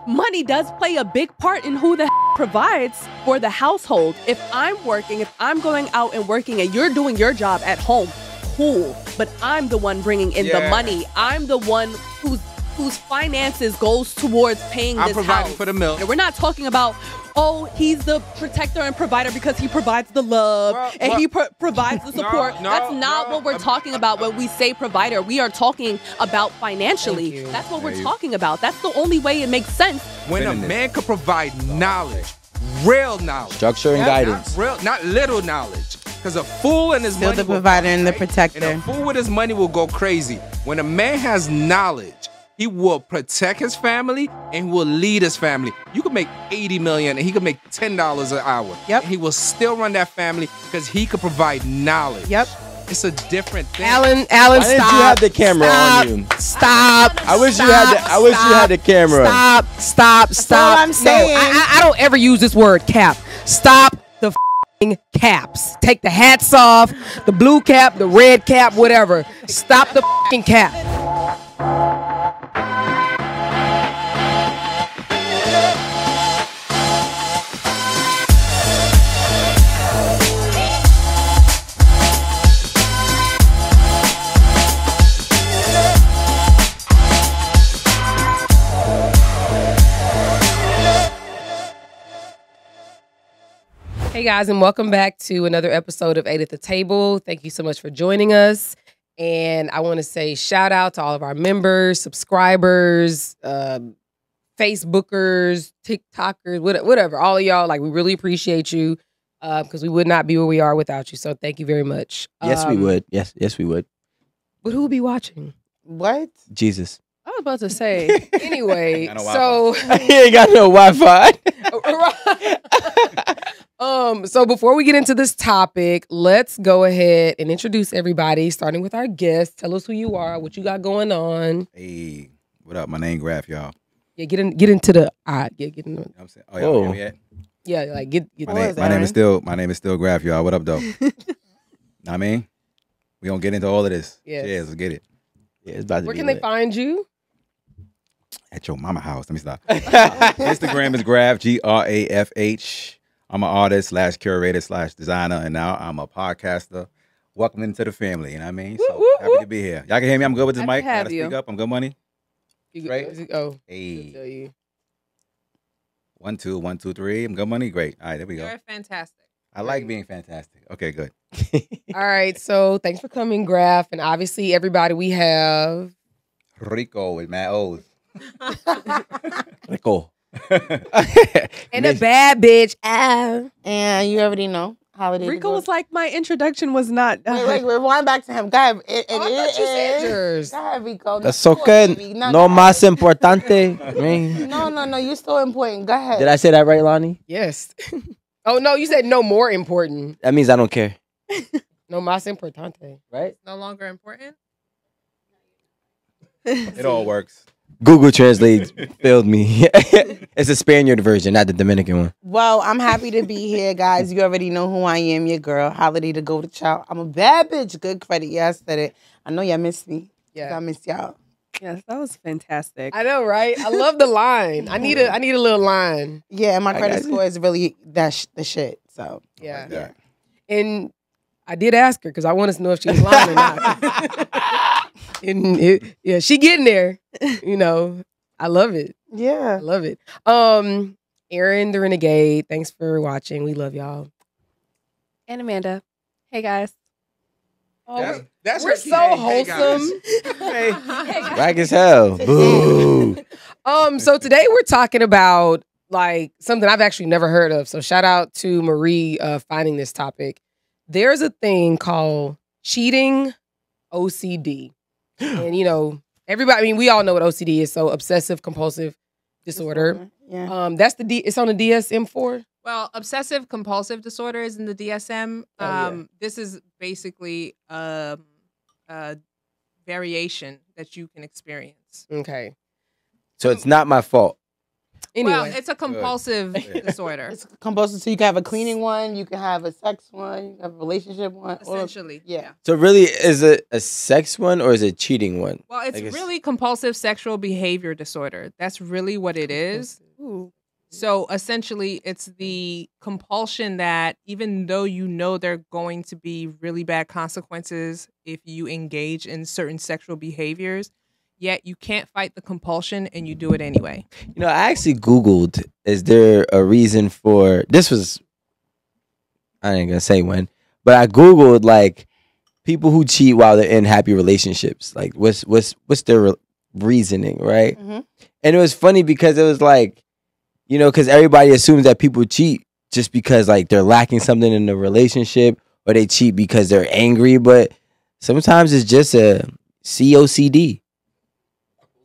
money does play a big part in who the provides for the household. If I'm working, if I'm going out and working and you're doing your job at home, cool. But I'm the one bringing in the money. I'm the one whose finances goes towards paying this house. I'm providing for the milk. And we're not talking about, oh, he's the protector and provider because he provides the love and he provides the support. That's not what we're talking about when we say provider. We are talking about financially. That's what we're talking about. That's the only way it makes sense. When a man could provide knowledge, real knowledge. Structure and guidance. Not little knowledge. Because a fool and his Still money the provider and the protector. And a fool with his money will go crazy. When a man has knowledge, he will protect his family and he will lead his family. You could make $80 million and he could make $10 an hour. Yep. And he will still run that family because he could provide knowledge. Yep. It's a different thing. Alan, Why stop. didn't you have the camera on you? Stop. I wish you had the camera. Stop. That's all I'm saying. No, I don't ever use this word cap. Stop the caps. Take the hats off, the blue cap, the red cap, whatever. Stop the cap. Hey guys, and welcome back to another episode of 8 at the Table. Thank you so much for joining us. And I want to say shout out to all of our members, subscribers, Facebookers, TikTokers, whatever. All of y'all, like, we really appreciate you because we would not be where we are without you. So thank you very much. Yes, we would. Yes, we would. But who would be watching? What? Jesus. I was about to say. Anyway, Got no so He ain't got no Wi-Fi. So before we get into this topic, let's go ahead and introduce everybody, starting with our guest. Tell us who you are, what you got going on. Hey, what up? My name Graf, y'all. Yeah, get into the get in the, You know what I'm saying? Oh, y'all hear me yet? yeah, like get My name is still Graf, y'all. What up, though? Know what I mean? We gonna get into all of this. Yes. Cheers, let's get it. Yeah, it's about to Where be can lit. they find you? At your mama house. Let me stop. Instagram is Graf, Grafh. I'm an artist / curator / designer, and now I'm a podcaster. Welcome into the family, you know what I mean? So happy to be here. Y'all can hear me? I'm good with this Happy mic. to have Gotta you. speak up. I'm good money. Right? Oh, Hey. tell you. 1, 2, 1, 2, 3. I'm good money. Great. All right, there we go. You're fantastic. I like being fantastic. Okay, good. All right, so thanks for coming, Graf, and obviously everybody we have. Rico with Matt O's. Rico. And a bad bitch. And you already know. Holiday. Rico was like, my introduction was not. Wait, rewind back to him. Go ahead. I thought you said yours. Go ahead, Rico. That's Go okay. ahead, baby. No go ahead. más importante. I mean, No. You're still important. Go ahead. did I say that right, Lonnie? Yes. Oh no, you said no more important. That means I don't care. No más importante. Right? No longer important? It all works. Google Translate failed me. It's a Spaniard version, not the Dominican one. Well, I'm happy to be here, guys. You already know who I am, your girl. Holiday to go to child. I'm a bad bitch. Good credit. Yeah, I said it. I know y'all missed me. Yeah. I missed y'all. Yes, that was fantastic. I know, right? I love the line. I need a little line. Yeah, and my I credit got you. score is really the shit. So Yeah. Yeah. And I did ask her because I wanted to know if she was lying or not. Yeah, she getting there. You know, I love it. I yeah. love it. Aaron the Renegade, thanks for watching. We love y'all. And Amanda. Hey, guys. Oh, That's we're her so key. Hey, guys. wholesome. Whack as hell. Boo. So today we're talking about like something I've actually never heard of. So shout out to Marie finding this topic. There's a thing called cheating OCD. And you know, everybody, I mean, we all know what OCD is. So obsessive compulsive disorder. Yeah. That's it's on the DSM-4. Well, obsessive compulsive disorder is in the DSM. Oh, yeah. This is basically a variation that you can experience. Okay. So it's not my fault. Anyway, Well, it's a compulsive disorder. It's compulsive. So you can have a cleaning one, you can have a sex one, you can have a relationship one. Essentially, Yeah. So really, is it a sex one or is it a cheating one? Well, it's I guess- really compulsive sexual behavior disorder. That's really what it is. So essentially, it's the compulsion that even though you know there are going to be really bad consequences if you engage in certain sexual behaviors, yet you can't fight the compulsion and you do it anyway. You know, I actually Googled, is there a reason for this? Was I ain't gonna say when, but I Googled like people who cheat while they're in happy relationships. Like, what's their reasoning, right? Mhm. And it was funny because it was like, you know, because everybody assumes that people cheat just because like they're lacking something in the relationship, or they cheat because they're angry. But sometimes it's just a COCD.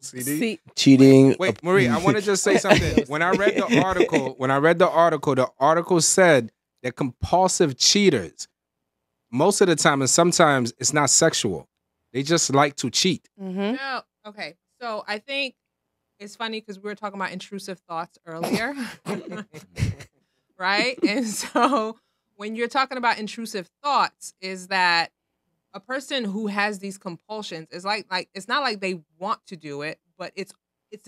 CD? Cheating. Wait, Marie, I want to just say something. When I read the article said that compulsive cheaters, most of the time and sometimes it's not sexual. They just like to cheat. Mm-hmm. No, okay. So I think it's funny because we were talking about intrusive thoughts earlier, right? And so when you're talking about intrusive thoughts, is that a person who has these compulsions is like it's not like they want to do it, but it's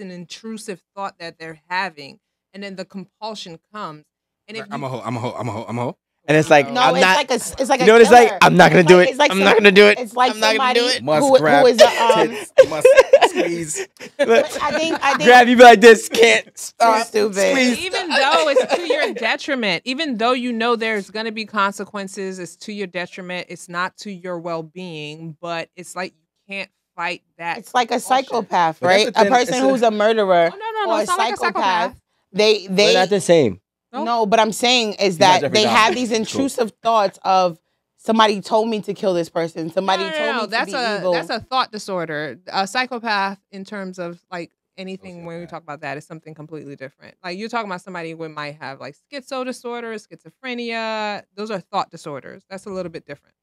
an intrusive thought that they're having, and then the compulsion comes. And if I'm a hoe. And it's like, No, I'm it's not. like it's like You a know what it's killer. like? I'm not gonna do it. It's like I'm not gonna do it. It's like I'm not gonna somebody do it. Must who grab is a tits, must squeeze. I think Grab you be like this. Can't stop. stupid. Squeeze. even though it's to your detriment, even though you know there's going to be consequences, it's to your detriment. It's not to your well-being, but it's like you can't fight that. It's like a compulsion. psychopath, But that's right? the A thing, person it's who's a murderer Oh, no, or a it's not like a psychopath. They They're not the same. no, but I'm saying is not that Jeffrey they Dahmer. have these Cool. intrusive thoughts of somebody told me to kill this person. Somebody told me That's to be evil. That's a thought disorder. A psychopath, in terms of like anything when we talk about that, is something completely different. Like you're talking about somebody who might have like schizo disorder, schizophrenia. Those are thought disorders. That's a little bit different.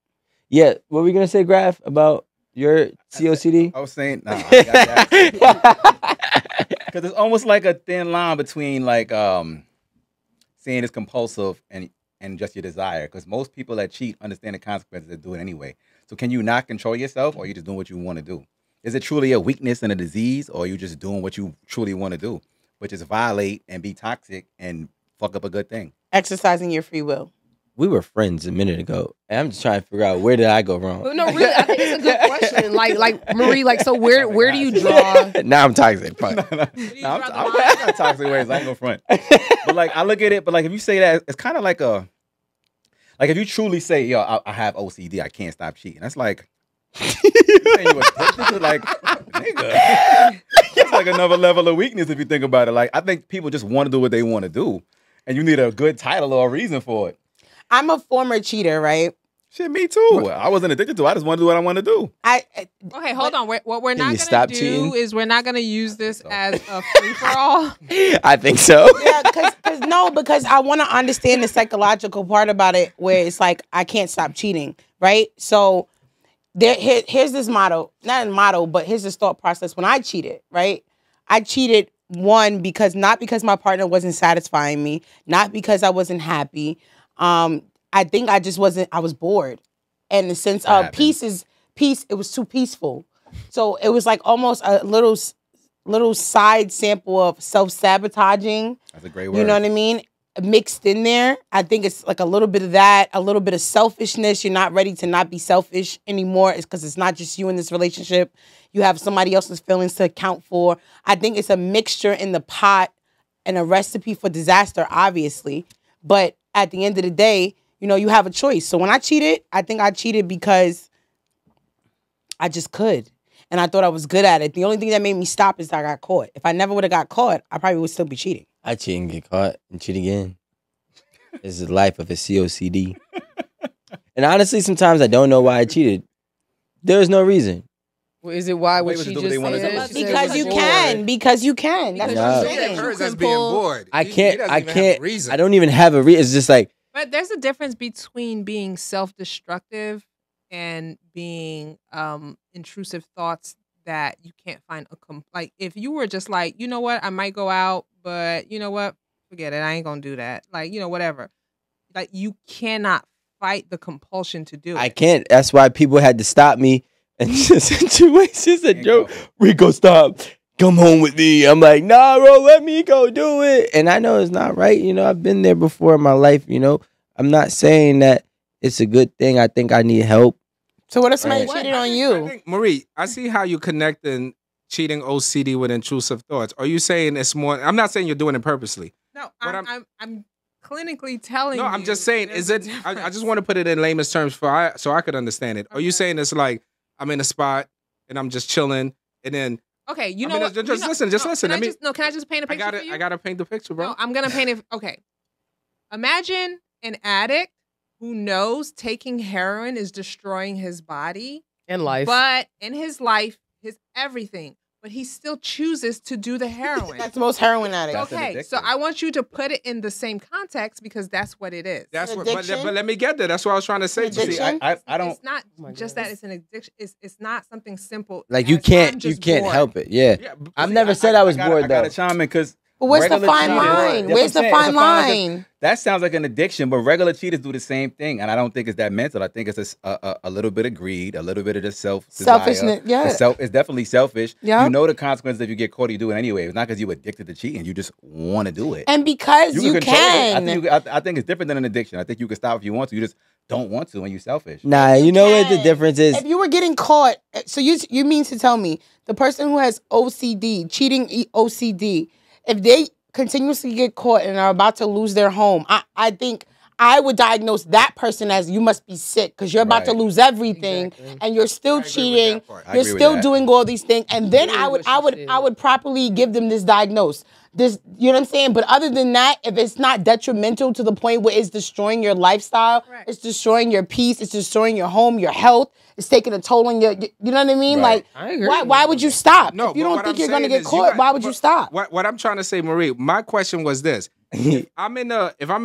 Yeah. What were we gonna say, Graf, about your COCD? I was saying, nah, I got that. Because it's almost like a thin line between like saying it's compulsive and just your desire. Because most people that cheat understand the consequences and do it anyway. So can you not control yourself, or are you just doing what you want to do? Is it truly a weakness and a disease, or are you just doing what you truly want to do, which is violate and be toxic and fuck up a good thing? Exercising your free will. We were friends a minute ago, and I'm just trying to figure out where did I go wrong. no, really, I think it's a good question. Like Marie, like so where do you draw? Now I'm toxic. Fuck. I'm got toxic ways. I ain't gonna front. But like I look at it, but like if you say that, it's kind of like if you truly say, yo, I have OCD, I can't stop cheating. That's like, like nigga. That's like another level of weakness if you think about it. Like I think people just want to do what they want to do, and you need a good title or a reason for it. I'm a former cheater, right? Shit, me too. I wasn't addicted to it. I just want to do what I want to do. Okay, hold on. What we're Can not you going stop to do cheating? is we're not going to use this as a free for all. I think so. Yeah, because I want to understand the psychological part about it, where it's like I can't stop cheating, right? So here's this motto, not a motto, but here's this thought process. When I cheated, right? I cheated not because my partner wasn't satisfying me, not because I wasn't happy. I think I just wasn't. I was bored, and the sense of peace. It was too peaceful, so it was like almost a little side sample of self-sabotaging. That's a great word. You know what I mean? Mixed in there. I think it's like a little bit of that, a little bit of selfishness. You're not ready to not be selfish anymore. It's because it's not just you in this relationship. You have somebody else's feelings to account for. I think it's a mixture in the pot and a recipe for disaster, obviously. But at the end of the day, you know, you have a choice. So when I cheated, I think I cheated because I just could. And I thought I was good at it. The only thing that made me stop is that I got caught. If I never would have got caught, I probably would still be cheating. I cheat and get caught and cheat again. This is the life of a COCD. And honestly, sometimes I don't know why I cheated. There's no reason. Well, is it why Wait, what what she they just wanna do? said? She said Because it you was can. bored. Because you can. That's No. what I'm He saying. hers as can being pull- bored. I He can't. doesn't I even have a can't. reason. I don't even have a reason. It's just like But there's a difference between being self-destructive and being intrusive thoughts that you can't find like if you were just like, you know what, I might go out, but you know what, forget it, I ain't gonna do that. Like, you know, whatever. Like, you cannot fight the compulsion to do it. I can't. That's why people had to stop me in situations. And Joe, Rico, stop. Come home with me. I'm like, nah, bro, let me go do it. And I know it's not right. You know, I've been there before in my life. You know, I'm not saying that it's a good thing. I think I need help. So what if somebody cheated on I you? think, Marie, I see how you connecting cheating OCD with intrusive thoughts. Are you saying it's more? I'm not saying you're doing it purposely. No, But I'm clinically telling you. No, I'm just saying, there's is a it? I difference. just want to put it in layman's terms so I could understand it. Are you saying it's like I'm in a spot and I'm just chilling and then Okay, you I know mean, what? just listen, just listen. Can Let me. can I just paint a picture for you? I gotta paint the picture, bro. No, I'm gonna paint it. Okay, imagine an addict who knows taking heroin is destroying his body In life. but in his life, his everything. But he still chooses to do the heroin. That's most heroin addicts. That's Okay, so addictive. I want you to put it in the same context because that's what it is. That's what. Addiction? But let me get there. That's what I was trying to say. Addiction? See, I don't. It's not my just goodness. that it's an addiction. It's not something simple. Like you as I'm can't just help bored. it. Yeah. Yeah, but I've see, never said I was bored I though. gotta chime in because But where's the regular fine cheaters- line? That's Where's what I'm the saying. fine It's a fine line? That sounds like an addiction, but regular cheaters do the same thing, and I don't think it's that mental. I think it's a little bit of greed, a little bit of just Selfishness, yeah. It's definitely selfish. Yeah. You know the consequences if you get caught. You do it anyway. It's not because you're addicted to cheating. You just want to do it. And because you control it. can. I think it's different than an addiction. I think you can stop if you want to. You just don't want to, and you're selfish. Nah, you know what the can. difference is? If you were getting caught, so you mean to tell me the person who has OCD, cheating OCD, if they continuously get caught and are about to lose their home, I think I would diagnose that person as you must be sick because you're about to Right. lose everything Exactly. and you're still I agree with cheating. that part. I You're agree with still that. doing all these things, and then Really I what would she I said. would properly give them this diagnose. This, you know what I'm saying? But other than that, if it's not detrimental to the point where it's destroying your lifestyle, Correct. it's destroying your peace, it's destroying your home, your health, it's taking a toll on your, you know what I mean? Right. Like, I agree. why would you stop? No, if you but don't what think I'm you're gonna saying get is caught, why would you stop? What I'm trying to say, Marie, my question was this: if I'm in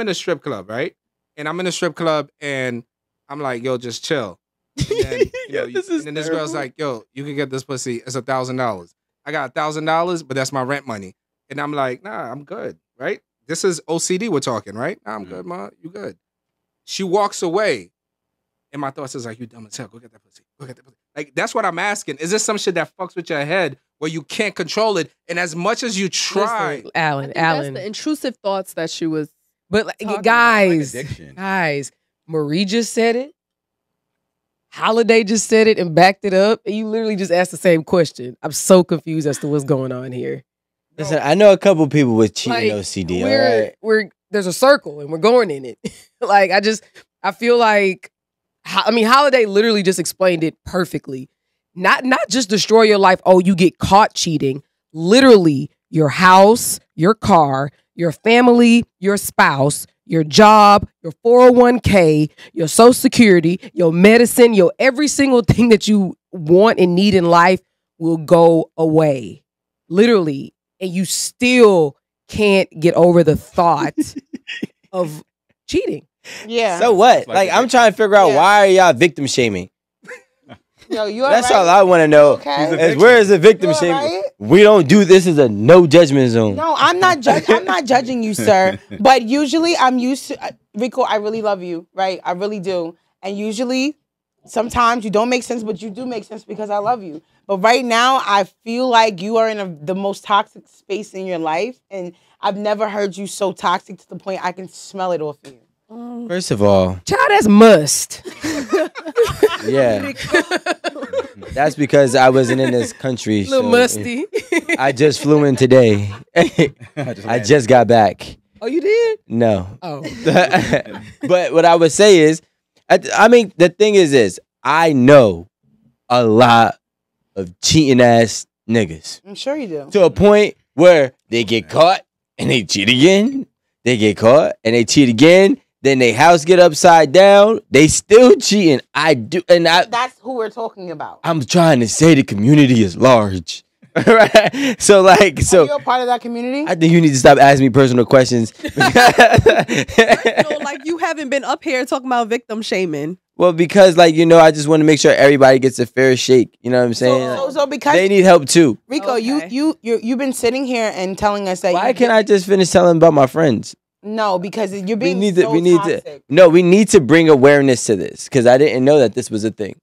a strip club, right, and I'm in a strip club and I'm like, yo, just chill. And then, and then this girl's like, yo, you can get this pussy. It's $1,000. I got $1,000, but that's my rent money. And I'm like, nah, I'm good, right? This is OCD we're talking, right? Nah, I'm good, ma. You good. She walks away. And my thoughts is like, you dumb as hell. Go get that pussy. Go get that pussy. Like, that's what I'm asking. Is this some shit that fucks with your head where you can't control it? And as much as you try, Listen, I Alan, think Alan. that's the intrusive thoughts that she was. But like, talking about, guys, like addiction. guys, Marie just said it. Holiday just said it and backed it up. And you literally just asked the same question. I'm so confused as to what's going on here. Listen, I know a couple people with cheating Like, OCD. we're there's a circle and we're going in it. Like I feel like Holiday literally just explained it perfectly. Not just destroy your life. Oh, you get caught cheating. Literally, your house, your car, your family, your spouse, your job, your 401k, your social security, your medicine, your every single thing that you want and need in life will go away. Literally. And you still can't get over the thought of cheating. Yeah. So what? Like Like, a I'm trying to figure out Yeah. why are y'all victim shaming? Yo, you That's alright? all I want to know. Okay. He's a Is where is the victim You shaming? alright? We don't do this. Is a no judgment zone. No, I'm not I'm not judging you, sir. But usually I'm used to Rico, I really love you, right? I really do. And usually sometimes you don't make sense, but you do make sense because I love you. But right now I feel like you are in the most toxic space in your life, and I've never heard you so toxic to the point I can smell it off of you. First of all, Child, that's must. yeah, that's because I wasn't in this country. Little so musty. I just flew in today. I just got back. Oh, you did? No. Oh. But what I would say is, I mean, the thing is this. I know a lot of cheating ass niggas I'm sure you do. to a point where they get caught and they cheat again. They get caught and they cheat again. Then their house get upside down. They still cheating. I do, and That's who we're talking about. I'm trying to say the community is large. Right? So Are you a part of that community? I think you need to stop asking me personal questions. Like you haven't been up here talking about victim shaming. Well, because like I just want to make sure everybody gets a fair shake. You know what I'm saying? So because they need help too. Rico, Okay. you've been sitting here and telling us that. Why can't I just finish telling about my friends? No, because you're being we so need toxic. to. No, we need to bring awareness to this because I didn't know that this was a thing.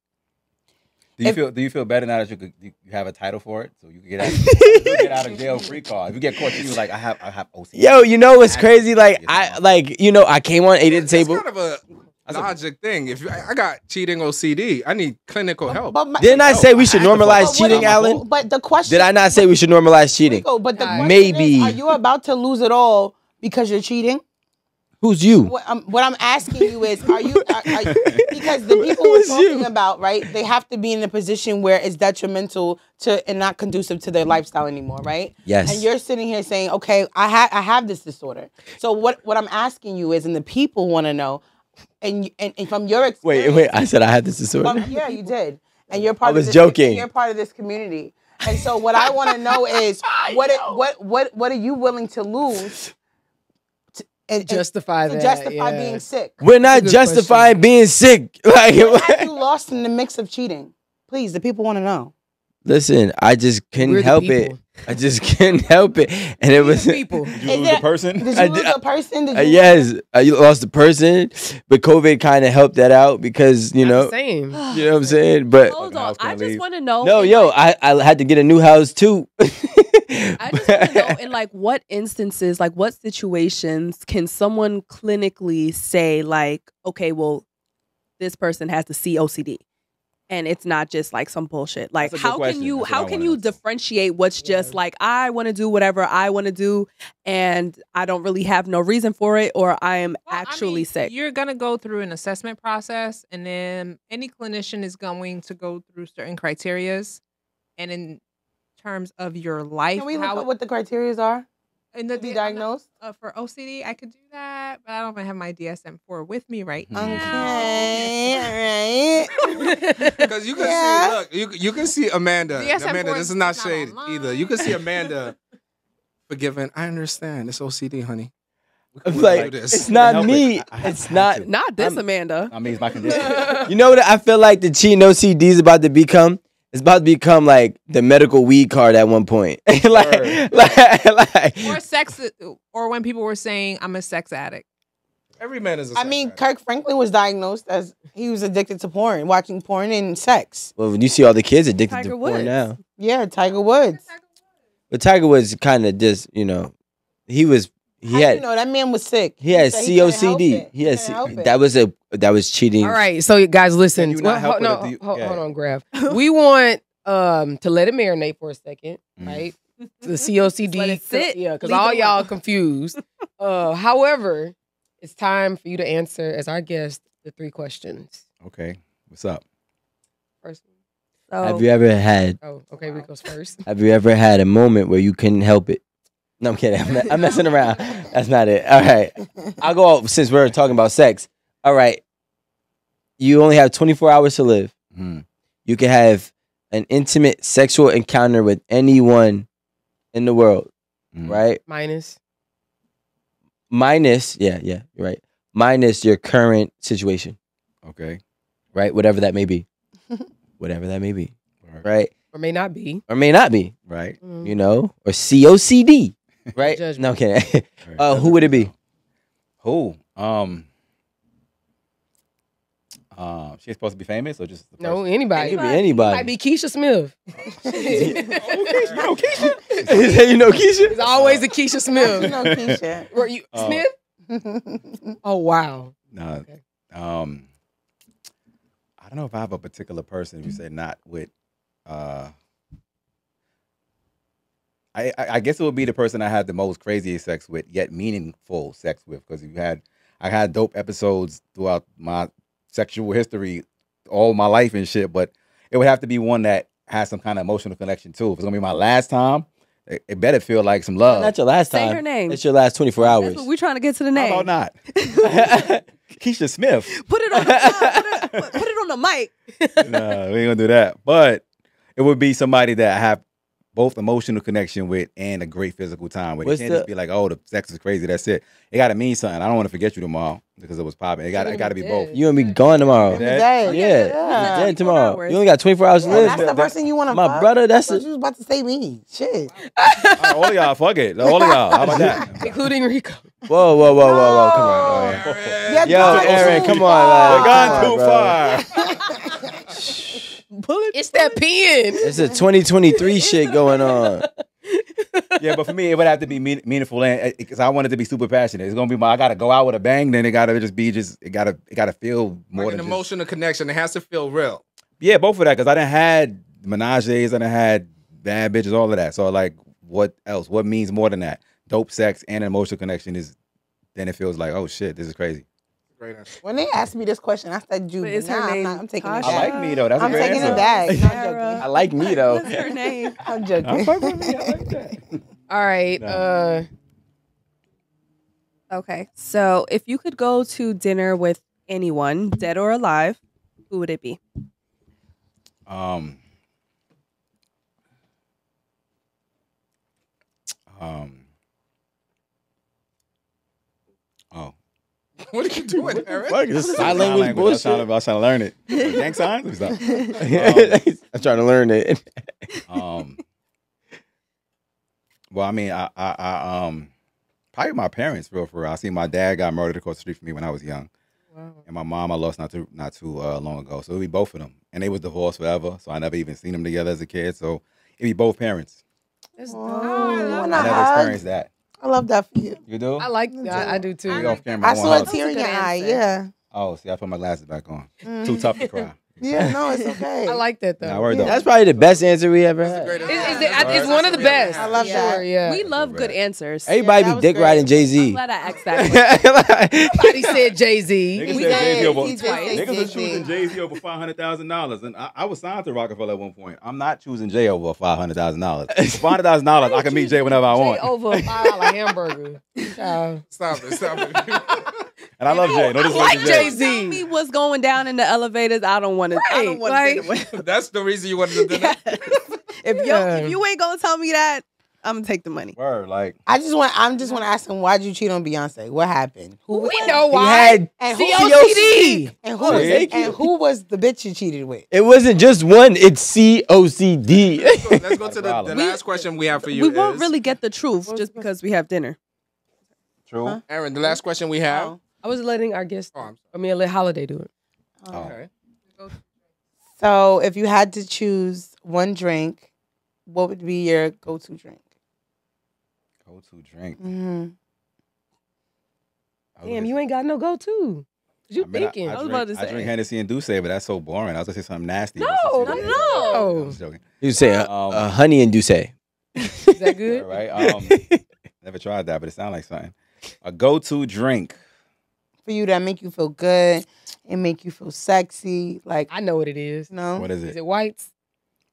Do you feel better now that you have a title for it, so you can get out of jail free card? If you get caught, you like I have OCD. Yo, you know what's crazy? Like I came on 8 at the table. It's kind of a logic thing. If I got cheating OCD, I need clinical help. Didn't I say we should normalize cheating, Alan? But the question Did I not say we should normalize cheating? Rico, but the question Maybe. is, are you about to lose it all because you're cheating? Who's you? What I'm asking you is, are you because the people we're talking about, right? They have to be in a position where it's detrimental to and not conducive to their lifestyle anymore, right? Yes. And you're sitting here saying, okay, I have this disorder. So what I'm asking you is, and the people want to know, and from your experience. Wait. I said I had this disorder. Yeah, you did, and you're part. I was of this, joking. You're part of this community, and so what I want to know is, what are you willing to lose? And Justify to that, justify yeah. being sick. We're not justifying being sick. Like, What have you lost in the mix of cheating? Please, the people want to know. listen, I just couldn't We're the help it. people. I just couldn't help it, and it was. People. Did you lose the person? Did you lose a person? Did you Yes, I lost the person, but COVID kind of helped that out because Same. you know what I'm saying. But Hold on, house I can't just leave. want to know. no, in, yo, like, I had to get a new house too. I just want to know in like what instances, like what situations can someone clinically say like, okay, well, this person has the COCD, and it's not just like some bullshit. Like, That's a good how question. can you That's what I how can wanna you know. differentiate what's just like I want to do whatever I want to do, and I don't really have no reason for it, or I am Well, I actually mean, sick. You're going to go through an assessment process, and then any clinician is going to go through certain criterias. And in terms of your life, Can we look how up what the criteria are in the to be diagnosed? for OCD, I could do that, but I don't even have my DSM-4 with me right now. Okay, right. Because you can Yeah. see, look, you can see Amanda. The SM4 Amanda, this is is not not shade online. either. You can see Amanda forgiving. I understand. It's OCD, honey. I'm We like, can do this. it's not help it. me. I have It's to. not. Not this, Amanda. I mean, it's my condition. You know what I feel like the cheating OCD is about to become? It's about to become like the medical weed card at one point. like, Or sex, or when people were saying I'm a sex addict. Every man is a I sex mean, addict. Kirk Franklin was diagnosed as he was addicted to porn, watching porn and sex. well, when you see all the kids addicted Tiger to porn Woods. now. Yeah, Tiger Woods. But Tiger Woods kind of just, he How had you know that man was sick? he had said he couldn't help COCD. it. He had couldn't help it. that was cheating. All right, so guys, listen. Can you not help it if you- hold yeah. on, Graf. We want to let it marinate for a second, right? The COCD, let it sit. yeah, because Leave all it y'all alone. confused. However, it's time for you to answer as our guest the 3 questions. Okay, what's up? First, So, Have you ever had okay, Rico's first. Have you ever had a moment where you couldn't help it? No, I'm kidding. I'm messing around. That's not it. All right. I'll go off since we're talking about sex. All right. You only have 24 hours to live. Hmm. You can have an intimate sexual encounter with anyone in the world, Mhm. right? Minus, you're right. Minus your current situation, Okay. right? Whatever that may be. Whatever that may be, right? Or may not be. Or may not be, Right. you know? Or COCD, right? Judgment. No, I'm kidding. Right. Who would it be? Who? She's supposed to be famous or just the No, person? anybody. It could be anybody. Might be Keisha Smith. You know Keisha? It's always a Keisha You Smith. know, Keisha. Were you Oh. Smith? Oh wow. No. Okay. I don't know if I have a particular person. You say not with. I guess it would be the person I had the most craziest sex with, yet meaningful sex with, because I had dope episodes throughout my sexual history, all my life and shit. But it would have to be one that has some kind of emotional connection too. If it's gonna be my last time, it better feel like some love. Not your last Say time. her name. It's your last 24 hours. That's what we're trying to get to the How name. about not? Keisha Smith. Put it on the put it on the mic. No, we ain't gonna do that. But it would be somebody that I have both emotional connection with and a great physical time. Where What's you can't just be like, oh, the sex is crazy. That's it. It got to mean something. I don't want to forget you tomorrow because it was popping. It got to be both. You gonna be gone tomorrow. Dead? Yeah, Yeah. dead tomorrow. You only got 24 hours to And live. that's the person you want to My fuck? brother, that's I thought you was about to say me. Shit. All of y'all, fuck it. All of y'all. How about that? Including Rico. Whoa. Come on. Yeah, Yo, God, Aaron, too come on. We're Like, gone come too on, bro. far. It's that pen. It's a 2023 shit going on. Yeah, but for me, it would have to be meaningful, and because I want it to be super passionate. It's gonna be I gotta go out with a bang. Then it gotta just be it gotta feel more Like than an just, emotional connection. It has to feel real. yeah, both of that because I done had menages, I done had bad bitches, all of that. So like, what else? What means more than that? Dope sex and an emotional connection is. Then it feels like, oh shit, this is crazy. Great answer. When they asked me this question, I said you. But is Nah, her name I'm taking it Tasha? I back. like me though. That's I'm a great taking answer. it back. No, I'm Sarah. joking. I like me though. What's her name? I'm joking. I fuck with me. I like that. All right. No. Okay, so if you could go to dinner with anyone, dead or alive, who would it be? Oh. What are you doing, Aaron? Fuck, this sign Sign language language. I bullshit. was trying to learn it. Gang signs? What's up? I'm trying to learn it. Well, I mean, I probably my parents, for real. I seen my dad got murdered across the street from me when I was young, and my mom I lost not too long ago. So it'd be both of them, and they was divorced forever. So I never even seen them together as a kid. So it'd be both parents. That's Oh, dope. I I never hug. experienced that. I love that for you. You do? I like that. I do too. We off camera. I want saw a hugs. tear in That's a your good eye. answer. Yeah. Oh, see, I put my glasses back on. Too tough to cry. Yeah, no, it's okay. I like that though. Nah, word though. That's probably the best answer we ever had. Great It's, answer. it's one of the best. I love that. Sure, yeah. We love good answers. Everybody that be was dick great. riding Jay I'm Z. glad I asked that. Somebody said Jay-Z. Niggas We said Jay-Z did. over. He did say Niggas was Jay-Z. choosing Jay-Z over $500,000, and I was signed to Rockefeller at one point. I'm not choosing Jay over $500,000. For $500,000, I can meet Jay whenever I want. Over a $5 hamburger. Child. Stop it. And I love Jay. No I like disrespect to Jay. Tell Jay-Z. me what's going down in the elevators. I don't want to. I don't want Right, to. like- That's the reason you wanted to do that. If you ain't gonna tell me that, I'm gonna take the money. Word, like I just want to ask him, why'd you cheat on Beyonce? What happened? Who was We know He why. had and who, COCD. and who was Thank and who was the bitch you cheated with? It wasn't just one, it's COCD. Let's go to the problem. last question we have for you. We won't is- really get the truth just because we have dinner. true. Huh? Aaron, the last question we have. Oh. I was letting our guests, Oh, I'm I mean, let Holiday do it. Oh. Okay. So if you had to choose one drink, what would be your go-to drink? Go to drink. Mm-hmm. Damn, you ain't got no go-to. You thinking? I was about to I say. drink Hennessy and Douce, but that's so boring. I was gonna say something nasty. No, but since you no, did- no. I'm just joking. You say honey and Douce. Is that good? All right. Never tried that, but it sounds like something. A go-to drink. For you that make you feel good and make you feel sexy, like I know what it is. no. What is Is it? it whites?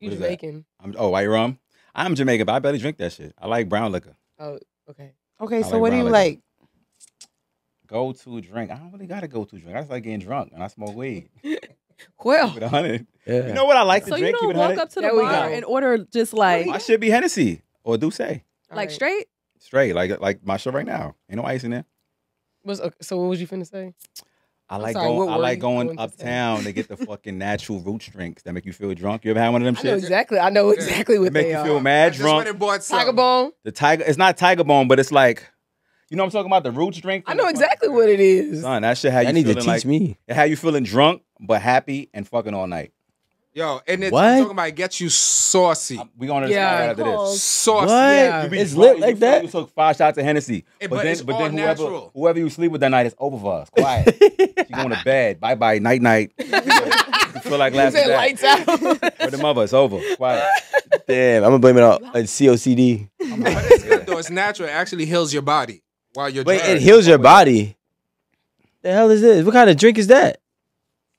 You What is that? Jamaican. White rum. I'm Jamaican, but I barely drink that shit. I like brown liquor. Oh, okay. Okay, I so like what do you brown like? Go-to drink. I don't really got a go-to drink. I just like getting drunk and I smoke weed. Well, With 100. Yeah. You know what I like So to you drink? don't Keep it walk 100? up to the There we bar go. and order just like I should be Hennessy or Douce. like straight. Straight, like my shit right now. Ain't no ice in there. So what was you finna say? I like sorry, going. what I were like you going going to say? uptown to get the fucking natural roots drinks that make you feel drunk. You ever had one of them I know shits? exactly. I know exactly It what make they you are. feel I mad just went drunk. and bought some. Tiger Bone. The tiger. It's not Tiger Bone, but it's like, you know what I'm talking about? The roots drink. I know exactly what it is. Son, that shit had I you need to feeling teach like me. it had you feeling drunk but happy and fucking all night. Yo, and it's What? I'm talking about it gets you saucy. We gonna Yeah. right after this. Saucy. What? Yeah. You be It's drunk, lit like you feel that? You took 5 shots of Hennessy, But it's all natural. whoever you sleep with that night is over for us. Quiet. You going to bed. Bye bye. Night night. You feel like You last said night. lights out. For the mother, it's over. Quiet. Damn, I'm gonna blame it on COCD. But it's good though. It's natural. It actually heals your body while you're Wait, drunk. it heals your body. The hell is this? What kind of drink is that?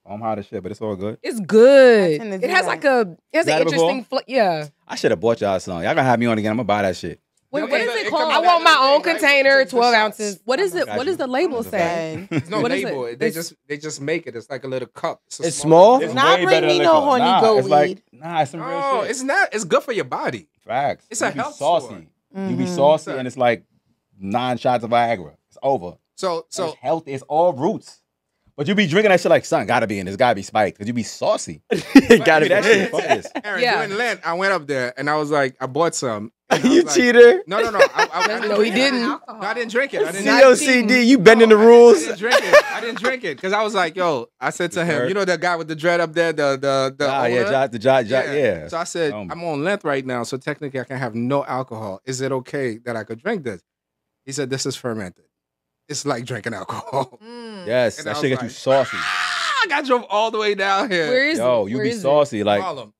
I'm hot as shit, but it's all good. It's good. I tend to It do has that. like a. It has You an had it before? interesting. Yeah. I should have bought y'all some. Y'all gonna have me on again. I'm gonna buy that shit. Wait, what is it called? I want my own container, 12 ounces. What is it? What does the label say? There's no What is label. it? They just make it. It's like a little cup. It's small? It's Not way bring better me than no liquor. horny Nah, goat it's like, weed. nah, it's some real No, shit. it's not. It's good for your body. Facts. It's a You be health saucy. sword. You be saucy, and it's like 9 shots of Viagra. It's over. So It's healthy. It's all roots. But you be drinking that shit like, son, gotta be in this. Gotta be spiked. Because you be saucy. Gotta be that shit. Fuck this. Aaron, Yeah. during Lent, I went up there and I was like, I bought some. And I You was like, cheater. No. I No, he didn't. No, I didn't drink it. I didn't. COCD, you bending the I rules. didn't drink it. I didn't drink it because I was like, yo. I said to him, you know that guy with the dread up there, the owner? Yeah. So I said, I'm on Lent right now, so technically I can have no alcohol. Is it okay that I could drink this? He said, this is fermented. It's like drinking alcohol. Yes, And that I shit was get you like, saucy. I got drove all the way down here. Where is Yo, it? you Where be is it? saucy. Like, Harlem.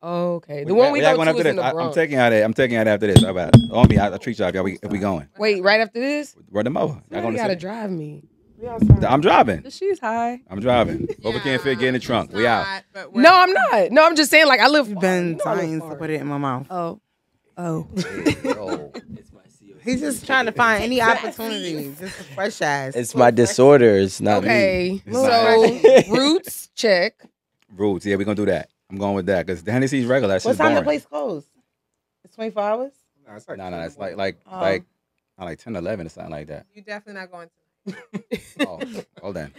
Oh, okay. The one we y'all go going to after is in this? the I'm Bronx. taking out it. I'm taking out after this. How about it? On me, I'll treat y'all if we going. Wait, right after this? Run them over. Y'all You going gotta to drive me. I'm driving. She's high. I'm driving. Over can't fit, get in the trunk. We out. No, I'm not. No, I'm just saying, like, I live. You've been you know I live dying far. to put it in my mouth. Oh. Yo. He's just trying to find any opportunities. Just a fresh ass. It's my disorders, not me. Okay, It's so roots check. Roots. Yeah, we're going to do that. I'm going with that because the Hennessy's regular. That's What just time the boring. place close? It's 24 hours? No, it's like No, it's like not like 10, 11 or something like that. You definitely not going to. Oh, hold on.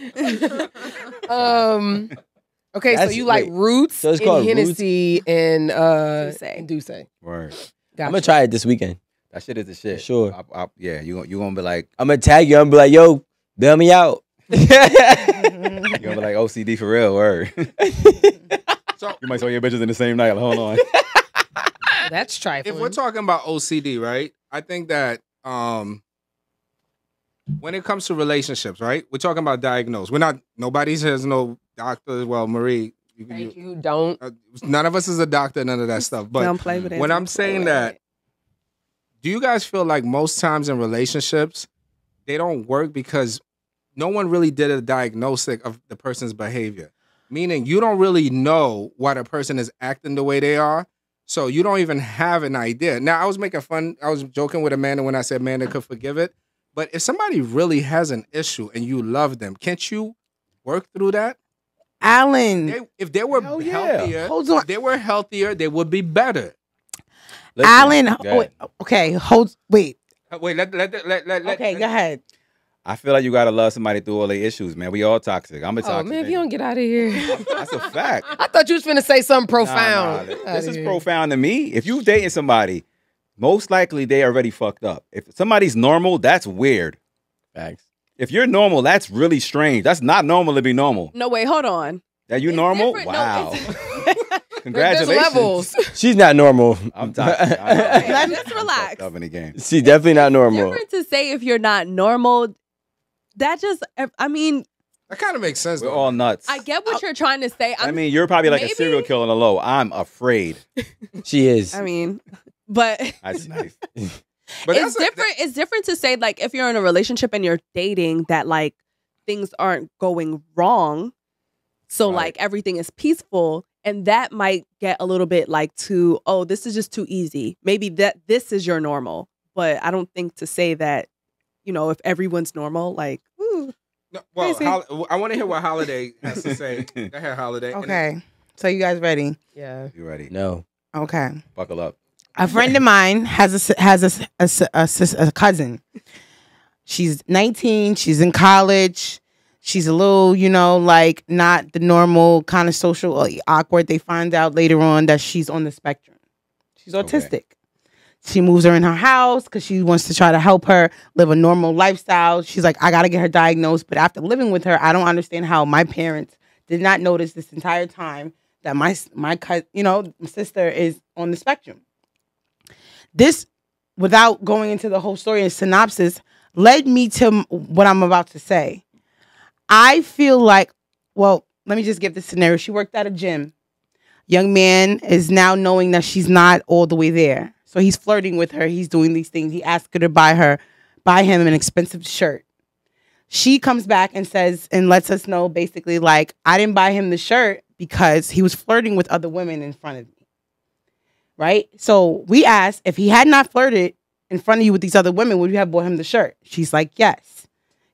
Okay, so That's- you like wait, roots so it's and called Hennessy and Douce. Douce. Word. Gotcha. I'm gonna try it this weekend. That shit is the shit. Sure. Yeah, you gonna be like I'm gonna tag you. I'm gonna be like, yo, bail me out. you gonna be like OCD for real. Word. So You might saw your bitches in the same night. Like, hold on. That's trifling. if we're talking about OCD, right? I think that when it comes to relationships, right? We're talking about diagnosed. We're not. Nobody says no doctor. Well, Marie, Thank you. Don't. none of us is a doctor. None of that stuff. But Don't play with it. when I'm Don't play saying with that, it. do you guys feel like most times in relationships they don't work because no one really did a diagnostic of the person's behavior? Meaning you don't really know why the person is acting the way they are. So you don't even have an idea. Now, I was making fun. I was joking with Amanda when I said Amanda could forgive it. But if somebody really has an issue and you love them, can't you work through that? Alan. If they were Hell yeah. healthier, Hold on. if they were healthier, they would be better. Listen, Alan. go ahead. Okay, wait. Wait, let Okay, go ahead. I feel like you gotta love somebody through all their issues, man. We all toxic. I'm a Oh toxic. man, if nigga. you don't get out of here. That's a fact. I thought you was finna say something Nah, profound. nah, Outta This is here. profound to me. If you dating somebody, most likely they already fucked up. If somebody's normal, that's weird. Facts. If you're normal, that's really strange. That's not normal to be normal. No, wait, hold on. That you It's normal? different. No, Wow. it's- There's Congratulations. levels. She's not normal. I'm toxic. I know. Let's just I'm relax. fucked up in the game. She's definitely not normal. Different to say if you're not normal. That just, I mean, That kind of makes sense. We're though. all nuts. I get what you're trying to say. I mean, you're probably like a maybe- serial killer on the low. I'm afraid. She is. I mean, but That's nice. But it's different. It's different to say like if you're in a relationship and you're dating that like things aren't going wrong, so Right. like everything is peaceful, and that might get a little bit like too. Oh, this is just too easy. Maybe that this is your normal, but I don't think to say that. You know, if everyone's normal, like, ooh. No, well, Crazy. I want to hear what Holiday has to say. Go ahead, Holiday. And Okay. So you guys ready? Yeah. You ready? No. Okay. Buckle up. A friend of mine has a cousin. She's 19. She's in college. She's a little, like not the normal kind of social awkward. They find out later on that she's on the spectrum. She's autistic. She moves her in her house because she wants to try to help her live a normal lifestyle. She's like, I got to get her diagnosed. But after living with her, I don't understand how my parents did not notice this entire time that my sister is on the spectrum. This, without going into the whole story and synopsis, led me to what I'm about to say. I feel like, well, let me just give this scenario. She worked at a gym. Young man is now knowing that she's not all the way there. So he's flirting with her. He's doing these things. He asks her to buy him an expensive shirt. She comes back and says, and lets us know basically like, I didn't buy him the shirt because he was flirting with other women in front of me. Right? So we asked if he had not flirted, in front of you with these other women, would you have bought him the shirt? She's like, yes.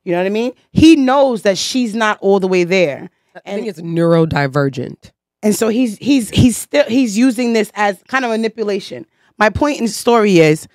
You know what I mean? He knows that she's not all the way there. I think it's neurodivergent. And so he's using this as kind of manipulation. My point in the story is,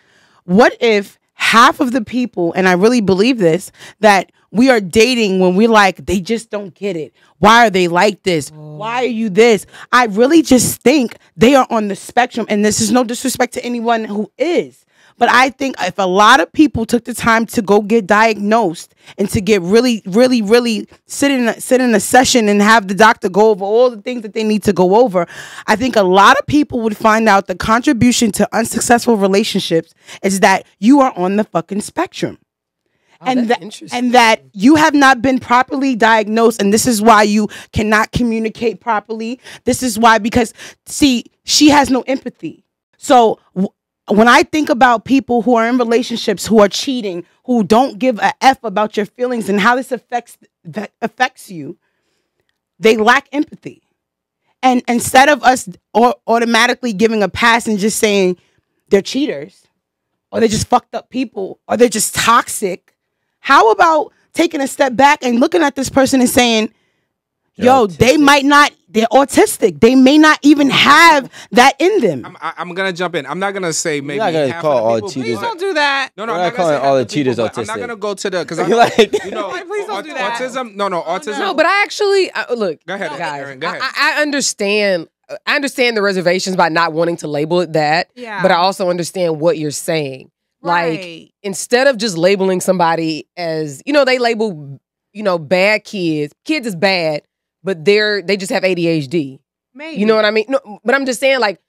what if half of the people, and I really believe this, that we are dating when we're like, they just don't get it. Why are they like this? Why are you this? I really just think they are on the spectrum, and this is no disrespect to anyone who is. But I think if a lot of people took the time to go get diagnosed and to get really, really, really sit in a session and have the doctor go over all the things that they need to go over, I think a lot of people would find out the contribution to unsuccessful relationships is that you are on the fucking spectrum. And that you have not been properly diagnosed, and this is why you cannot communicate properly. This is why, because see, she has no empathy. So when I think about people who are in relationships who are cheating, who don't give a F about your feelings and how this affects you, they lack empathy. And instead of us automatically giving a pass and just saying they're cheaters, or they're just fucked up people, or they're just toxic, how about taking a step back and looking at this person and saying, yo, they're autistic. They may not even have that in them. I'm going to jump in. I'm not going to say maybe You're not gonna half call of the all people. cheaters. Please don't do that. No, I'm We're not not calling all the cheaters autistic. I'm not going to go to the, because I Like- Please don't do that. autism. No, autism. No, but I actually look. Go ahead, guys. Aaron, go ahead. I understand. I understand the reservations by not wanting to label it that. Yeah. But I also understand what you're saying. Like, Right. instead of just labeling somebody as, they label, bad kids. Kids is bad, but they just have ADHD. Maybe. You know what I mean? No, but I'm just saying, like,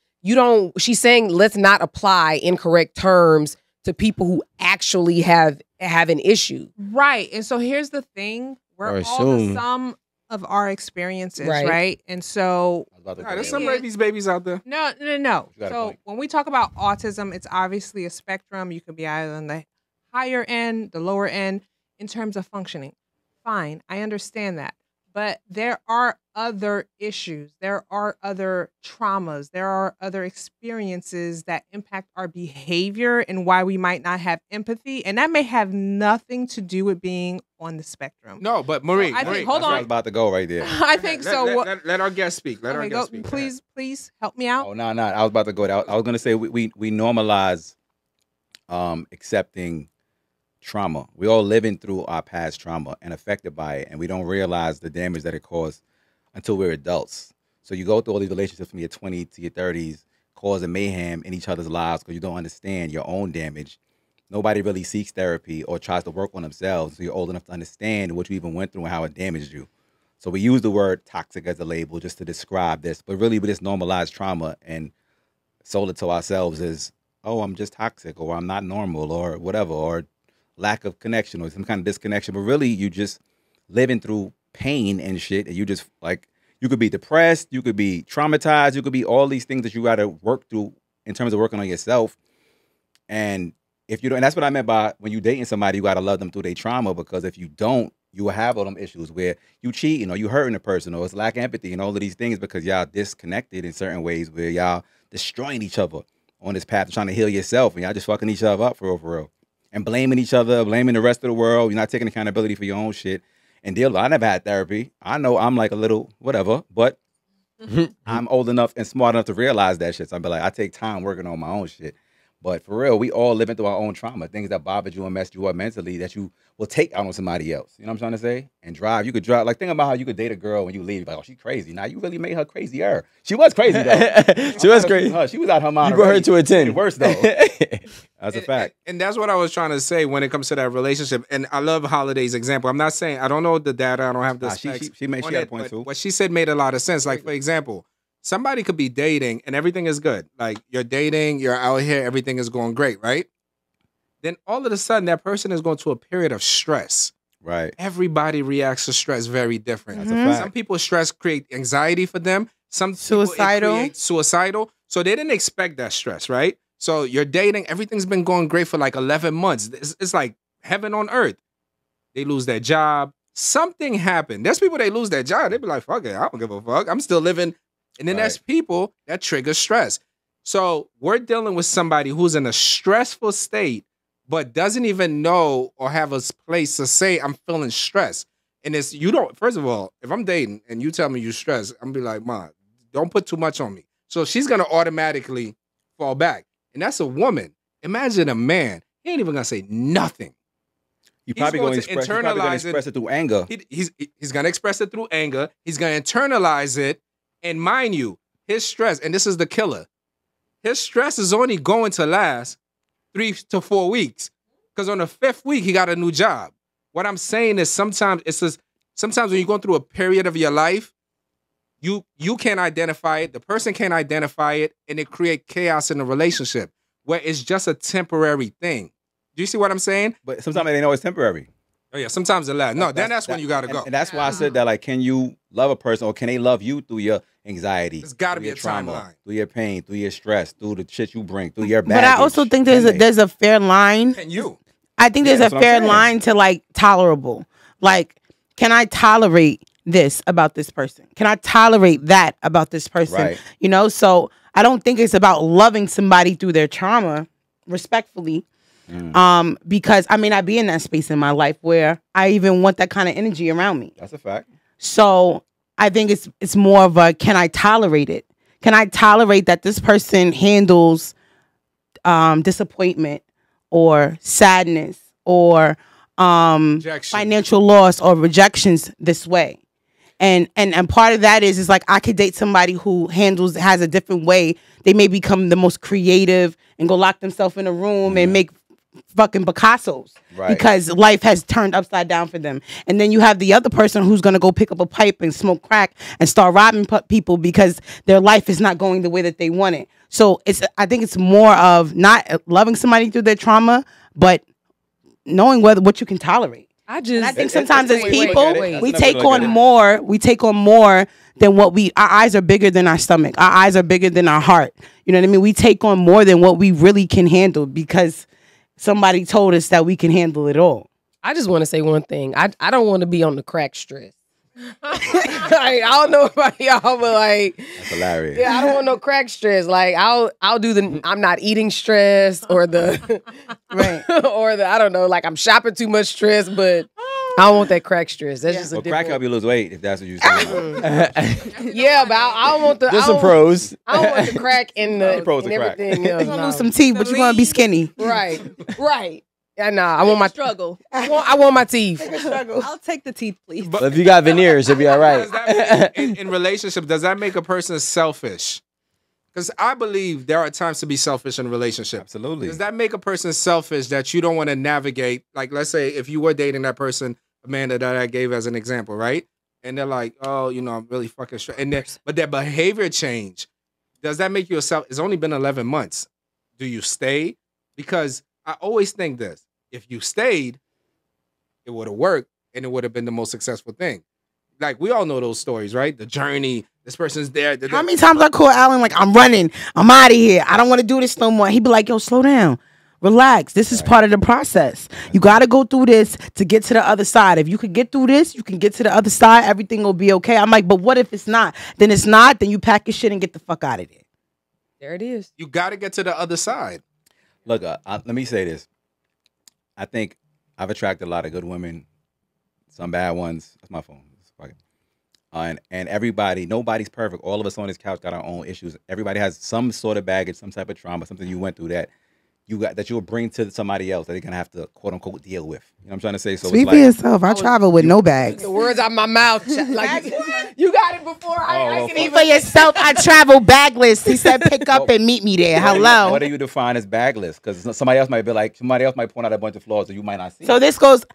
she's saying let's not apply incorrect terms to people who actually have an issue. Right. And so here's the thing. We're Or all the assume. sum of our experiences, Right. right? And so There's some babies out there. No. You got a So point. when we talk about autism, it's obviously a spectrum. You could be either on the higher end, the lower end, in terms of functioning. Fine, I understand that. But there are other issues. There are other traumas. There are other experiences that impact our behavior and why we might not have empathy. And that may have nothing to do with being on the spectrum. No, but Marie, So I think- Marie, hold That's where I on. was about to go right there. I think so. Let our guest speak. Let our Okay, guest go, speak. please help me out. Oh, no. I was about to go there. I was going to say we normalize accepting trauma. We all living through our past trauma and affected by it, and we don't realize the damage that it caused until we're adults. So you go through all these relationships from your 20s to your 30s, causing mayhem in each other's lives because you don't understand your own damage. Nobody really seeks therapy or tries to work on themselves until you're old enough to understand what you even went through and how it damaged you. So we use the word toxic as a label just to describe this, but really we just normalize trauma and sold it to ourselves as, oh, I'm just toxic, or I'm not normal, or whatever, or lack of connection or some kind of disconnection. But really you just living through pain and shit, and you just like, you could be depressed, you could be traumatized, you could be all these things that you got to work through in terms of working on yourself. And if you don't, and that's what I meant by when you dating somebody, you got to love them through their trauma, because if you don't, you will have all them issues where you cheating or you hurting a person or it's lack of empathy and all of these things because y'all disconnected in certain ways where y'all destroying each other on this path of trying to heal yourself, and y'all just fucking each other up for real. And blaming each other, blaming the rest of the world. You're not taking accountability for your own shit. And I never had therapy. I know I'm like a little whatever, but I'm old enough and smart enough to realize that shit. So I'm like, I take time working on my own shit. But for real, we all living through our own trauma, things that bothered you and messed you up mentally that you will take out on somebody else. You know what I'm trying to say? And drive. You could drive. Like, think about how you could date a girl when you leave. Like, oh, she's crazy. Now, you really made her crazier. She was crazy, though. She was crazy. She was out her mind. You brought her already. to a 10. Worse, though. That's a fact. And that's what I was trying to say when it comes to that relationship. And I love Holiday's example. I'm not saying, I don't know the data. I don't have the specs. She had a point, but too. what she said made a lot of sense. Like, for example, somebody could be dating and everything is good. Like, you're dating, you're out here, everything is going great, right? Then all of a sudden, that person is going through a period of stress. Right. Everybody reacts to stress very different. That's a fact. Some people stress create anxiety for them. Some Suicidal. people, it creates suicidal. So they didn't expect that stress, right? So you're dating, everything's been going great for like 11 months. It's like heaven on earth. They lose their job. Something happened. There's people, they lose their job. They be like, fuck it, I don't give a fuck. I'm still living. And then there's people that trigger stress. So we're dealing with somebody who's in a stressful state, but doesn't even know or have a place to say, I'm feeling stressed. And it's, you don't, first of all, if I'm dating and you tell me you're stressed, I'm gonna be like, Ma, don't put too much on me. So she's gonna automatically fall back. And that's a woman. Imagine a man, he ain't even gonna say nothing. He's probably going to express it through anger. He's going to express it through anger. He's going to internalize it. And mind you, his stress, and this is the killer, his stress is only going to last 3 to 4 weeks. Because on the 5th week, he got a new job. What I'm saying is sometimes when you're going through a period of your life, you can't identify it, the person can't identify it, and it creates chaos in the relationship where it's just a temporary thing. Do you see what I'm saying? But sometimes they know it's temporary. Oh yeah, sometimes it lasts. No, that's when you gotta go. And that's why I said that, like, can you love a person or can they love you through your anxiety? It's gotta be a trauma, timeline. through your pain, through your stress, through the shit you bring, through your baggage. But I also think there's a fair line. Can you? I think there's a fair line to like tolerable. Like, can I tolerate this about this person? Can I tolerate that about this person? Right. You know, so I don't think it's about loving somebody through their trauma, respectfully. Because I may not be in that space in my life where I even want that kind of energy around me. That's a fact. So I think it's more of a, can I tolerate it? Can I tolerate that this person handles disappointment or sadness or financial loss or rejections this way? And part of that is like I could date somebody who has a different way. They may become the most creative and go lock themselves in a room and make fucking Picassos because life has turned upside down for them. And then you have the other person who's going to go pick up a pipe and smoke crack and start robbing people because their life is not going the way that they want it. So I think it's more of not loving somebody through their trauma, but knowing what you can tolerate. I think sometimes as people, we take on more than what our eyes are bigger than our stomach. Our eyes are bigger than our heart. You know what I mean? We take on more than what we really can handle because somebody told us that we can handle it all. I just want to say one thing. I don't want to be on the crack stress. I don't know about y'all, but like, that's hilarious. Yeah, I don't want no crack stress. Like I'll do the I'm not eating stress or the right or the I don't know, like I'm shopping too much stress, but I don't want that crack stress. That's just a different... crack help you lose weight if that's what you're saying. Yeah, but I don't want the. There's some pros. I don't want the crack in the pros and of crack. everything else. You're gonna lose some teeth, but you're gonna be skinny. Right. Yeah, nah. I want my struggle. I want my teeth. I'll take the teeth, please. But if you got veneers, it'll be all right. In relationship, does that make a person selfish? Because I believe there are times to be selfish in a relationship. Absolutely. Does that make a person selfish that you don't want to navigate? Like, let's say if you were dating that person, Amanda, that I gave as an example, right? And they're like, oh, I'm really fucking stressed. But their behavior change. Does that make you a self? It's only been 11 months. Do you stay? Because I always think this. If you stayed, it would have worked and it would have been the most successful thing. Like, we all know those stories, right? The journey, this person's there. How many times I call Alan like, I'm running, I'm out of here, I don't want to do this no more. He'd be like, yo, slow down, relax. This is part of the process. You got to go through this to get to the other side. If you could get through this, you can get to the other side. Everything will be okay. I'm like, but what if it's not? Then it's not. Then you pack your shit and get the fuck out of there. There it is. You got to get to the other side. Look, let me say this. I think I've attracted a lot of good women, some bad ones. That's my phone. And everybody, nobody's perfect. All of us on this couch got our own issues. Everybody has some sort of baggage, some type of trauma, something you went through that you'll bring to somebody else that they're gonna have to quote unquote deal with. You know what I'm trying to say? So speak for yourself. I travel with no bags. The words out my mouth, like you got it before. I can even for yourself. I travel bagless. He said, pick up and meet me there. Hello. What do you define as bagless? Because somebody else might point out a bunch of flaws that you might not see. So this goes.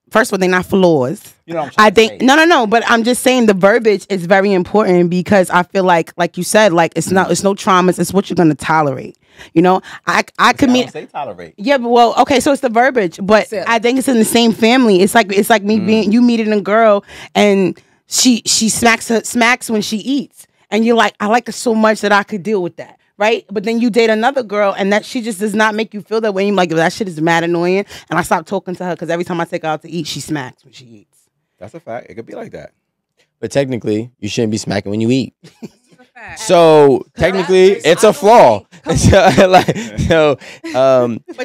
First of all, they're not flaws. You know what I'm trying to say. No. But I'm just saying the verbiage is very important because I feel like you said, like it's no traumas. It's what you're gonna tolerate. I could mean. Say tolerate. Yeah, but okay. So it's the verbiage, but I think it's in the same family. It's like me being you meeting a girl and she smacks when she eats, and you're like, I like her so much that I could deal with that. Right, but then you date another girl, and that she just does not make you feel that way. You're like, that shit is mad annoying, and I stopped talking to her because every time I take her out to eat, she smacks when she eats. That's a fact. It could be like that. But technically, you shouldn't be smacking when you eat. So technically, it's a flaw. But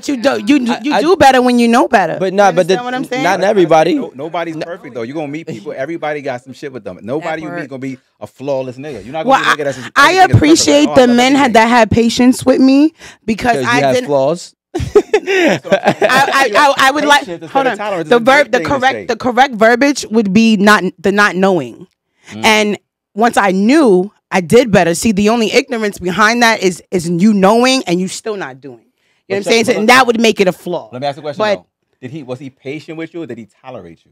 you do better when you know better. But not. But what I'm saying? not everybody. Nobody's perfect though. You're gonna meet people. Everybody got some shit with them. Nobody you meet gonna be a flawless nigga. You're not gonna be a nigga that's. I appreciate the men that had patience with me because I didn't. Flaws. I would like hold on. The correct verbiage would be not knowing. And once I knew, I did better. See, the only ignorance behind that is you knowing and you still not doing. You know what I'm saying? So, and that would make it a flaw. Let me ask you a question. But, was he patient with you or did he tolerate you?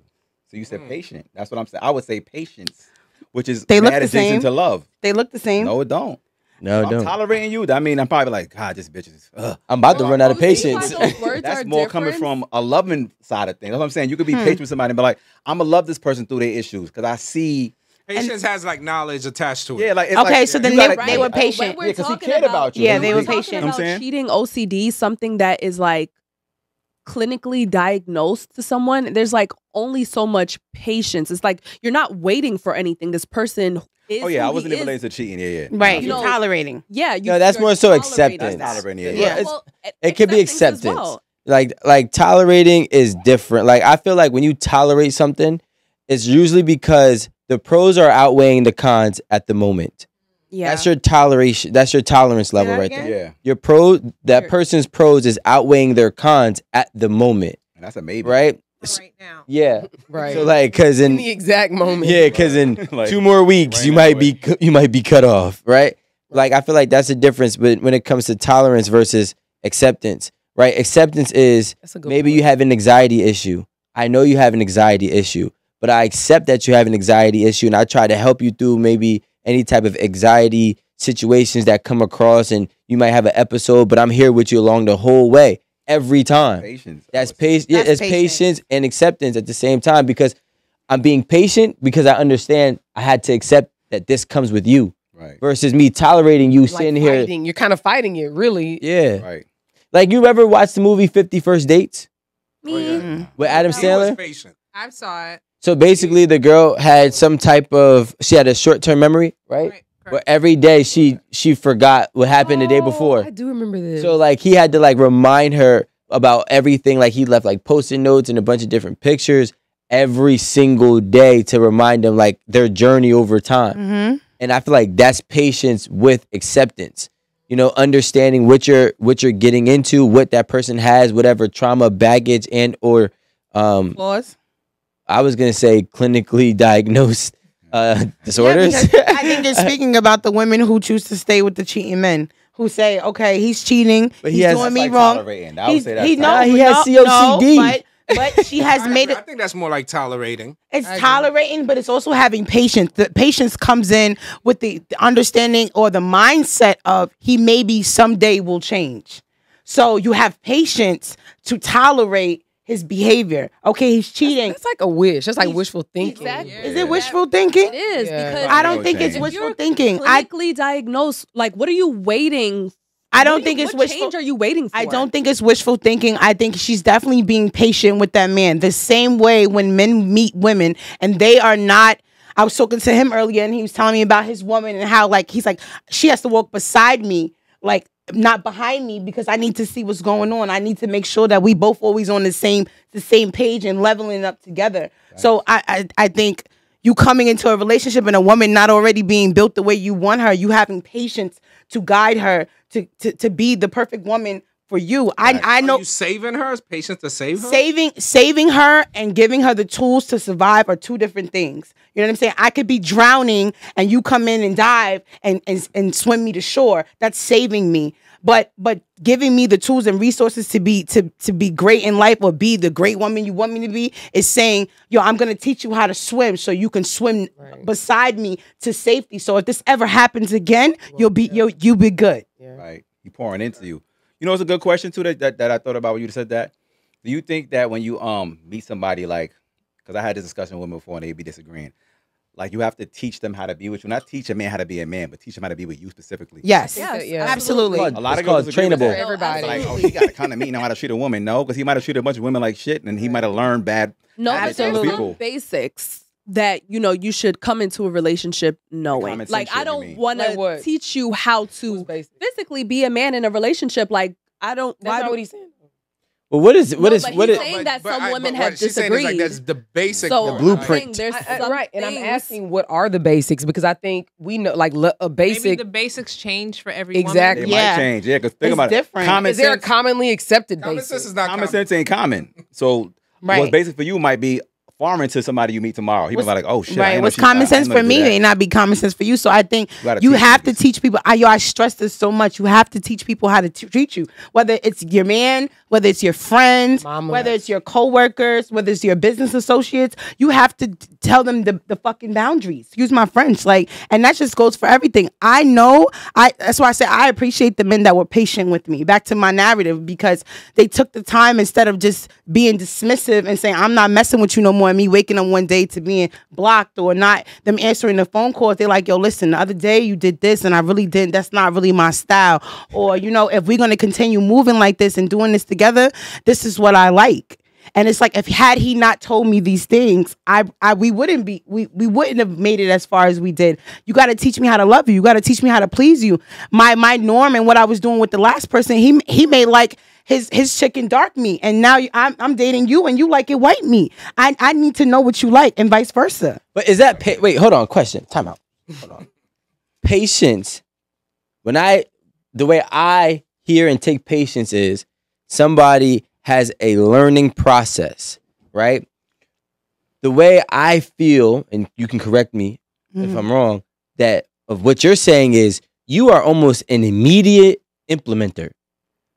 So you said patient. That's what I'm saying. I would say patience, which is they look the same. To love. They look the same. No, it don't. No, I'm tolerating you. I mean, I'm probably like, God, this bitch is. I'm about to run out of patience. That's more coming from a loving side of things. That's what I'm saying. You could be patient with somebody and be like, I'm gonna love this person through their issues because I see. Patience has like knowledge attached to it. Yeah, like okay, so then they were patient. Yeah, because he cared about you. Yeah, they were patient. I'm saying cheating OCD, something that is like clinically diagnosed to someone. There's like only so much patience. It's like you're not waiting for anything. This person. I wasn't even related to cheating. Yeah. Right, you're tolerating. Yeah, that's more so acceptance. That's tolerating. Yeah. It could be acceptance. Like tolerating is different. Like I feel like when you tolerate something, it's usually because the pros are outweighing the cons at the moment. Yeah. That's your toleration. That's your tolerance level right there. Yeah. That person's pros is outweighing their cons at the moment. And that's a maybe. Right? Right now. Yeah. Right. So like cuz in the exact moment. Yeah, cuz in like, 2 more weeks you might be cut off, right? Like I feel like that's the difference when it comes to tolerance versus acceptance, right? Acceptance is maybe you have an anxiety issue. I know you have an anxiety issue, but I accept that you have an anxiety issue and I try to help you through maybe any type of anxiety situations that come across and you might have an episode, but I'm here with you along the whole way every time. Patience. That's patience. Yeah, it's patience and acceptance at the same time because I'm being patient because I understand I had to accept that this comes with you. Right. Versus me tolerating you sitting here. You're kind of fighting it, really. Yeah. Right. Like you ever watched the movie 50 First Dates? With Adam Sandler? I saw it. So basically the girl had she had a short-term memory, right? But every day she forgot what happened the day before. I do remember this. So like he had to like remind her about everything. Like he left like post-it notes and a bunch of different pictures every single day to remind them like their journey over time. Mm-hmm. And I feel like that's patience with acceptance. You know, understanding what you're getting into, what that person has, whatever trauma, baggage, and or flaws. I was gonna say clinically diagnosed disorders. Yeah, I think you're speaking about the women who choose to stay with the cheating men, who say, "Okay, he's cheating, but he's doing me wrong." I would say that's he has COCD. But she has made it. I think that's more like tolerating. It's tolerating, but it's also having patience. The patience comes in with the understanding or the mindset of he maybe someday will change. So you have patience to tolerate his behavior. Okay, he's cheating. That's like a wish. That's like wishful thinking. Exactly. Is it wishful thinking? It is because I don't think it's wishful thinking. Clinically diagnosed. Like, what are you waiting? I don't think it's wishful. What change are you waiting for? I don't think it's wishful thinking. I think she's definitely being patient with that man. The same way when men meet women and they are not. I was talking to him earlier and he was telling me about his woman and how like he's like she has to walk beside me, like not behind me because I need to see what's going on. I need to make sure that we both always on the same page and leveling up together. Right. So I think you coming into a relationship and a woman not already being built the way you want her, you having patience to guide her to be the perfect woman for you. Right. I know. Are you saving her? Is patience to save her? Saving her and giving her the tools to survive are two different things. You know what I'm saying? I could be drowning and you come in and dive and swim me to shore. That's saving me. But giving me the tools and resources to be great in life or be the great woman you want me to be is saying, yo, I'm gonna teach you how to swim so you can swim beside me to safety. So if this ever happens again, you'll be good. Yeah. Right. He pouring into you. You know, it's a good question too that I thought about when you said that. Do you think that when you meet somebody like, because I had this discussion with women before and they'd be disagreeing, like you have to teach them how to be with you, not teach a man how to be a man, but teach him how to be with you specifically. Yes, absolutely. A lot of girls trainable. Everybody, like, oh, he got to kind of meet know how to treat a woman. No, because he might have treated a bunch of women like shit, and he might have learned bad. No, habits but of there's people. some basics that you should come into a relationship knowing. Like I don't want to teach you how to physically be a man in a relationship. Like I don't. That's not what he's saying. Well, what is saying that some women have disagreed. Like that's the basic, the blueprint. Right, and I'm asking what are the basics because I think we know like a basic. Maybe the basics change for every exactly. woman. It might change, because think about different. it. Is there a commonly accepted common basic? sense is not common sense ain't common. So what's basic for you might be foreign to somebody you meet tomorrow. He was like, oh shit. Right. What's common sense for me may not be common sense for you. So I think you have to teach people. I stress this so much. You have to teach people how to treat you. Whether it's your man, whether it's your friends, whether it's your coworkers, whether it's your business associates, you have to tell them the fucking boundaries. Excuse my French. Like, and that just goes for everything. I know. That's why I say I appreciate the men that were patient with me. Back to my narrative, because they took the time instead of just being dismissive and saying, I'm not messing with you no more. And me waking up one day to being blocked or not them answering the phone calls. They're like, yo, listen, the other day you did this and I really didn't. That's not really my style. Or, if we're going to continue moving like this and doing this together, this is what I like. And it's like, had he not told me these things, we wouldn't have made it as far as we did. You got to teach me how to love you. You got to teach me how to please you. My norm and what I was doing with the last person, he made like his chicken dark meat, and now I'm dating you and you like it white meat. I need to know what you like and vice versa. But is that wait, hold on, question. Time out. Hold on. Patience. The way I hear and take patience is somebody has a learning process, right? The way I feel, and you can correct me if I'm wrong, that of what you're saying is you are almost an immediate implementer.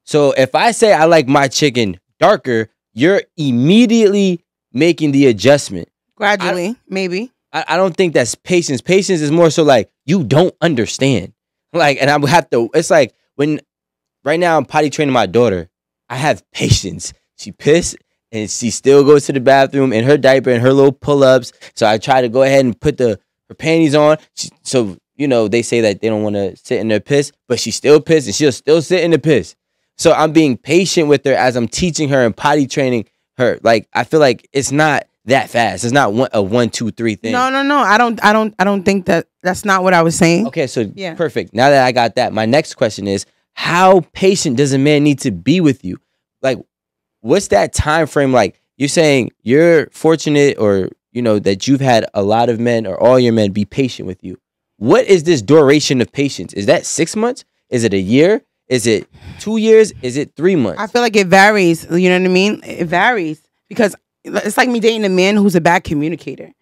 So if I say I like my chicken darker, you're immediately making the adjustment. Gradually, maybe. I don't think that's patience. Patience is more so like you don't understand. Like, and I would have to, it's like when right now I'm potty training my daughter, I have patience. She pissed and she still goes to the bathroom in her diaper and her little pull-ups. So I try to go ahead and put her panties on. So, they say that they don't want to sit in their piss, but she still pissed and she'll still sit in the piss. So I'm being patient with her as I'm teaching her and potty training her. Like, I feel like it's not that fast. It's not a 1, 2, 3 thing. No. I don't think that's not what I was saying. Okay, so perfect. Now that I got that, my next question is, how patient does a man need to be with you? Like, what's that time frame like? You're saying you're fortunate or, that you've had a lot of men or all your men be patient with you. What is this duration of patience? Is that 6 months? Is it a year? Is it 2 years? Is it 3 months? I feel like it varies. You know what I mean? It varies because it's like me dating a man who's a bad communicator.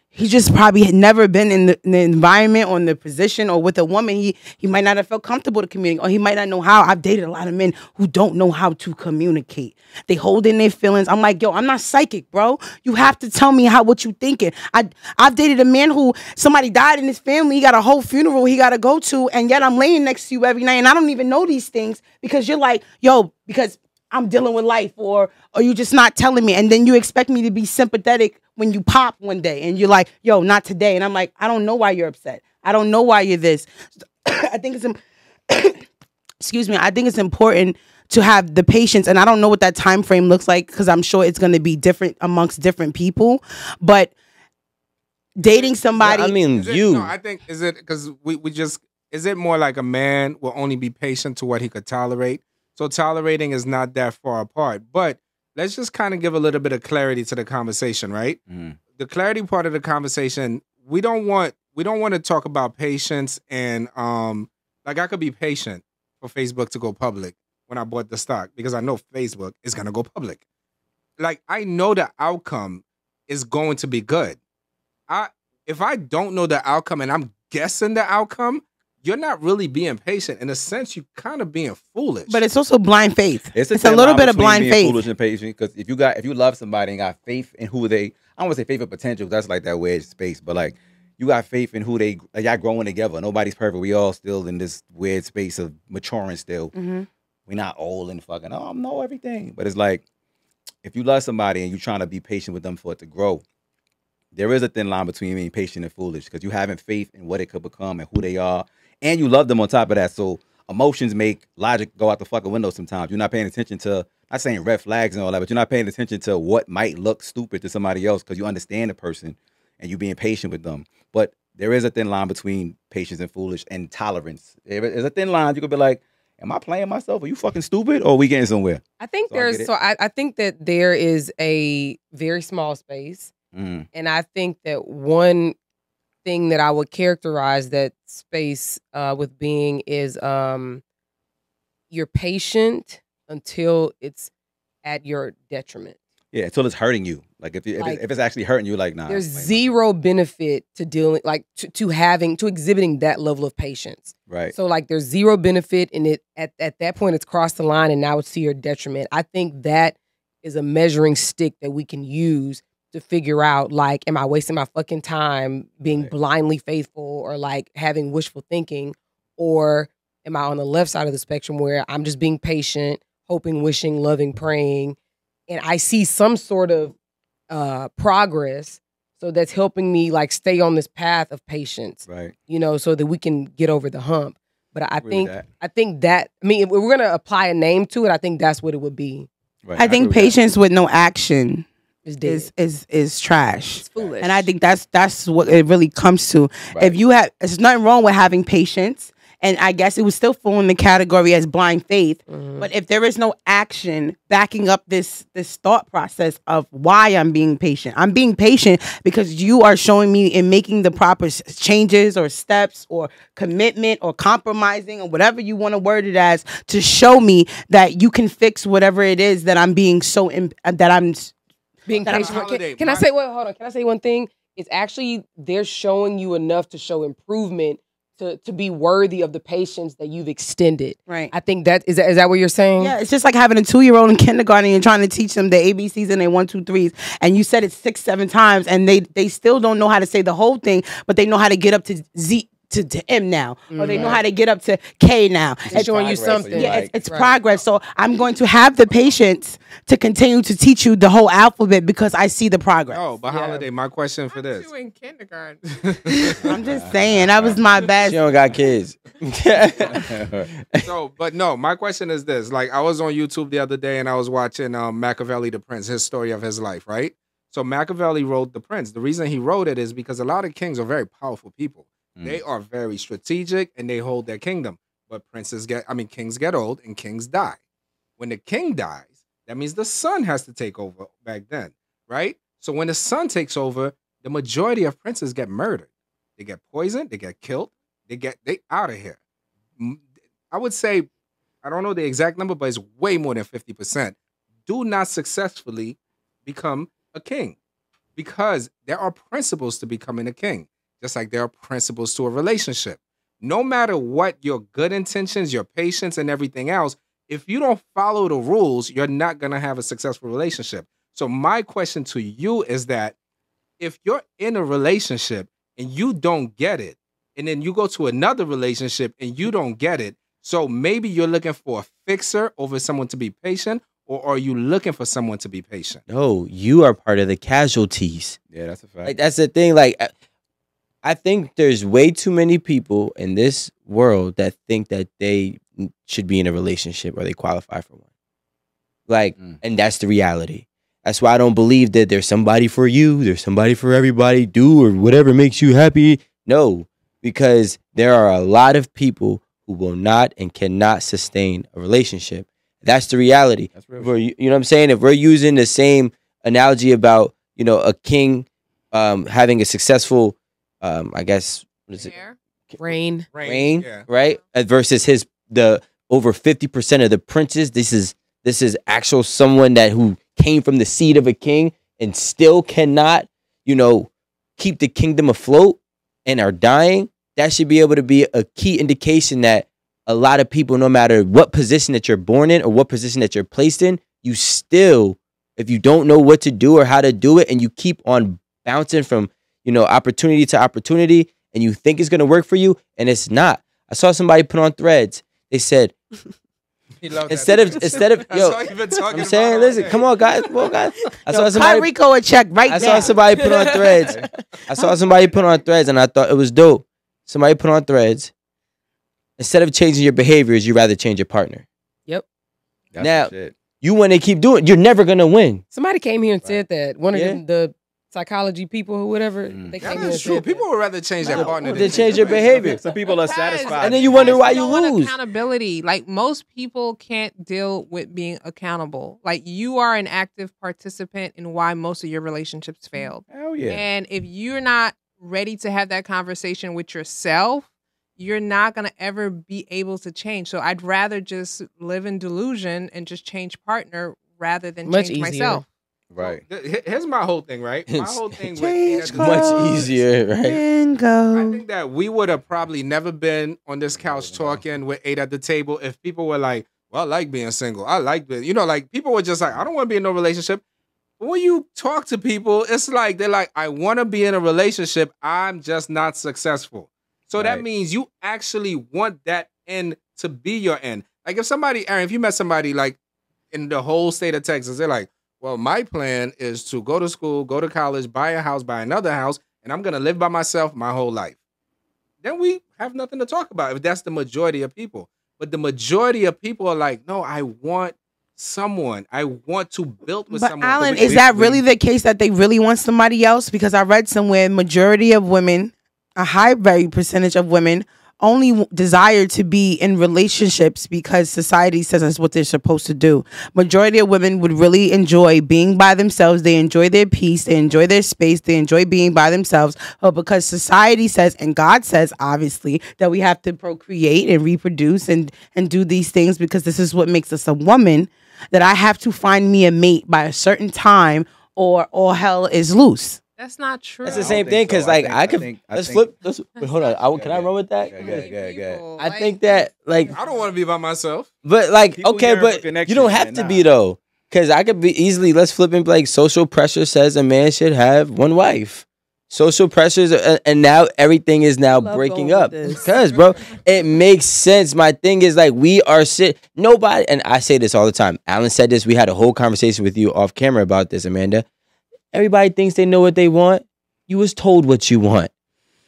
He just probably had never been in the environment or in the position or with a woman. He might not have felt comfortable to communicate, or he might not know how. I've dated a lot of men who don't know how to communicate. They hold in their feelings. I'm like, yo, I'm not psychic, bro. You have to tell me what you thinking. I've dated a man who somebody died in his family. He got a whole funeral he got to go to, and yet I'm laying next to you every night, and I don't even know these things because you're like, yo, because I'm dealing with life, or you just not telling me, and then you expect me to be sympathetic when you pop one day and you're like, yo, not today. And I'm like, I don't know why you're upset. I don't know why you're this. I think excuse me. I think it's important to have the patience. And I don't know what that time frame looks like because I'm sure it's going to be different amongst different people. But dating somebody. I mean, I think, is it because is it more like a man will only be patient to what he could tolerate? So tolerating is not that far apart. But let's just kind of give a little bit of clarity to the conversation, right? The clarity part of the conversation, we don't want to talk about patience and like I could be patient for Facebook to go public when I bought the stock because I know Facebook is gonna go public. Like I know the outcome is going to be good. If I don't know the outcome and I'm guessing the outcome, you're not really being patient. In a sense, you're kind of being foolish. But it's also blind faith. It's a little bit of blind faith. Foolish and patient, because if you love somebody and got faith in who they, I don't want to say faith in potential, that's like that weird space, but like you got faith in who they, like y'all growing together. Nobody's perfect. We all still in this weird space of maturing still. We're not old and fucking, I know everything. But it's like, if you love somebody and you're trying to be patient with them for it to grow, there is a thin line between being patient and foolish, because you having faith in what it could become and who they are. And you love them on top of that. So emotions make logic go out the fucking window sometimes. You're not paying attention to, not saying red flags and all that, but you're not paying attention to what might look stupid to somebody else because you understand the person. and you being patient with them. But there is a thin line between patience and foolish and tolerance. There's a thin line. You could be like, am I playing myself? Are you fucking stupid? Or are we getting somewhere? I think I think that there is a very small space. Mm. And I think that one thing that I would characterize that space with being is you're patient until it's at your detriment. Yeah, until it's hurting you. Like if it's actually hurting you, like, nah. There's zero benefit to dealing, like to exhibiting that level of patience. Right. So like there's zero benefit in it. At that point, it's crossed the line and now it's to your detriment. I think that is a measuring stick that we can use to figure out, like, am I wasting my fucking time being blindly faithful or like having wishful thinking? Or am I on the left side of the spectrum where I'm just being patient, hoping, wishing, loving, praying, and I see some sort of progress, so that's helping me like stay on this path of patience, right? You know, so that we can get over the hump. But I think that, I mean, if we're gonna apply a name to it, I think that's what it would be. Right. I think patience with no action is trash. It's foolish. And I think that's what it really comes to. Right. If you have, there's nothing wrong with having patience. And I guess it would still fall in the category as blind faith. Mm-hmm. But if there is no action backing up this thought process of why I'm being patient because you are showing me and making the proper changes or steps or commitment or compromising or whatever you want to word it as, to show me that you can fix whatever it is that I'm being that I'm being patient. Can I say, well, hold on. Can I say one thing? It's actually, they're showing you enough to show improvement to be worthy of the patience that you've extended. Right. I think is that what you're saying? Yeah, it's just like having a 2-year-old in kindergarten and trying to teach them the ABCs and their 1, 2, 3s. And you said it 6, 7 times and they still don't know how to say the whole thing, but they know how to get up to Z to M now, or they know how to get up to K now. It's showing you something. Yeah, it's progress. So I'm going to have the patience to continue to teach you the whole alphabet because I see the progress. Oh, but Holiday, my question for this. You in kindergarten. I'm just saying, that was my best. She don't got kids. So, but no, my question is this. Like, I was on YouTube the other day and I was watching Machiavelli the Prince, his story of his life, right? So Machiavelli wrote The Prince. The reason he wrote it is because a lot of kings are very powerful people. They are very strategic and they hold their kingdom. But kings get old and kings die. When the king dies, that means the son has to take over back then, right? So when the son takes over, the majority of princes get murdered. They get poisoned, they get killed, they out of here. I would say, I don't know the exact number, but it's way more than 50%. Do not successfully become a king because there are principles to becoming a king. Just like there are principles to a relationship. No matter what your good intentions, your patience, and everything else, if you don't follow the rules, you're not going to have a successful relationship. So my question to you is that if you're in a relationship and you don't get it, and then you go to another relationship and you don't get it, so maybe you're looking for a fixer over someone to be patient, or are you looking for someone to be patient? No, you are part of the casualties. Yeah, that's a fact. Like, that's the thing. Like, I think there's way too many people in this world that think that they should be in a relationship or they qualify for one. Like, and that's the reality. That's why I don't believe that there's somebody for you, there's somebody for everybody, do or whatever makes you happy. No, because there are a lot of people who will not and cannot sustain a relationship. That's the reality. That's real. You know what I'm saying? If we're using the same analogy about, you know, a king having a successful I guess, what is it? Reign, yeah. Right? Versus the over 50% of the princes. This is actual someone who came from the seed of a king and still cannot, you know, keep the kingdom afloat and are dying. That should be able to be a key indication that a lot of people, no matter what position that you're born in or what position that you're placed in, you still, if you don't know what to do or how to do it, and you keep on bouncing from, you know, opportunity to opportunity, and you think it's going to work for you, and it's not. I saw somebody put on Threads. They said, instead of yo, I'm saying, listen, come on, guys. I saw somebody Rico a check right now. I saw somebody put on Threads. And I thought it was dope. Somebody put on Threads. Instead of changing your behaviors, you rather change your partner. Yep. Now, you want to keep doing it, you're never going to win. Somebody came here and said that. One of them, psychology people or whatever. They That came in is and true. said People would rather change their partner They than change their behavior. Some people are Because- satisfied. And then you wonder why you don't want lose. accountability. Like most people can't deal with being accountable. Like you are an active participant in why most of your relationships failed. Hell yeah. And if you're not ready to have that conversation with yourself, you're not going to ever be able to change. So I'd rather just live in delusion and just change partner rather than Much change easier. myself. Right. Here's my whole thing, right? My whole thing with Change Much easier, right? And I go. think that we would have probably never been on this couch talking with 8 at the table if people were like, well, I like being single. I like it. You know, like people were just like, I don't want to be in no relationship. But when you talk to people, it's like, they're like, I want to be in a relationship. I'm just not successful. So that Right. means you actually want that end to be your end. Like if somebody, Aaron, if you met somebody like in the whole state of Texas, they're like, well, my plan is to go to school, go to college, buy a house, buy another house, and I'm going to live by myself my whole life. Then we have nothing to talk about if that's the majority of people. But the majority of people are like, no, I want someone. I want to build with But someone. Alan, We- is that really the case that they really want somebody else? Because I read somewhere majority of women, a high very percentage of women, only desire to be in relationships because society says that's what they're supposed to do. Majority of women would really enjoy being by themselves. They enjoy their peace. They enjoy their space. They enjoy being by themselves. But because society says, and God says, obviously, that we have to procreate and reproduce and do these things because this is what makes us a woman, that I have to find me a mate by a certain time or all hell is loose. That's not true. That's the I same don't thing think so. because, I like, think- I I could think- let's I flip. think- Let's hold on. Can I run with that? Yeah. I think that, like, I don't want to be by myself. but like, People okay, yearn for but you connection, don't have man. to Nah. be though, because I could be easily. Let's flip and be like, social pressure says a man should have one wife. Social pressures, and now everything is now Love breaking going up. with this. Because, bro, it makes sense. My thing is like we are nobody, and I say this all the time. Alan said this. We had a whole conversation with you off camera about this, Amanda. Everybody thinks they know what they want. You was told what you want.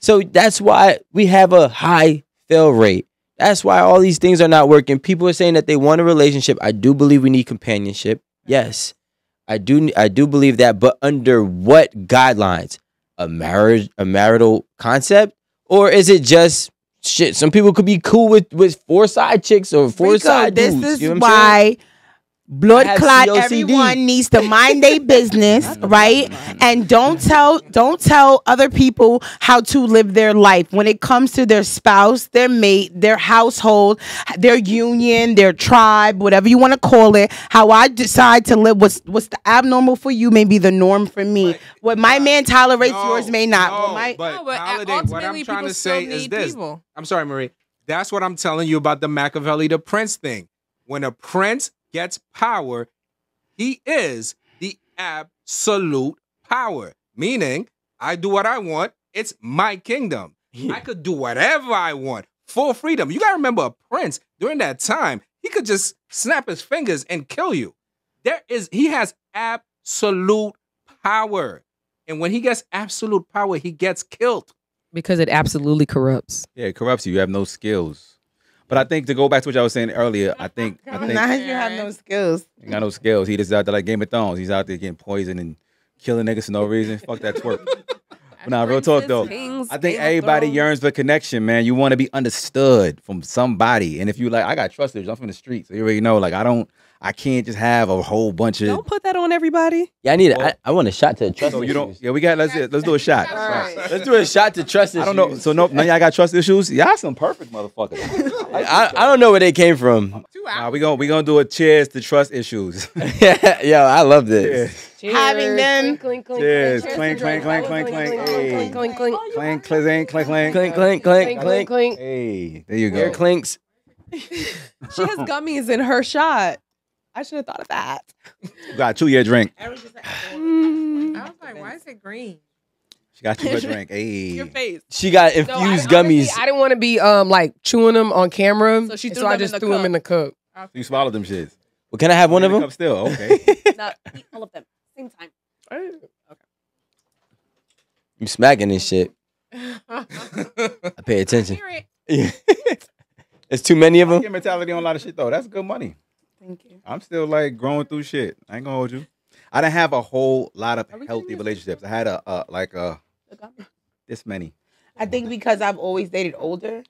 So that's why we have a high fail rate. That's why all these things are not working. People are saying that they want a relationship. I do believe we need companionship. Yes. I do believe that, but under what guidelines? A marital concept? Or is it just shit? Some people could be cool with 4 side chicks or 4 Rico, side this dudes. is You know what I'm saying? why blood I have clot COCD. everyone needs to mind their business, right? And don't tell other people how to live their life when it comes to their spouse, their mate, their household, their union, their tribe, whatever you want to call it. How I decide to live, what's the abnormal for you may be the norm for me. Right. What my man tolerates, No, yours may not. no, What my- but No, but Holiday, what ultimately I'm trying people to still say is need this. people. I'm sorry, Marie. That's what I'm telling you about the Machiavelli, the prince thing. When a prince gets power, he is the absolute power. Meaning, I do what I want. It's my kingdom. I could do whatever I want. Full freedom. You gotta remember, a prince during that time, he could just snap his fingers and kill you. He has absolute power. And when he gets absolute power, he gets killed. because it absolutely corrupts. Yeah, it corrupts you. You have no skills. But I think to go back to what I was saying earlier, I think Now you have no skills. he got no skills. He just out there like Game of Thrones. He's out there getting poisoned and killing niggas for no reason. Fuck that twerk. But nah, real talk though. Kings, I think Game of everybody Thrones. yearns for connection, man. You want to be understood from somebody. And if you like, I got trust issues. I'm from the streets. So you already know, like, I can't just have a whole bunch of. Don't put that on everybody. Yeah, I want a shot to trust So you don't. issues. Yeah, we got. Let's do a shot. Let's do a shot to trust issues. I don't know. So none of y'all got trust issues. Y'all some perfect motherfuckers. I don't know where they came from. Nah, we gonna do a cheers to trust issues. Yo, I love this. Yeah. Having them- Clink, clink, Cheers. clink. Clink, clink, clink, clink, clink. Hey. Clink, clink. Clink, clink, clink, clink. Clink, clink, Clink, clink, clink, clink. Hey, there you Air go. clinks. She has gummies in her shot. I should have thought of that. You got a 2-year drink. I was like, why is it green? She got you a drink. Hey. Your face. She got No, infused honestly, gummies. I didn't want to be like chewing them on camera, So she and threw I them in just the threw them cup. in the cup. You swallowed them shits. Well, can I have one of In the them? cup still. Okay. Now eat all of them same time. You smacking this shit. I pay attention. Hear it. There's too many of them. Your mentality on a lot of shit though. That's good money. Thank you. I'm still like growing through shit. I ain't gonna hold you. I didn't have a whole lot of healthy relationships. I had this many. I think because I've always dated older.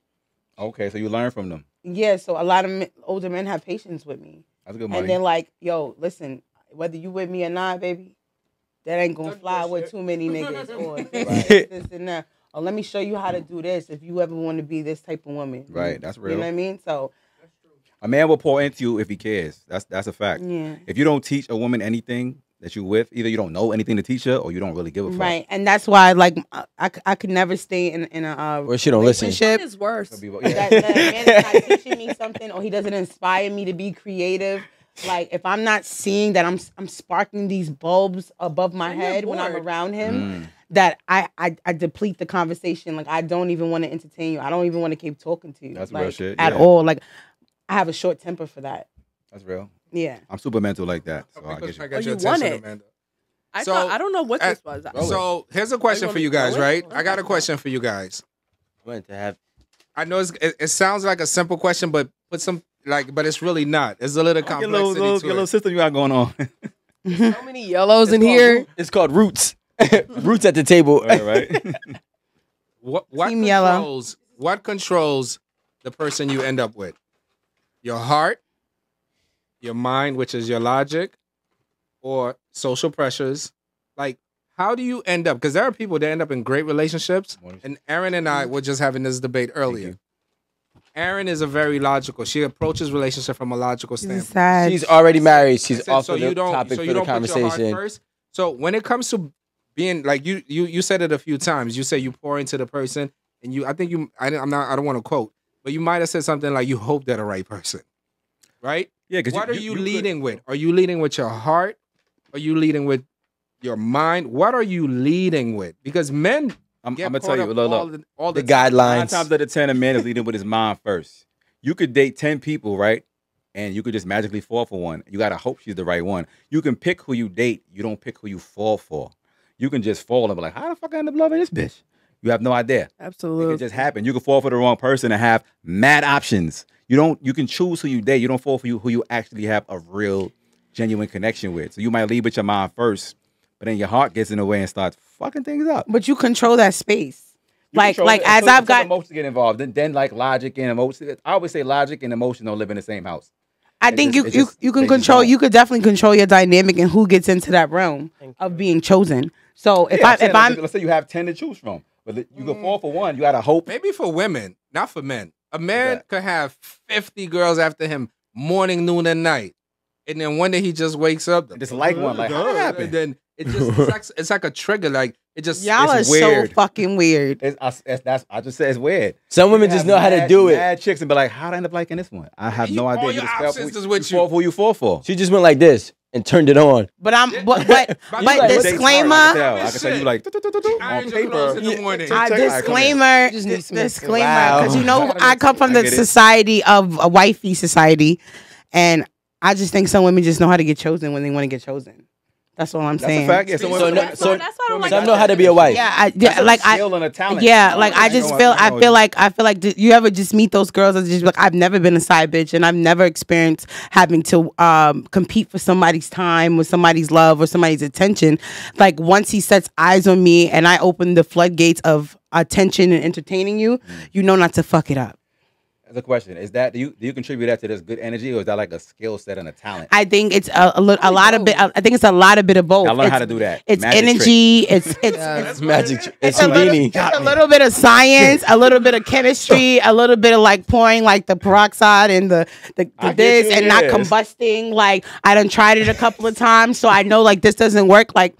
Okay, so you learn from them. Yeah, so a lot of older men have patience with me. That's a good. And they're like, yo, listen, whether you with me or not, baby, that ain't gonna fly with too many niggas. Or this and that. Or let me show you how to do this if you ever want to be this type of woman. Right, that's real. You know what I mean? So a man will pour into you if he cares. That's a fact. yeah. If you don't teach a woman anything that you with, either you don't know anything to teach her or you don't really give a fuck. Right, and that's why like I could never stay in a Or she don't listen. relationship. Is worse. That a man is not teaching me something or he doesn't inspire me to be creative. Like if I'm not seeing that I'm sparking these bulbs above my head when I'm around him, that I deplete the conversation. Like I don't even want to entertain you. I don't even want to keep talking to you. That's like, real shit. At all. Like I have a short temper for that. That's real. Yeah. I'm super mental like that. So I get you. I got you your want attention, it. Amanda. I So, thought, I don't know what this was. So here's a question for you guys, Go right? in? I got a question for you guys. Wanted to have I know it sounds like a simple question, but but it's really not. It's a little Your complexity little to it. system you got going on. So many yellows in here. It's called roots. Roots at the table. right. What Team yellow. controls the person you end up with? Your heart, your mind, which is your logic, or social pressures? Like, how do you end up? Because there are people that end up in great relationships. And Aaron and I were just having this debate earlier. Aaron is a very logical. She approaches relationship from a logical standpoint. Sad. She's already married. She's said, off so the you don't, topic so for you the don't put your heart conversation. first. So when it comes to being like you said it a few times. You say you pour into the person, and I don't want to quote, but you might have said something like you hope they're the right person, right? Yeah. Because What are you leading with? Are you leading with your heart? Are you leading with your mind? What are you leading with? Because men, I'm get gonna caught tell you. up Look. all The the time. 9 guidelines. times out of 10, a man is leading with his mind first. You could date 10 people, right? And you could just magically fall for one. You gotta hope she's the right one. You can pick who you date. You don't pick who you fall for. You can just fall and be like, how the fuck I end up loving this bitch? You have no idea. It Absolutely. can just happen. You can fall for the wrong person and have mad options. You can choose who you date. You don't fall for who you actually have a real, genuine connection with. So you might lead with your mind first, but then your heart gets in the way and starts fucking things up. But you control that space. You Like control it as until I've got emotions get involved. Then like logic and emotion. I always say logic and emotion don't live in the same house. I think It just- you they can just control. don't. You could definitely control your dynamic and who gets into that realm of being chosen. So if Yeah, saying, I'm let's say you have 10 to choose from, but you can fall for one. You gotta hope. Maybe for women, not for men. A man could have 50 girls after him, morning, noon, and night. And then one day he just wakes up. Just like one, like, how that happened? And then it's like a trigger. Like it just y'all are it's weird. so fucking weird. I just said it's weird. Some women You just have know how to mad- do it. Mad chicks and be like, how'd I end up liking this one? I have no all idea. your You just fell options for is with you fall for who you fall for. She just went like this and turned it on. But but like, disclaimer. I can tell you like Iron on your clothes paper. in the morning. Disclaimer, just need some disclaimer, Wow. because I come from the get it. society of a wifey society, and I just think some women just know how to get chosen when they want to get chosen. That's all I'm That's saying. a fact. Yeah, So someone- no- that's why I don't like Some know how to be a wife. Yeah, that's a like skill and a talent. yeah, like I just feel, I know. feel like you ever just meet those girls and just be like, I've never been a side bitch and I've never experienced having to compete for somebody's time or somebody's love or somebody's attention. Like once he sets eyes on me and I open the floodgates of attention and entertaining you, you know not to fuck it up. That's a question. Is that do you contribute that to this good energy, or is that like a skill set and a talent? I think it's a lot of bit. I think it's a lot of bit of both. I learned how It's- to do that. It's Magic energy. It's It's magic. It's a little, Houdini. it's a little bit of science, a little bit of chemistry, a little bit of like pouring like the peroxide and the I get this you, and not yes. combusting. Like I done tried it a couple of times, so I know like this doesn't work. Like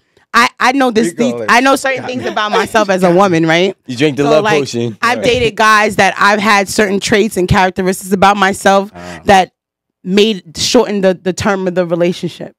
I know You go, like, I know certain things about myself as a woman, right? You drink the So, love like, potion. I've dated guys that I've had certain traits and characteristics about myself that shorten the term of the relationship.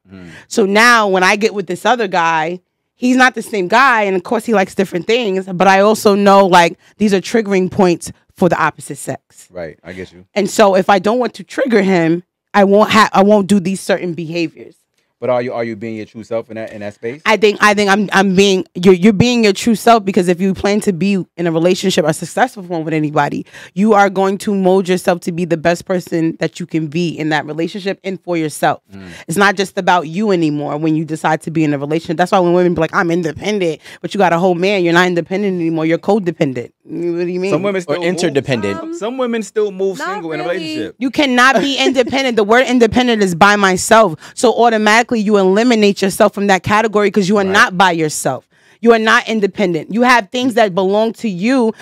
So now when I get with this other guy, he's not the same guy, and of course he likes different things, but I also know like these are triggering points for the opposite sex. Right, I get you. And so if I don't want to trigger him, I won't do these certain behaviors. But are you being your true self in that space? I think I'm being you're being your true self, because if you plan to be in a relationship, a successful one with anybody, you are going to mold yourself to be the best person that you can be in that relationship and for yourself. It's not just about you anymore when you decide to be in a relationship. That's why when women be like, I'm independent, but you got a whole man, you're not independent anymore. You're codependent. What do you mean? Some women still interdependent. Some women still move Not single in a really. relationship. You cannot be independent. The word independent is by myself. So automatically you eliminate yourself from that category because you are not by yourself. You are not independent. You have things that belong to you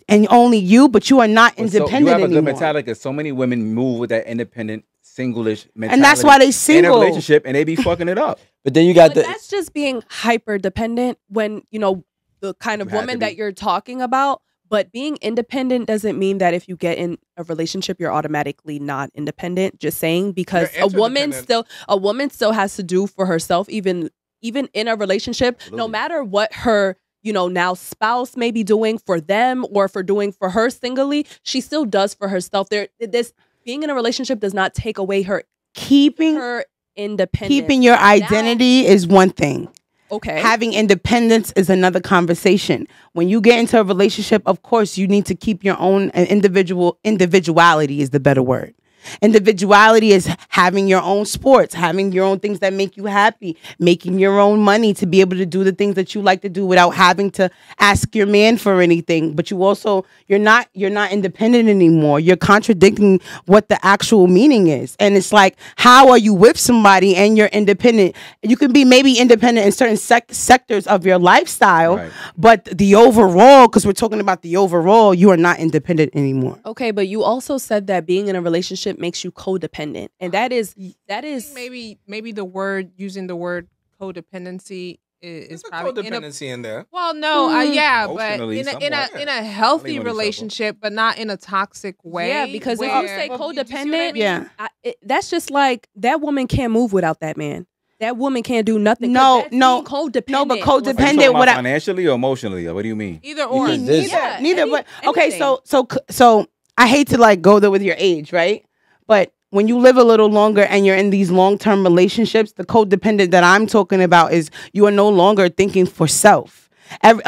and only you, but you are not independent So you have a anymore. good mentality because so many women move with that independent, singlish mentality. And that's why they single. In a relationship and they be fucking it up. But then you got But that's just being hyper dependent when, you know, the kind of You had woman to be. that you're talking about. But being independent doesn't mean that if you get in a relationship, you're automatically not independent. Just saying, because You're a woman still has to do for herself, even in a relationship, no matter what her, you know, now spouse may be doing for them or for doing for her singly, she still does for herself. This being in a relationship does not take away her Keeping independence. Keeping your identity is one thing. Okay. Having independence is another conversation. When you get into a relationship, of course, you need to keep your own individuality is the better word. Individuality is having your own sports, having your own things that make you happy, making your own money to be able to do the things that you like to do without having to ask your man for anything. But you're not independent anymore. You're contradicting what the actual meaning is. And it's like, how are you with somebody and you're independent? You can be maybe independent in certain sectors of your lifestyle, but the overall, because we're talking about the overall, you are not independent anymore. Okay, but you also said that being in a relationship makes you codependent, and that is maybe using the word codependency is probably codependency in there. Well, no, but Emotionally, in a somewhat. healthy Leave on relationship, but not in a toxic way. Yeah, because if where- you say Do you see what I codependent, mean? that's just like that woman can't move without that man. That woman can't do nothing. No, That's being codependent. No, but Are you codependent. talking What about financially or emotionally? Or what do you mean? Either or. Neither. But okay, anything. so I hate to like go there with your age, right? But when you live a little longer and you're in these long-term relationships, the codependent that I'm talking about is you are no longer thinking for self. I'm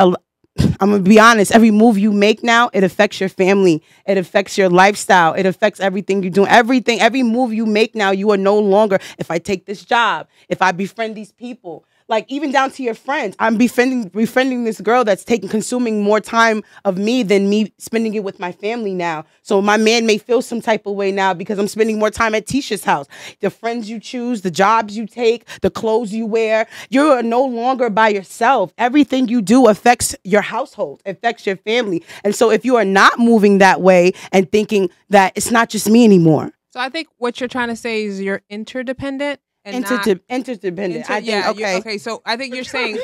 gonna be honest. Every move you make now, it affects your family. It affects your lifestyle. It affects everything you do. Every move you make now, you are no longer. If I take this job, if I befriend these people. Like even down to your friends, I'm befriending this girl that's consuming more time of me than me spending it with my family now. So my man may feel some type of way now because I'm spending more time at Tisha's house. The friends you choose, the jobs you take, the clothes you wear, you're no longer by yourself. Everything you do affects your household, affects your family. And so if you are not moving that way and thinking that it's not just me anymore. So I think what you're trying to say is you're interdependent. Interdependent. I think, okay. So I think you're saying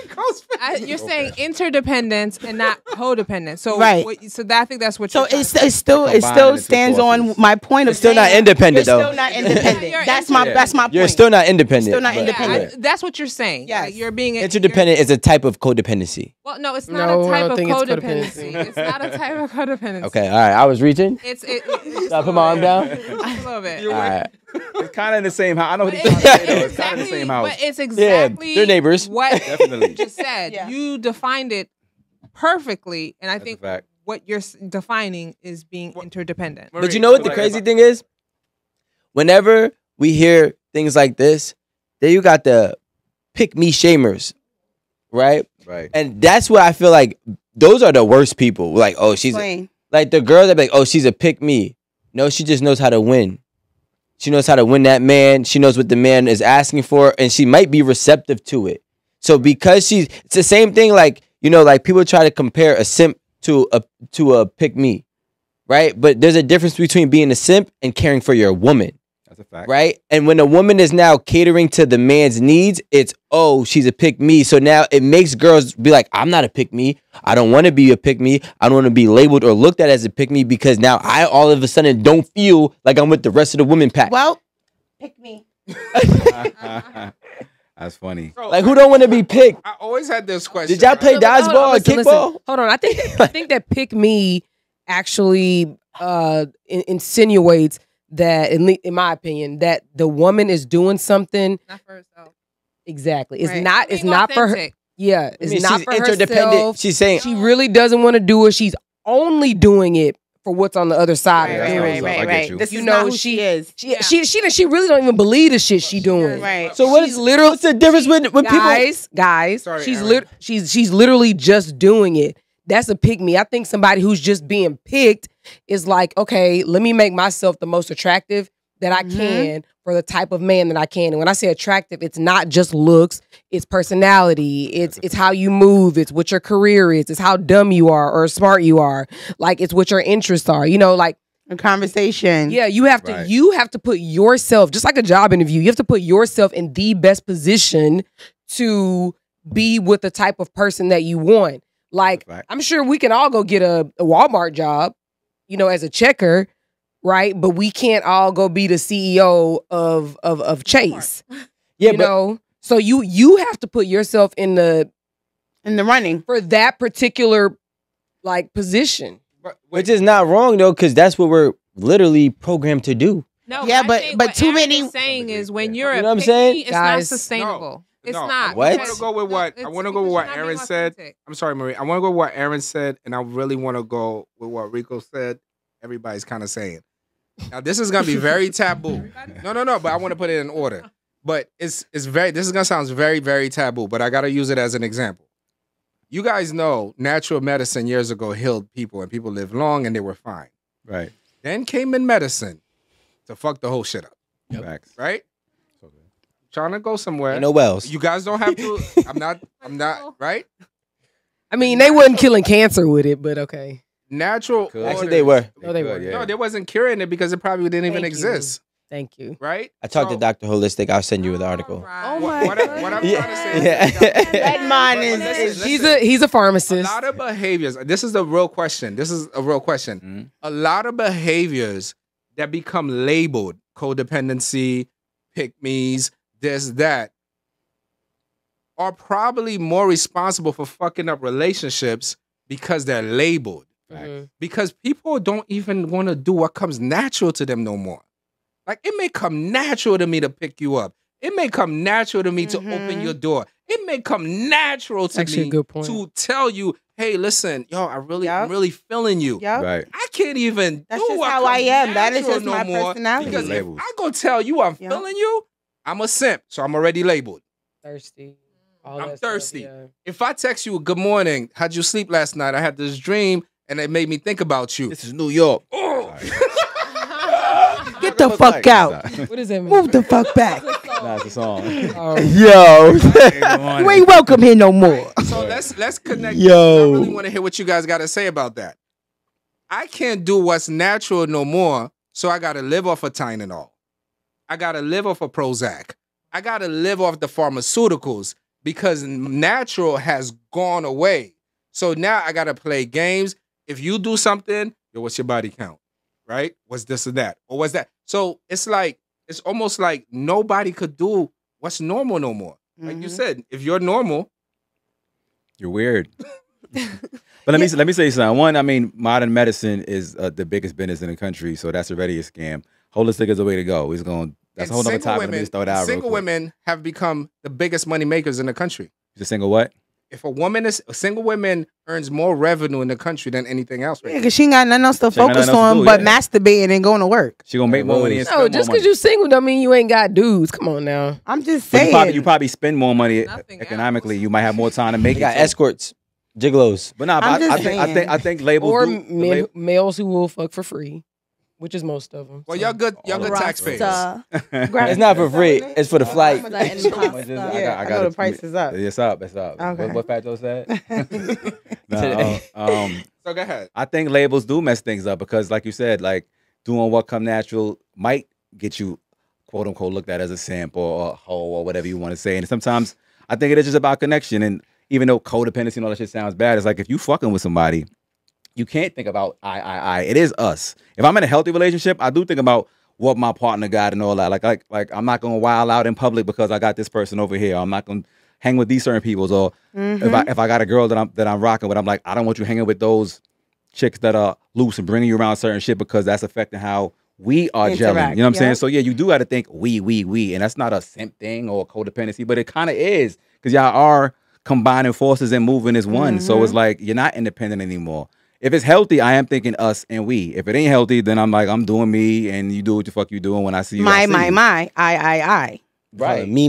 saying interdependence and not codependent. So right. I think that's what. So you're it still stands on my point of still not independent though. Still not independent. That's my point. You're still not independent. Still not independent. That's what you're saying. Yes. Like you're being interdependent is a type of codependency. Well, no, it's not a type of codependency. It's not a type of codependency. Okay, all right. I was reaching. It's Should I put my arm down? Just a little bit. All right. It's kind of in the same house. I know what he's trying to say, though. It's kind of in the same house. But it's exactly they're neighbors. what Definitely. you just said. Yeah. You defined it perfectly, and I That's a think fact. what you're defining is being interdependent. But you know what the crazy thing is? Whenever we hear things like this, then you got the pick me shamers, right? Right. And that's what I feel like those are the worst people. Like, oh, she's like the girls that be like, oh, she's a pick me. No, she just knows how to win. She knows how to win that man. She knows what the man is asking for, and she might be receptive to it. So because it's the same thing. Like, you know, like people try to compare a simp to a pick me, right? But there's a difference between being a simp and caring for your woman. That's a fact. Right? And when a woman is now catering to the man's needs, it's, oh, she's a pick me. So now it makes girls be like, I'm not a pick me. I don't want to be a pick me. I don't want to be labeled or looked at as a pick me because now I all of a sudden don't feel like I'm with the rest of the women pack. Well, pick me. That's funny. Like, who don't want to be picked? I always had this question. Did y'all play dodgeball or kickball? Hold on. I think that pick me actually insinuates that, in my opinion, that the woman is doing something. Not for herself. Exactly. It's Right. not. It's Being not for her. authentic. Yeah, it's not she's for interdependent. herself. She's saying She really doesn't want to do it. She's only doing it for what's on the other side Right, of right, doing right, it. right, I get right. you. This You is know, not who she is. She really don't even believe the shit she doing. Right. So what is She's literally what's the difference when people? Guys, Sorry, she's Aaron. she's literally just doing it. That's a pick me. I think somebody who's just being picked is like, okay, let me make myself the most attractive that I can for the type of man that I can. And when I say attractive, it's not just looks, it's personality, it's how you move, it's what your career is, it's how dumb you are or smart you are. Like it's what your interests are. You know, like A conversation. yeah, you have to put yourself, just like a job interview, you have to put yourself in the best position to be with the type of person that you want. Like, I'm sure we can all go get a Walmart job, you know, as a checker, right? But we can't all go be the CEO of Chase. Yeah, you know? So you have to put yourself in the running for that particular like position. which is not wrong though, because that's what we're literally programmed to do. No, Yeah, I but- think but what too Aaron many- is saying is when you're You know a what I'm picky, saying? it's Guys, not sustainable. It's No, not. What? I want to go with what I want to go with what Aaron said. Authentic. I'm sorry, Marie. I want to go with what Aaron said, and I really want to go with what Rico said. Everybody's kind of saying. Now this is gonna be very taboo. No, but I want to put it in order. But it's very. This is gonna sound very, very taboo. But I gotta use it as an example. You guys know natural medicine years ago healed people, and people lived long, and they were fine. Right. Then came in medicine to fuck the whole shit up. Facts. Right? Trying to go somewhere. Ain't no wells. You guys don't have to. I'm not. Right? I mean, they wasn't killing cancer with it, but okay. Natural. Could. Actually, orders- they were. No, they weren't. No, they wasn't curing it because it probably didn't even Thank you. exist. Thank you. Right? I talked So, to Dr. Holistic. I'll send you the article. Oh What, my what, I, what I'm Yeah. trying to say is Yeah. That man is He's a a pharmacist. lot of behaviors. This is the real question. This is a real question. Mhm. A lot of behaviors that become labeled codependency, pick-me's, this, that, are probably more responsible for fucking up relationships because they're labeled. Mhm. Because people don't even want to do what comes natural to them no more. Like, it may come natural to me to pick you up. It may come natural to me to open your door. It may come natural to Actually, a me good point. to tell you, hey, listen, yo, I'm Yup. really feeling you. Yep. Right. I can't even That's do just what how I comes am. That is natural just my more, personality. Because if Labels. I go tell you I'm Yup. feeling you, I'm a simp, so I'm already labeled. Thirsty. All I'm that stuff, thirsty. yeah. If I text you, good morning, how'd you sleep last night? I had this dream and it made me think about you. This is New York. Oh. Get the fuck out. What does that mean? Move the fuck back. Nah, it's a song. Yo. You ain't welcome here no more. So let's connect. Yo. I really want to hear what you guys got to say about that. I can't do what's natural no more, so I got to live off of Tylenol. I got to live off of Prozac. I got to live off the pharmaceuticals because natural has gone away. So now I got to play games. If you do something, yo, what's your body count? Right? What's this or that? Or what's that? So it's almost like nobody could do what's normal no more. Like you said, if you're normal, You're weird. But let me say something. One, I mean, modern medicine is the biggest business in the country, so that's already a scam. Holistic is the way to go. That's and a whole other topic. Let me just throw it out real single quick. women have become the biggest money makers in the country. Is a single what? If a single woman earns more revenue in the country than anything else, Yeah, right? because she ain't got nothing else to She ain't got focus nothing else to on do, but yeah. masturbating and going to work. She gonna make more money and No, spend just more because money. you single don't mean you ain't got dudes. Come on now. I'm just But saying. you probably spend more money Nothing economically. else. You might have more time to make They it. got too. escorts, gigolos. But nah, I'm but just saying. I think labels Or do. the men, lab- males who will fuck for free, which is most of them. Well, so. y'all good taxpayers. It's not for free. It's for the flight. I I know the price is up. It's up. It's up. Okay. What Fat Joe said? No, So go ahead. I think labels do mess things up because, like you said, like doing what come natural might get you, quote unquote, looked at as a simp or a hoe or whatever you want to say. And sometimes I think it is just about connection. And even though codependency and all that shit sounds bad, it's like if you fucking with somebody, you can't think about I. It is us. If I'm in a healthy relationship, I do think about what my partner got and all that. Like I'm not gonna wild out in public because I got this person over here. I'm not gonna hang with these certain peoples. Or if I got a girl that I'm rocking with, I'm like, I don't want you hanging with those chicks that are loose and bringing you around certain shit because that's affecting how we are gelling. Interact, You know what I'm saying? yeah. So yeah, you do got to think we, and that's not a simp thing or a codependency, but it kind of is because y'all are combining forces and moving as one. So it's like you're not independent anymore. If it's healthy, I am thinking us and we. If it ain't healthy, then I'm like, I'm doing me and you do what the fuck you doing. When I see you, I see you. I. Right. Me.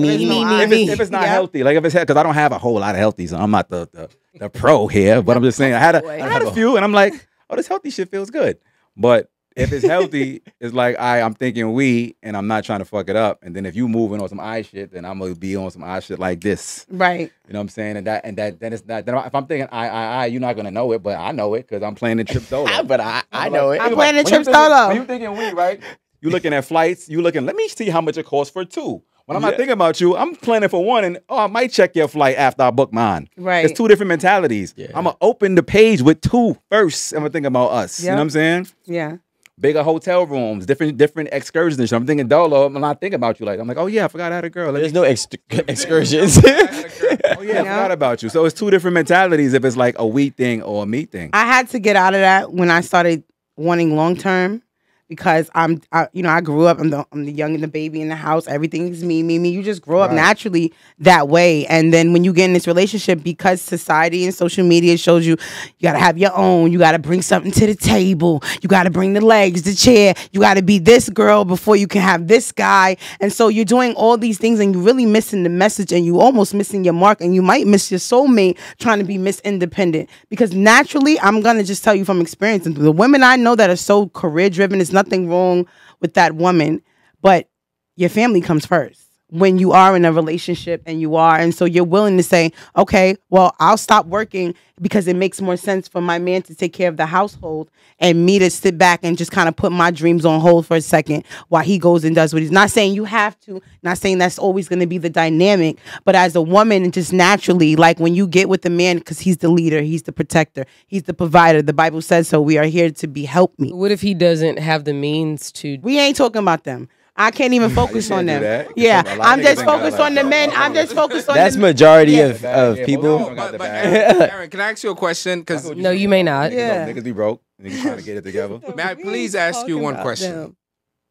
If it's not healthy, like if it's because I don't have a whole lot of healthy, so I'm not the pro here. But I'm just saying I had a few, and I'm like, oh, this healthy shit feels good. But if it's healthy, it's like I'm thinking we, and I'm not trying to fuck it up. And then if you moving on some I shit, then I'm gonna be on some I shit like this. Right. You know what I'm saying? And then it's not. Then if I'm thinking I, you're not gonna know it, but I know it because I'm playing the trip solo. But I know it. I'm playing the When trip you thinking- solo. When you thinking we, right? You looking at flights. You looking. Let me see how much it costs for two. When I'm not thinking about you, I'm planning for one, and I might check your flight after I book mine. Right. It's two different mentalities. Yeah. I'm gonna open the page with two first. I'm gonna think about us. Yep. You know what I'm saying? Yeah. Bigger hotel rooms, different excursions and shit. I'm thinking dolo. I'm not thinking about you. Like I'm like, oh yeah, I forgot I had a girl. There's no excursions. Oh yeah, I forgot about you. So it's two different mentalities. If it's like a we thing or a me thing. I had to get out of that when I started wanting long term. Because I grew up. I'm the young and the baby in the house. Everything is me. You just grow up naturally that way. And then when you get in this relationship, because society and social media shows you got to have your own. You got to bring something to the table. You got to bring the legs, the chair. You got to be this girl before you can have this guy. And so you're doing all these things, and you're really missing the message, and you almost missing your mark, and you might miss your soulmate trying to be Miss Independent. Because naturally, I'm gonna just tell you from experience, and the women I know that are so career driven, it's nothing wrong with that woman, but your family comes first when you are in a relationship, and so you're willing to say, okay, well, I'll stop working because it makes more sense for my man to take care of the household and me to sit back and just kind of put my dreams on hold for a second while he goes and does what he's not saying you have to, not saying that's always going to be the dynamic, but as a woman, just naturally, like when you get with the man, because he's the leader, he's the protector, he's the provider, the Bible says so, we are here to be help me. What if he doesn't have the means to? We ain't talking about them. I can't even focus on them. That. Yeah, I'm just focused on the men. I'm just focused on That's the majority of people. No, but Aaron, can I ask you a question? Because No, you may not. Yeah. Niggas be broke. Niggas trying to get it together. may I please ask you one question?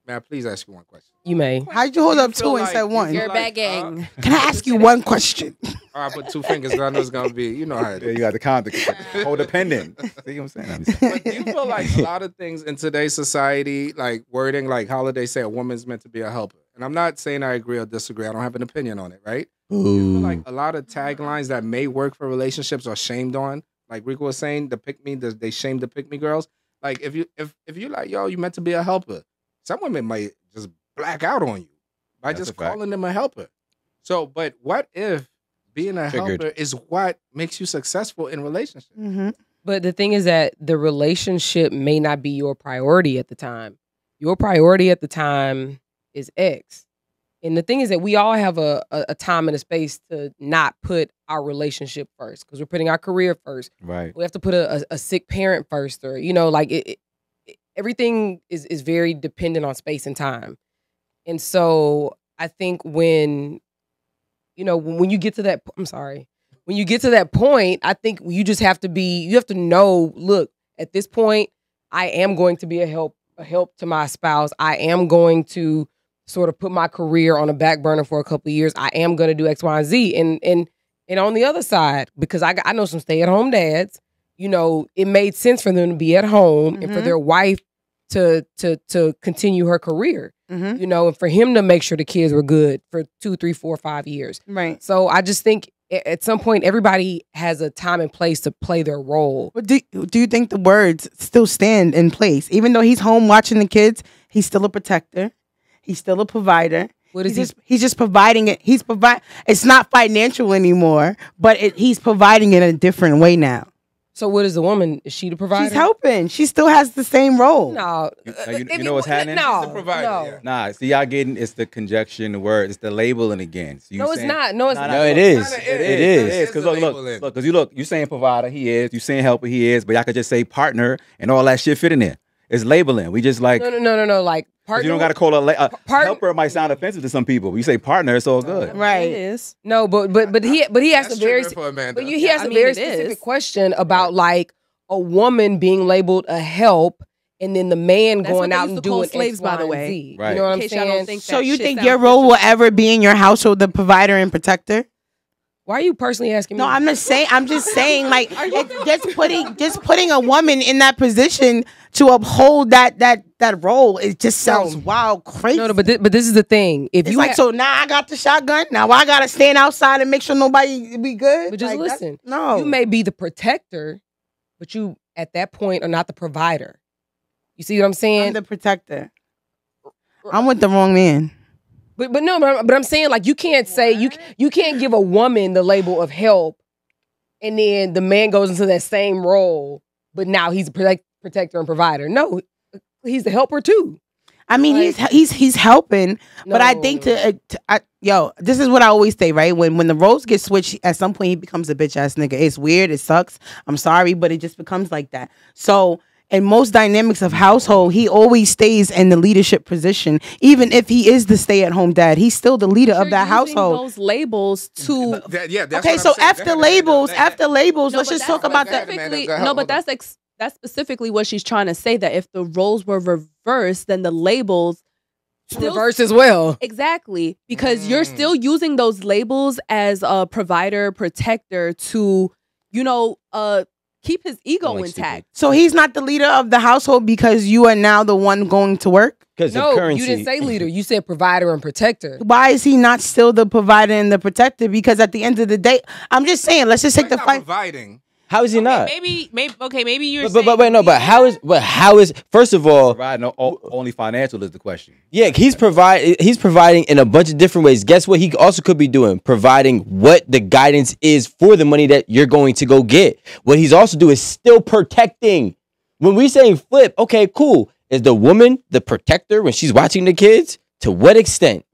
May I please ask you one question? You may. How'd you hold up feel two and like- said one? You're You're begging. Can I ask you one question? All right, I put two fingers. 'Cause I know it's gonna be. You know how it Yeah, is. you got the codependent. See what I'm saying? But do you feel like a lot of things in today's society, like wording, like Holiday say, a woman's meant to be a helper? And I'm not saying I agree or disagree. I don't have an opinion on it, right? Do you feel like a lot of taglines that may work for relationships are shamed on? Like Rico was saying, the pick me, they shame the pick me girls. Like if you like, yo, you meant to be a helper. Some women might just black out on you by That's just a fact. calling them a helper. So, but what if being a Triggered. helper is what makes you successful in relationships? Mm-hmm. But the thing is that the relationship may not be your priority at the time. Your priority at the time is X. And the thing is that we all have a time and a space to not put our relationship first because we're putting our career first. Right. We have to put a sick parent first, or like everything is very dependent on space and time. And so I think when you get to that, when you get to that point, I think you just have to know, look, at this point, I am going to be a help to my spouse. I am going to sort of put my career on a back burner for a couple of years. I am going to do X, Y, and Z. And on the other side, because I know some stay-at-home dads, it made sense for them to be at home and for their wife to continue her career, and for him to make sure the kids were good for 2, 3, 4, 5 years. Right. So I just think at some point, everybody has a time and place to play their role. But do you think the words still stand in place? Even though he's home watching the kids, he's still a protector. He's still a provider. What is He's just providing it. It's not financial anymore, but he's providing it in a different way now. So what is the woman? Is she the provider? She's helping. She still has the same role. No. You know what's happening? No. She's the provider, No. yeah. Nah, see, y'all getting it's the conjunction, the word, it's the labeling again. So you No, it's saying- not. No, it's Nah, not. No, it is. It It It is. is because look, you saying provider, he is. You saying helper, he is. But y'all could just say partner, and all that shit fit in there. It's labeling. We just like No. Like 'cause partner. you don't got to call a Part- helper. Might sound offensive to some people. You say partner, it's all good. Right. It is. No, but he asked That's a very triggering for Amanda. he asked I a mean, very it specific is. question about like a woman being labeled a help and then the man That's going what they out used and to call doing slaves, X, by the Y, way. and Z. Right. You know what In I'm case y'all don't saying? think So that you shit think sounds your role will official. ever be in your household the provider and protector? Why are you personally asking me? No, I'm just saying, like, just putting a woman in that position to uphold that role. It just sounds wild, crazy. No, but this is the thing. If It's you like, so now I got the shotgun. Now I gotta stand outside and make sure nobody be good. but just Like, listen. no, You may be the protector, but you at that point are not the provider. You see what I'm saying? I'm the protector. I'm with the wrong man. But I'm saying, like, you can't say you can't give a woman the label of help, and then the man goes into that same role, but now he's a protector and provider. No, he's the helper too. I mean, he's helping, but I think this is what I always say, right? When the roles get switched, at some point he becomes a bitch ass nigga. It's weird, it sucks. I'm sorry, but it just becomes like that. So in most dynamics of household, he always stays in the leadership position, even if he is the stay-at-home dad. He's still the leader of that household. Those labels to That's Okay, what so I'm saying. after labels, let's just talk about that. No, but that's specifically what she's trying to say. That if the roles were reversed, then the labels Reverse as well. Exactly, because you're still using those labels as a provider, protector to, keep his ego intact. So he's not the leader of the household because you are now the one going to work? Because of No, currency. you didn't say leader. You said provider and protector. Why is he not still the provider and the protector? Because at the end of the day, I'm just saying, let's just take the fight. Providing. How is he not? Maybe you're But wait, no, but how is first of all, Providing only financial is the question. yeah, he's providing in a bunch of different ways. Guess what he also could be doing? Providing what the guidance is for the money that you're going to go get. What he's also doing is still protecting. When we saying flip, okay, cool. Is the woman the protector when she's watching the kids? To what extent?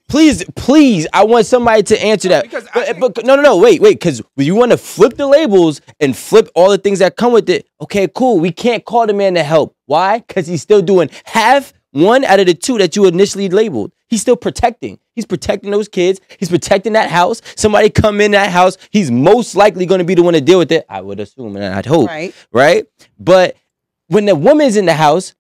Please, I want somebody to answer that. But no, wait, because you want to flip the labels and flip all the things that come with it. Okay, cool. We can't call the man to help. Why? Because he's still doing half one out of the two that you initially labeled. He's still protecting. He's protecting those kids. He's protecting that house. Somebody come in that house, he's most likely going to be the one to deal with it. I would assume and I'd hope. Right? But when the woman's in the house,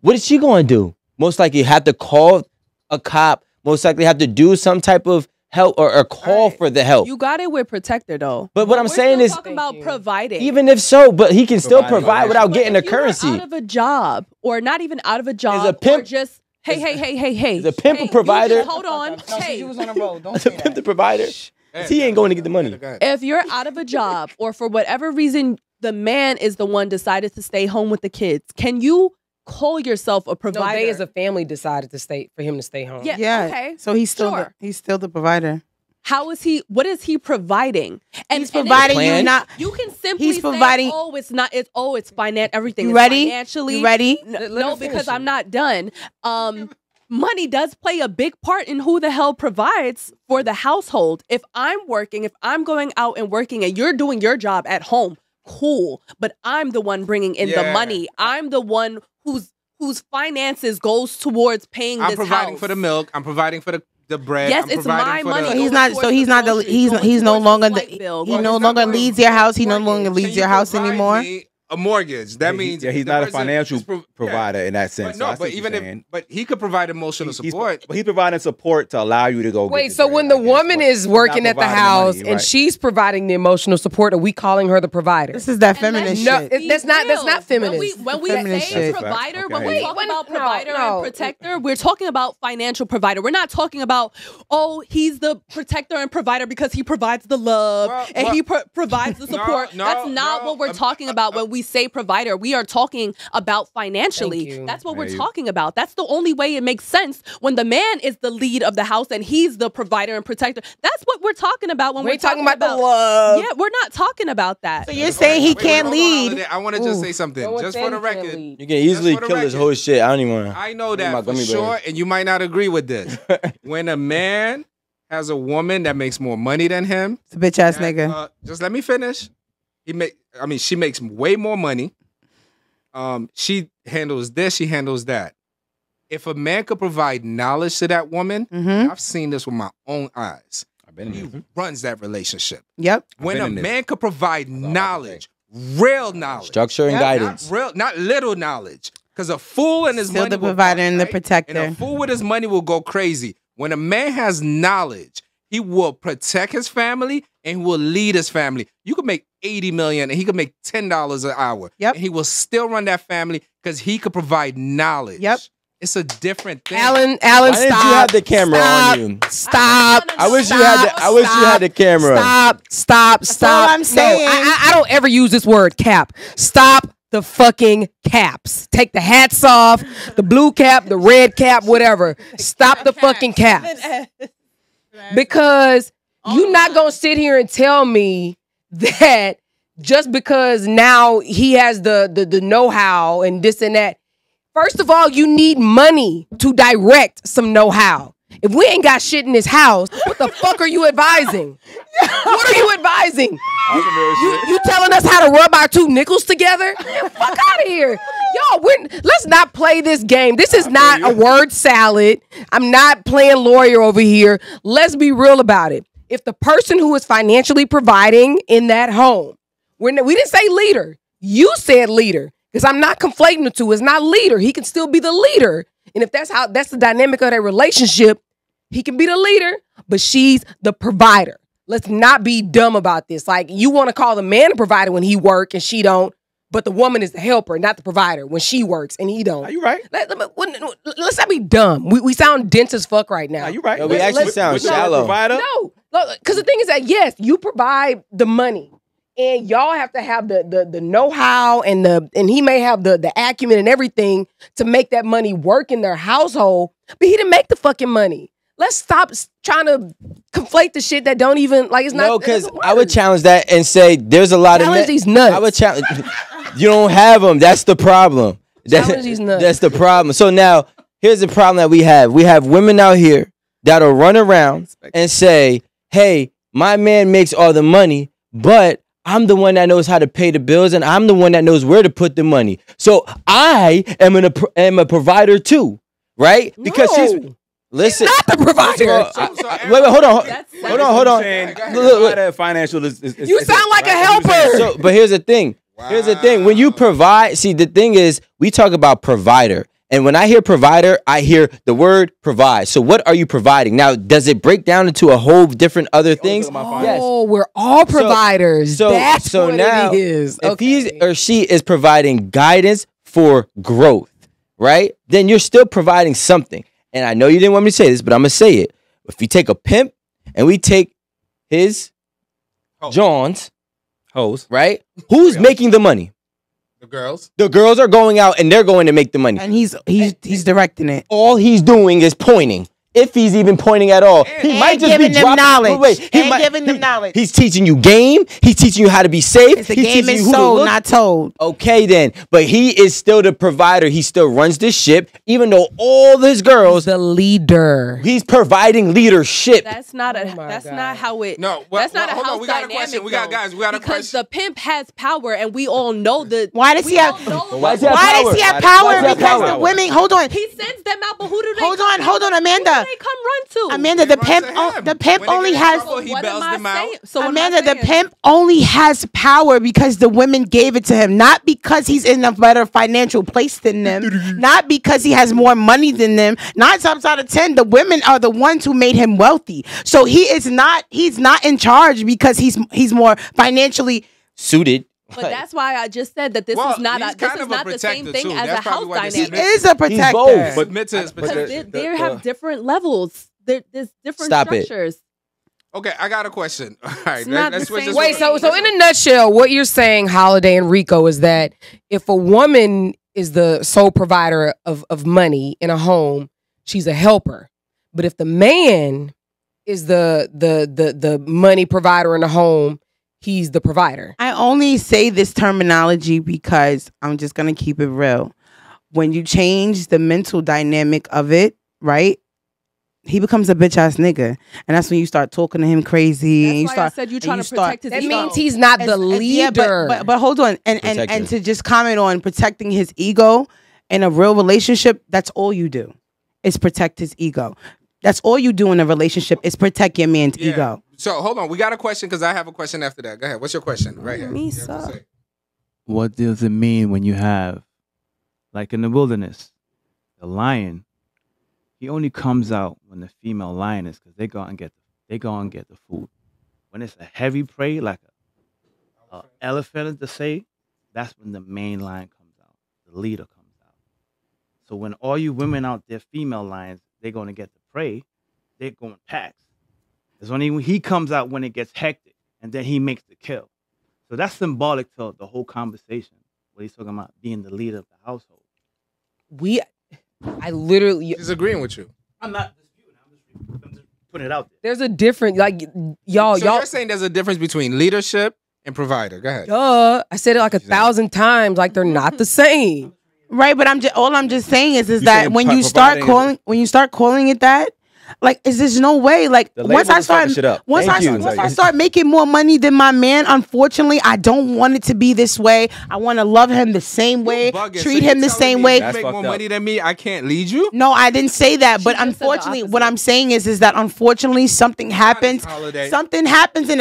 what is she going to do? Most likely have to call a cop. Most likely have to do some type of help or call for the help. You got it with protector though. But what I'm saying is, talking about providing. even if so, but he can still provide without getting the currency. Out of a job, or not even out of a job, Is a pimp- or just hey. Is a pimp a provider? Hold on. Hey, was on a roll. Don't Is a pimp the provider? He ain't going to get the money. if you're out of a job, or for whatever reason, the man is the one decided to stay home with the kids, can you call yourself a No, provider? they as a family decided for him to stay home. Yeah. Okay. So he's still Sure. he's still the provider. How is he? What is he providing? And He's providing you not. You can simply He's providing- say, "Oh, it's not. It's finance. Everything. You is ready? Financially. You ready? No, because I'm not done. Money does play a big part in who the hell provides for the household. If I'm working, if I'm going out and working, and you're doing your job at home, cool. But I'm the one bringing in the money. I'm the one whose finances goes towards paying I'm this providing house. for the milk. I'm providing for the bread. Yes, I'm it's providing my for money. the- So he's not. So he's not the. He's no longer the. He no longer leads your house. He no longer leads your house anymore. A mortgage. That means he's the not a person financial is provider in that sense. But no, So I see but what even you're if, saying. but he could provide emotional support. He's providing support to allow you to go. Wait, get the so bread, when the I guess, woman but is he's not working at the providing house money, and right? she's providing the emotional support, are we calling her the provider? This is that feminist No, shit. that's not feminist. When we Feminist say shit. provider, Okay. when we talk about No, provider no. and protector, we're talking about financial provider. We're not talking about, oh, he's the protector and provider because he provides the love and he provides the support. That's not what we're talking about when we say provider. We are talking about financially. Thank you. That's what we're talking about. That's the only way it makes sense when the man is the lead of the house and he's the provider and protector. That's what we're talking about when We're we're talking about the love. Yeah, we're not talking about that. So you're saying he can't hold on, lead? I want to just say something, No one just said for the he can't record. lead. You can easily Just for the kill this record. whole shit. I don't even want to. I know that my for gummy sure, bears. and you might not agree with this. When a man has a woman that makes more money than him, It's a bitch ass nigga. just let me finish. She makes way more money. She handles this, she handles that. If a man could provide knowledge to that woman, Mm-hmm. I've seen this with my own eyes. I've been in He this. runs that relationship. Yep. When been a in this. man could provide all I can knowledge, real knowledge. Structure and guidance. Not little knowledge. Because a fool and his Still money the provider and the protector. And a fool with his money will go crazy. When a man has knowledge, he will protect his family and he will lead his family. You could make $80 million and he could make $10 an hour. Yep. And he will still run that family because he could provide knowledge. Yep. It's a different thing. Alan, Why stop. didn't you have the camera on you? Stop. I wish you had the camera. Stop. That's all I'm saying. No, I don't ever use this word cap. Stop the fucking caps. Take the hats off, the blue cap, the red cap, whatever. Stop the fucking caps. Because you're not going to sit here and tell me that just because now he has the know-how and this and that. First of all, you need money to direct some know-how. If we ain't got shit in this house, what the fuck are you advising? What are you advising? You telling us how to rub our two nickels together? Get the fuck out of here. Yo, let's not play this game. This is not a word salad. I'm not playing lawyer over here. Let's be real about it. If the person who is financially providing in that home, we didn't say leader. You said leader. Because I'm not conflating the two. It's not leader. He can still be the leader. And if that's the dynamic of their relationship, he can be the leader, but she's the provider. Let's not be dumb about this. Like, you want to call the man a provider when he work and she don't, but the woman is the helper, not the provider, when she works and he don't. Are you right? Let's not be dumb. We sound dense as fuck right now. Are you right? No, we actually sound shallow. No, because the thing is that, yes, you provide the money. And y'all have to have the know-how and he may have the acumen and everything to make that money work in their household, but he didn't make the fucking money. Let's stop trying to conflate the shit that don't even, like, it's not. No, because I would challenge that and say there's a lot challenge of these nuts. I would challenge. You don't have them. That's the problem. Challenge these nuts. That's the problem. So now here's the problem that we have. We have women out here that'll run around and say, "Hey, my man makes all the money, but I'm the one that knows how to pay the bills, and I'm the one that knows where to put the money. So I am a provider too, right? Because she's not the provider. Wait, hold on. Look, financial is you sound like a helper. So, but here's the thing. Here's the thing. When you provide, see, the thing is, we talk about provider. And when I hear provider, I hear the word provide. So what are you providing? Now, does it break down into a whole different other things? Yes. We're all providers. That's what now, it is. If he or she is providing guidance for growth, right? Then you're still providing something. And I know you didn't want me to say this, but I'm going to say it. If you take a pimp and we take his John's hose, right? Who's making the money? The girls. The girls are going out and they're going to make the money. And he's directing it. All he's doing is pointing. If he's even pointing at all, he might just be giving them knowledge. Giving them knowledge. He's teaching you game. He's teaching you how to be safe. The game is sold, not told. Okay, then, but he is still the provider. He still runs the ship, even though all his girls. The leader. He's providing leadership. That's not not how it. No, that's not a hold house on. We got a dynamic, question. We got guys. We got a question. Because the pimp has power, and we all know that. Why does he have? Why does he have Why power? does he have power? Because the women. Hold on. He sends them out, but who do they? Hold on, Amanda. Who do they come run to? Amanda, the pimp only has. What am I saying? So Amanda, the pimp only has power because the women gave it to him, not because he's in a better financial place than them, not because he has more money than them. 9 times out of 10, the women are the ones who made him wealthy. So he's not in charge because he's more financially suited. But that's why I just said that this is not the same thing as a house dynamic. He is a protector. He's both. But Mita is they have different levels. There's different structures. Okay, I got a question. All right, let's switch this. Wait, so in a nutshell, what you're saying, Holiday and Rico, is that if a woman is the sole provider of money in a home, she's a helper. But if the man is the money provider in the home, he's the provider. I only say this terminology because I'm just gonna keep it real. When you change the mental dynamic of it, right? He becomes a bitch ass nigga, and that's when you start talking to him crazy. That's and you why start. I said you're trying to protect his ego. That means he's not the leader. Yeah, but hold on, and to just comment on protecting his ego in a real relationship. That's all you do, is protect his ego. That's all you do in a relationship is protect your man's ego. So hold on, we got a question because I have a question after that. Go ahead. What's your question? Right here. Me so. what does it mean when you have, like in the wilderness, the lion? He only comes out when the female lioness, because they go and get the food. When it's a heavy prey, like a elephant to say, that's when the main lion comes out. The leader comes out. So when all you women out there, female lions, they're going to get the prey, they're going packs. It's only when he comes out when it gets hectic, and then he makes the kill. So that's symbolic to the whole conversation. What he's talking about being the leader of the household. I literally. He's agreeing with you. I'm not disputing. I'm just putting it out there. There's a difference, like y'all. You're saying there's a difference between leadership and provider. Go ahead. Duh. I said it like 1,000 times. Like they're not the same. Right, but all I'm just saying is that when you start calling it that, like, is there's no way. Like once I start making more money than my man, unfortunately, I don't want it to be this way. I want to love him the same way, treat him the same way. You make more money than me, I can't lead you. No, I didn't say that. But unfortunately, what I'm saying is that unfortunately something happens. Something happens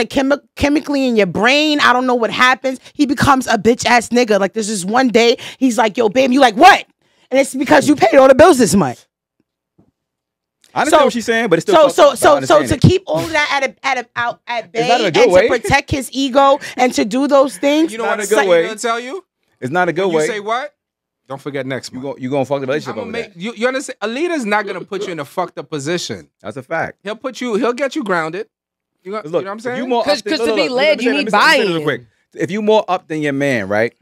chemically in your brain. I don't know what happens. He becomes a bitch ass nigga. Like there's this one day he's like, "Yo, babe," you like what? And it's because you paid all the bills this month. I understand what she's saying, but it's still so to keep all of that at bay and to protect his ego and to do those things. You know what I'm going to tell you? It's not a good way. You say what? Don't forget next month. You gonna fuck the relationship over that. You understand? A leader's not gonna put you in a fucked up position. That's a fact. He'll get you grounded. You know what I'm saying? Because to be led, you need buy-in. If you more up than your man, right?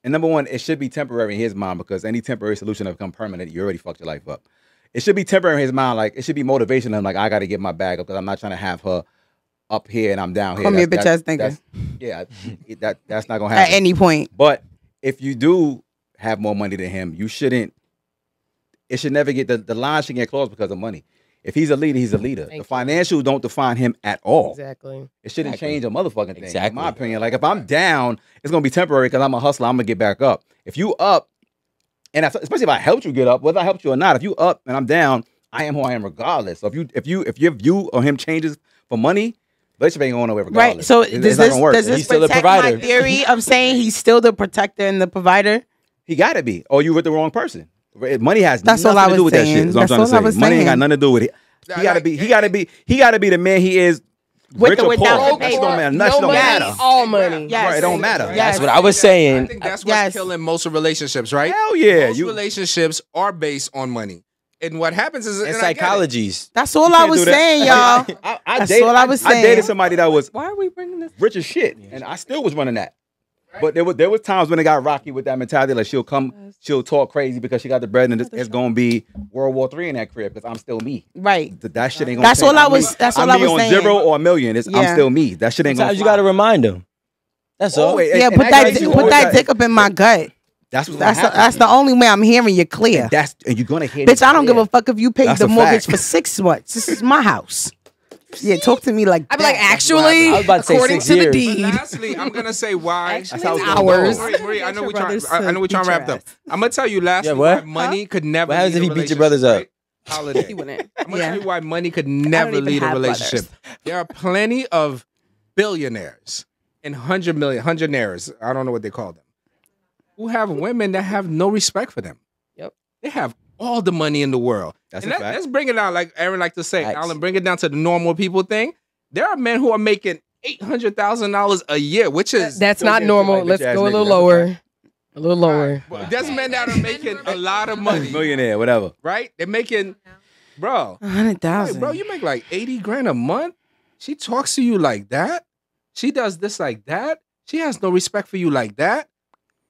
And number one, it should be temporary in his mind, because any temporary solution will become permanent. You already fucked your life up. It should be temporary in his mind. Like, it should be motivation. I'm like, I got to get my bag up because I'm not trying to have her up here and I'm down here. Call me a bitch ass nigga. That's not going to happen. At any point. But if you do have more money than him, it should never get, the line should get closed because of money. If he's a leader, he's a leader. The financial don't define him at all. Exactly. It shouldn't change a motherfucking thing. In my opinion. Like, if I'm down, it's going to be temporary because I'm a hustler. I'm going to get back up. If you up, and especially if I helped you get up, whether I helped you or not, if you up and I'm down, I am who I am regardless. So if your view of him changes for money, relationship ain't going nowhere regardless. Right. So does this protect my theory of saying he's still the protector and the provider? He got to be. Or you with the wrong person. Money has nothing to do with that shit. That's what I'm trying to say. Money ain't got nothing to do with it. He got to be. He got to be the man he is. With or without the paper. That don't matter. All money. Yes. Right, it don't matter. Yes. That's what I was saying. I think that's what's killing most of relationships, right? Hell yeah. Most relationships are based on money. And what happens is... And psychologies. That's all I was saying, y'all. That's all I was saying. I dated somebody that was Why are we bringing this? rich as shit, and I still was running that. But there was times when it got rocky with that mentality. Like, she'll talk crazy because she got the bread, and it's gonna be World War III in that crib because I'm still me. Right. That shit ain't gonna. That's change. all I was. That's all I was saying. On 0 or a million. I'm still me. That shit ain't gonna. Sometimes you gotta remind them. That's all. Yeah, put that dick up in my gut. That's the only way I'm hearing you clear. And you're gonna hear. Bitch, I don't give a fuck if you paid the mortgage for 6 months. This is my house. Yeah, talk to me like that. I'd be like, actually, I was about to say according 6 to the years. deed. But lastly, I'm gonna say why. Actually, it's hours. Marie, I know we're trying to wrap up. I'm gonna tell you lastly what? why money could never. What happens lead if a you beat your relationship, brothers up? right? Holiday. He wouldn't. I'm gonna tell you why money could never even lead a have relationship. brothers. There are plenty of billionaires and hundredaires, I don't know what they call them, who have women that have no respect for them. Yep. They have all the money in the world. That's and a fact. let's bring it down, like Aaron like to say, Facts. Alan, bring it down to the normal people thing. There are men who are making $800,000 a year, which is That's not normal. Let's go a little lower. A little lower. There's men that are making a lot of money, millionaire, whatever. right? They're making, bro. 100,000. Hey, bro, you make like 80 grand a month. She talks to you like that. She does this like that. She has no respect for you like that.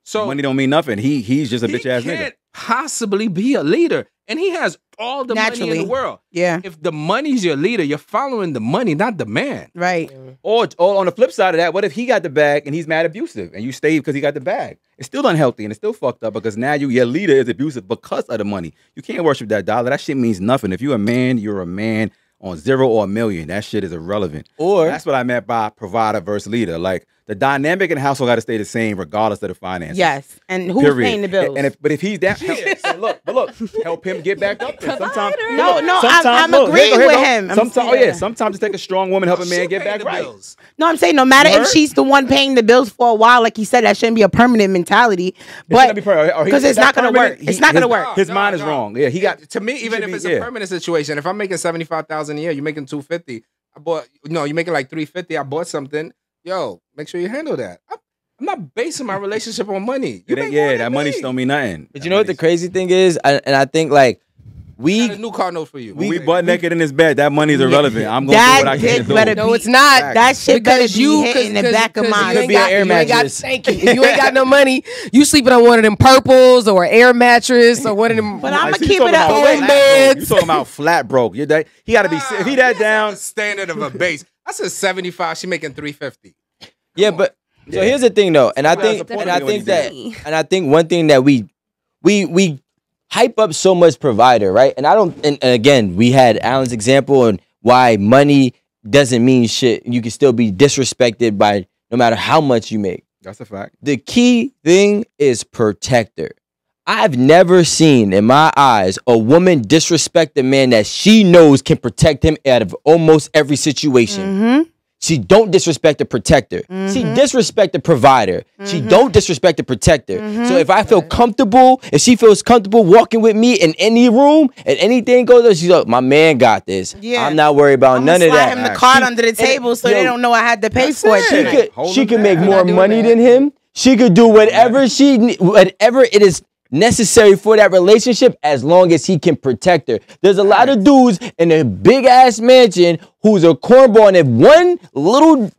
So Money don't mean nothing. He's just a he bitch ass nigga. can't possibly be a leader, and he has all the money Naturally. in the world. Yeah. If the money's your leader, you're following the money, not the man. Right. Or on the flip side of that, what if he got the bag and he's mad abusive and you stayed because he got the bag? It's still unhealthy and it's still fucked up because now your leader is abusive because of the money. You can't worship that dollar. That shit means nothing. If you're a man, you're a man on 0 or a million. That shit is irrelevant. Or That's what I meant by provider versus leader. Like, the dynamic in the household got to stay the same regardless of the finances. Yes. And who's Period. paying the bills? But if he's that, Yeah, so but look, help him get back up there. Sometimes, I'm agreeing with him. Sometimes it takes a strong woman help a man get back right. No, I'm saying no matter if she's the one paying the bills for a while, like he said, that shouldn't be a permanent mentality. But because it's not going to work. It's not going to work. His mind is wrong. Yeah, he got. To me, even if it's a permanent situation, if I'm making $75,000 a year, you're making $250. You're making like $350. I bought something. Yo, make sure you handle that. I'm not basing my relationship on money. That money don't mean nothing. But you know what the crazy thing is? I think like I got a new car note for you. We butt naked in his bed. That money's irrelevant. I'm going to do what I can do. No, it's not. That shit better be hitting the back of mine. Could be an air mattress. Thank you. If you ain't got no money, you sleeping on one of them purples or air mattress or one of them. But I'm gonna keep it up. You talking about flat broke? He got to be. If he that down, standard of a base. I said 75. She making 350. Yeah, but so here's the thing though, and I think one thing that we hype up so much provider, right? And and again, we had Alan's example on why money doesn't mean shit. You can still be disrespected by no matter how much you make. That's a fact. The key thing is protector. I've never seen in my eyes a woman disrespect a man that she knows can protect him out of almost every situation. Mm-hmm. She don't disrespect the protector. Mm-hmm. She disrespect the provider. Mm-hmm. She don't disrespect the protector. Mm-hmm. So if I feel comfortable, if she feels comfortable walking with me in any room and anything goes on, she's like, my man got this. Yeah. I'm not worried about none of that. Slide him the card under the table so they don't know I had to pay for it. She could make more money than him. She could do whatever whatever it is necessary for that relationship as long as he can protect her. There's a lot of dudes in a big ass mansion who's a cornball, and if one little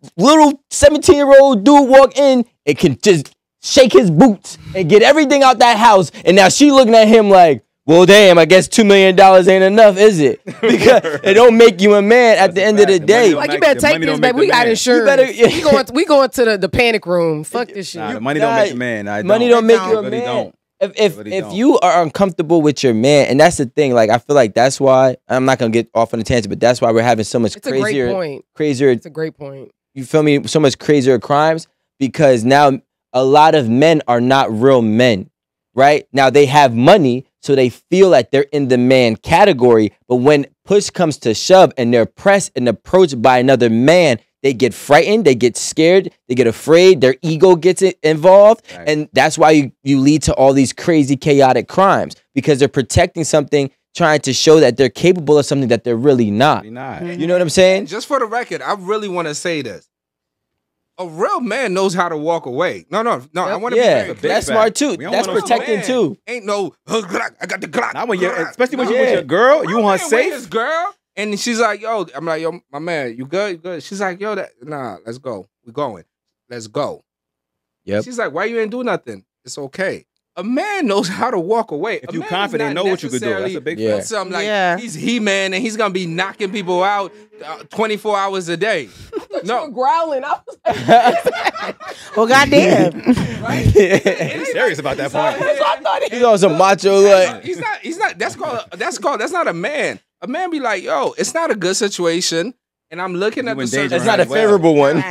17-year-old dude walk in, it can just shake his boots and get everything out that house, and now she looking at him like, well, damn, I guess $2 million ain't enough, is it? Because it don't make you a man at the end of the day. Like, you better take this, baby. We got insurance. We going to the panic room. Fuck this shit. The money don't make a man. Money don't make you a man. If you are uncomfortable with your man, and that's the thing, like I feel like that's why I'm not gonna get off on a tangent, but that's why we're having so much crazier. It's a great point. You feel me? So much crazier crimes because now a lot of men are not real men, right? Now they have money, so they feel like they're in the man category, but when push comes to shove and they're pressed and approached by another man, they get frightened, they get scared, they get afraid, their ego gets involved, and that's why you lead to all these crazy, chaotic crimes, because they're protecting something, trying to show that they're capable of something that they're really not. You know what I'm saying? Just for the record, I really want to say this. A real man knows how to walk away. No. I want to be very clear. That's smart too. That's protecting too. Ain't no, I got the Glock. Not when especially when you're with your girl, you want her safe. His girl. And she's like, yo, I'm like, yo, my man, you good? You good? She's like, yo, let's go. We're going. Let's go. Yep. She's like, why you ain't do nothing? It's okay. A man knows how to walk away. If you confident, know what you could do. That's a big fact. Something like he's He-Man and he's gonna be knocking people out 24 hours a day. No, growling. I was like, well, goddamn. Right? He's serious about that point. He's on some macho like. He's not. That's not a man. A man be like, yo, it's not a good situation. And I'm looking at the situation. It's not a favorable one.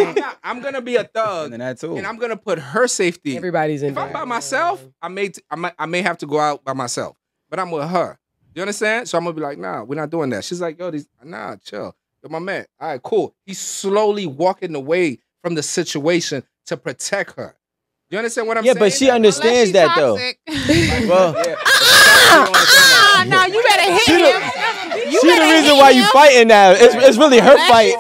I'm gonna be a thug, and I'm gonna put her safety. Everybody's in. If I'm by myself, I may have to go out by myself, but I'm with her. You understand? So I'm gonna be like, nah, we're not doing that. She's like, yo, chill. Yo, my man. All right, cool. He's slowly walking away from the situation to protect her. You understand what I'm saying? Yeah, but she understands that though. Well, no, you better hit him. She's the reason why you fighting now. It's really her fight.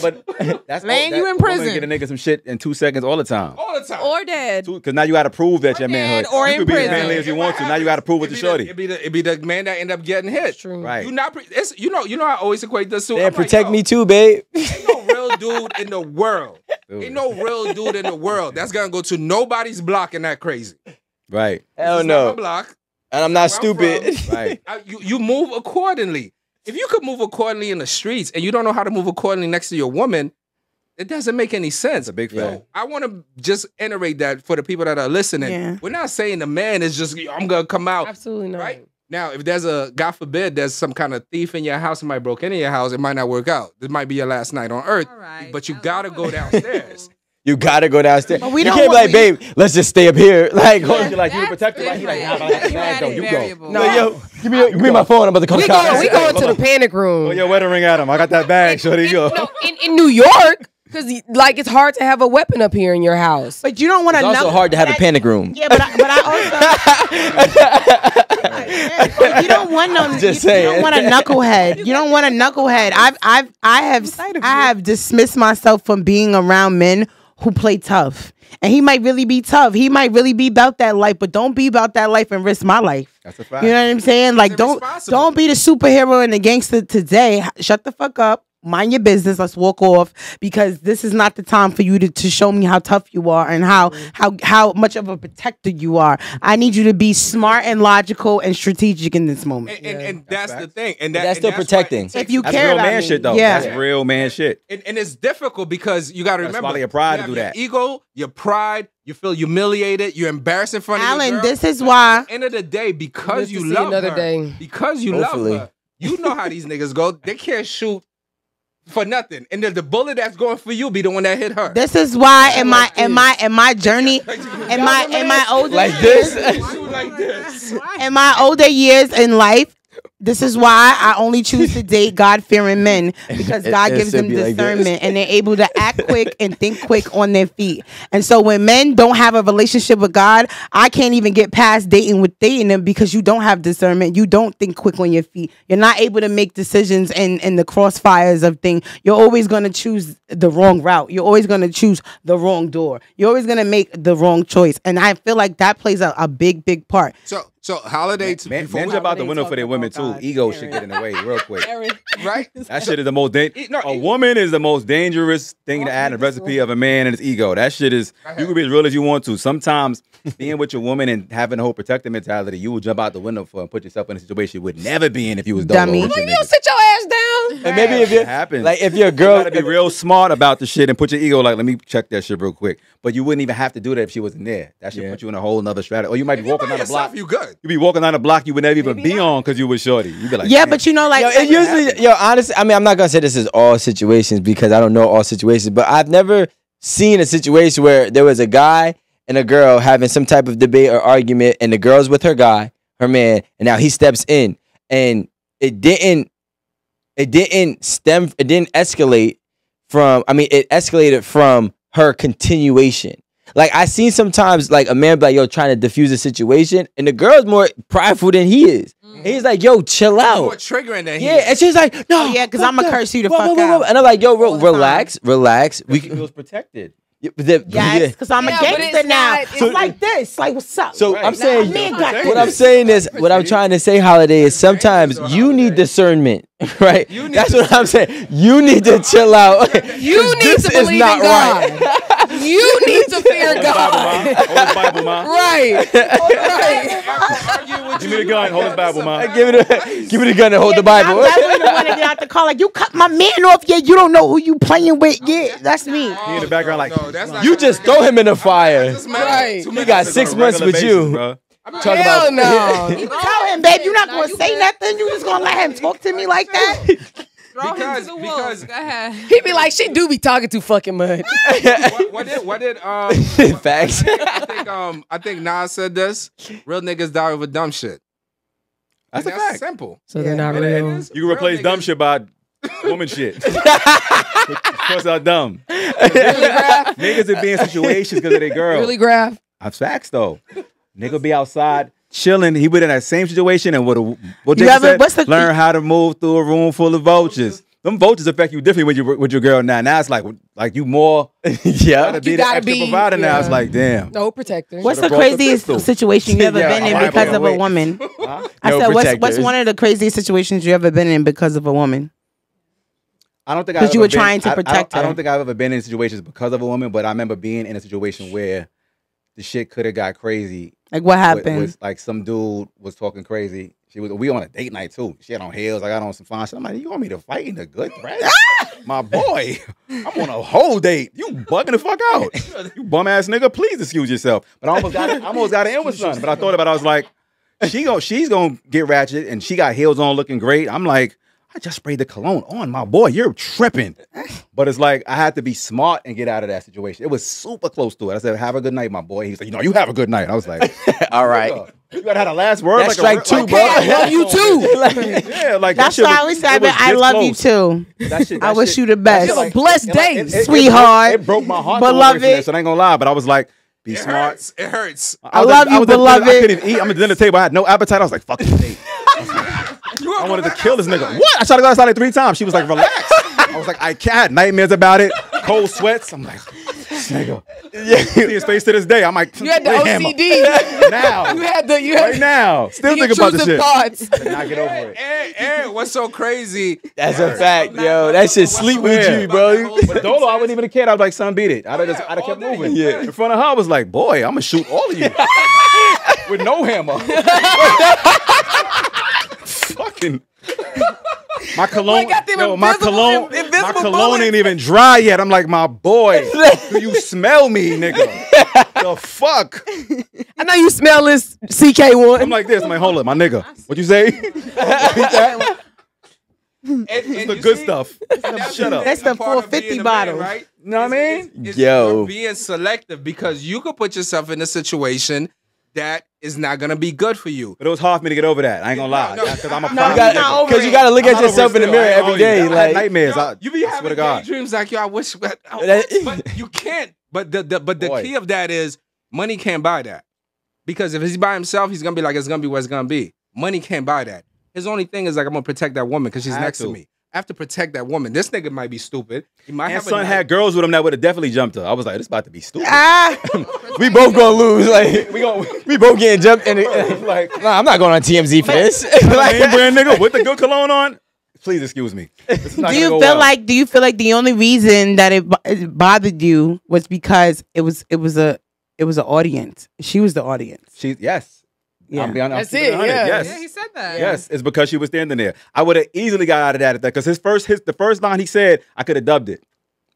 But that's laying you in prison. Get a nigga some shit in 2 seconds all the time. Or dead. Because now you got to prove that your man or you in could be as prison. manly as you want to. Now you got to prove it to shorty. It be the man that end up getting hit. True. Right. You know I always equate this to. They protect me too, babe. Ain't no real dude in the world. Ain't no real dude in the world that's gonna go to nobody's block and that crazy. Right. Hell no. Block. And I'm not stupid. Right. You move accordingly. If you could move accordingly in the streets and you don't know how to move accordingly next to your woman, it doesn't make any sense. That's a big fact. I want to just iterate that for the people that are listening. Yeah. We're not saying the man is just, I'm going to come out. Absolutely not. Right? Now, if there's God forbid, there's some kind of thief in your house, somebody broke into your house, it might not work out. This might be your last night on earth. All right. But you got to go downstairs. You gotta go downstairs. But we You don't can't be like, want- babe, let's just stay up here. Like, You're like, you the That's protector, right? He's like, nah, different. I got the bag, though. You go. Variable. No. yo, give me my phone. I'm about to call the cops. We go into the panic room. Throw your wedding ring at him. I got that bag, shorty. You go. No, in New York, because like it's hard to have a weapon up here in your house. But you don't want to. It's also hard to have a panic room. Yeah, but I also. You don't want no. Just you saying. don't want a knucklehead. You don't want a knucklehead. I have dismissed myself from being around men who play tough. And he might really be tough. He might really be about that life, but don't be about that life and risk my life. That's a fact. You know what I'm saying? Like, They're don't responsible. be the superhero and the gangster today. Shut the fuck up. Mind your business. Let's walk off, because this is not the time for you to show me how tough you are and how much of a protector you are. I need you to be smart and logical and strategic in this moment. And that's the thing. And That's still why protecting. it takes- If you That's care real about man me. shit, though. Yeah. That's real man shit. And it's difficult because you got to That's remember, why your pride you to have do your that. ego, your pride, you feel humiliated, you're embarrassed in front of your Alan, girl. this is why. At the end of the day, because Live to you see love another her, day. because you Hopefully. love her, you know how these niggas go. They can't shoot for nothing, and the bullet that's going for you be the one that hit her. This is why in my journey, in my older Like years, this. Shoot like this. in my older years in life, this is why I only choose to date God-fearing men, because God It gives should them be like this. discernment and they're able to act quick and think quick on their feet. And so when men don't have a relationship with God, I can't even get past dating them, because you don't have discernment. You don't think quick on your feet. You're not able to make decisions in the crossfires of things. You're always going to choose the wrong route. You're always going to choose the wrong door. You're always going to make the wrong choice. And I feel like that plays a big men So holiday to Men before we- jump out the window for their talking women about too. God. Ego should get in the way real quick. right? That shit is the most No, a woman is the most dangerous thing to add in the recipe of a man and his ego. That shit is, you can be as real as you want to. Sometimes being with your woman and having the whole protective mentality, you will jump out the window for and put yourself in a situation you would never be in if you was Dummy. dolo with Like, your you don't niggas. sit your ass down. And maybe if It you're happens. like, if you're a You girl, gotta be real smart about the shit and put your ego like, let me check that shit real quick. But you wouldn't even have to do that if she wasn't there. That should put you in a whole nother strategy. Or you might be If you walking by down the block. yourself, you good. You be walking down the block you would never even be on because you was shorty. You be like, Yeah, damn. but you know, like, yo, it usually, honestly, I mean, I'm not gonna say this is all situations because I don't know all situations, but I've never seen a situation where there was a guy and a girl having some type of debate or argument, and the girl's with her guy, her man, and now he steps in, and it didn't escalate from. I mean, it escalated from her continuation. Like, I seen sometimes like a man be like, yo, trying to diffuse a situation, and the girl's more prideful than he is. And he's like, yo, chill More out. triggering than he Yeah, is. and she's like, no, Oh, yeah, 'cause fuck I'ma that. curse you the Whoa, fuck whoa, whoa, whoa. out. And I'm like, yo, All the relax. We He was protected. yes, because I'm a Yeah, but gangster it's now. not- It's like this. Like, what's up? So Right. I'm saying, Man got what I'm saying is, what I'm trying to say, Holiday, is sometimes you need discernment, right? You need That's what I'm saying. You need to chill out. You need This to is believe not in God. You need to fear God. Hold his Bible, ma. Right. Give me the gun. Hold his Bible, ma. Give me the gun and hold the Bible. I'm definitely the one to get out the car. Like, you cut my man off. Yeah, you don't know who you playing with. Yeah, that's me. He in the background like, No, that's not You just throw him in the fire. Right. He got 6 months with you. bro. Talk Hell about no. Tell him, babe, you're not going to say nothing. You just going to let him talk to me like that? Throw him to the wolves. Go ahead. He be like, she do be talking too fucking much. what did Facts. I think Nas said this. Real niggas die over dumb shit. That's And a fact. simple. So they're not And it real. is. You can replace Real dumb niggas- shit by woman shit. Because are dumb. Niggas would be in situations because of their girl. Really, Graf? That's facts though. Nigga be outside chilling. He would in that same situation and what You Jason ever- said, what's the- learn how to move through a room full of vultures. Them vultures affect you differently when you with your girl now. Now it's like you more Yeah. gotta be You the gotta extra be- provider now. It's yeah. like damn. No protector. What's the Should've brought the craziest pistol. situation you ever Yeah, been in alright, because of a wait. woman? Huh? I No said, what's protectors. one of the craziest situations you ever been in because of a woman? I don't think 'Cause I've you ever were been- trying to I protect don't her. think I've ever been in situations because of a woman, but I remember being in a situation where the shit could have got crazy. Like, what happened? Was like some dude was talking crazy. We on a date night too. She had on heels. I got on some fine shit. I'm like, you want me to fight in a good threat? My boy, I'm on a whole date. You bugging the fuck out. You bum ass nigga. Please excuse yourself. But I almost got it in with something. But I thought about it. I was like, she's gonna get ratchet, and she got heels on, looking great. I'm like, I just sprayed the cologne on my boy. You're tripping. But it's like, I had to be smart and get out of that situation. It was super close to it. I said, have a good night, my boy. He's like, you have a good night. I was like, all right. You gotta have the last word. That's like strike 2, bro. I love you too. Yeah, like That's that shit why I was- always say, it was I this love close. you too. That I wish you the best. that shit, Have a blessed day, sweetheart. It broke my heart. Beloved. So I ain't gonna lie, but I was like, be It smart. hurts. It hurts. I love you, was at dinner- beloved. I couldn't even eat. I'm at the dinner table. I had no appetite. I was like, fuck this date. I wanted to kill this nigga. What? I tried to go outside like 3 times. She was like, relax. I was like, I had nightmares about it. Cold sweats. I'm like, this nigga. Yeah. See his face to this day. I'm like, You had the hammer. OCD. Now. You had the Right now. Still the think about this intrusive shit. thoughts. Now get over it. And what's so crazy? That's a fact, yo. That shit sleep with Yeah. you, bro. But Dolo, I wouldn't even have cared. I was like, son, beat it. I'd have all kept day. moving. Yeah. In front of her, I was like, boy, I'm gonna shoot all of you with no hammer. Fucking. My cologne, got them yo, my invisible cologne bullets. ain't even dry yet. I'm like, my boy, do you smell me, nigga? The fuck? I know you smell this CK1. I'm like this. I'm like, hold up, my nigga. What you say? Repeat that. It's the good stuff. Shut up. That's the part of 450 being a bottle. man, right? You know what I mean? It's Yo. you're being selective because you could put yourself in a situation that is not gonna be good for you. But it was hard for me to get over that. I ain't gonna lie. No, Because I'm a no, prime you're nigga. not over Because you gotta look I'm at not over yourself it in the still. mirror I ain't every gonna hold you. day. I had Like, nightmares. You be I swear having to God. daydreams like, yo, I wish, but you can't. But the Boy. key of that is money can't buy that. Because if he's by himself, he's gonna be like, it's gonna be what it's gonna be. Money can't buy that. His only thing is like, I'm gonna protect that woman because she's I have next to to. me. I have to protect that woman. This nigga might be stupid. He might And have a son night- had girls with him that would have definitely jumped her. I was like, this about to be stupid. we both gonna lose. Like, we both getting jumped. And like, nah, I'm not going on TMZ for this. Name brand nigga with the good cologne on. Please excuse me. This is not Do gonna you go feel well. like? Do you feel like the only reason that it bothered you was because it was an audience? She was the audience. Yes. Yeah. I'm being, That's I'm it, keeping it 100. yeah. Yes. Yeah, he said that. Yes, it's because she was standing there. I would have easily got out of that because the first line he said, I could have dubbed it.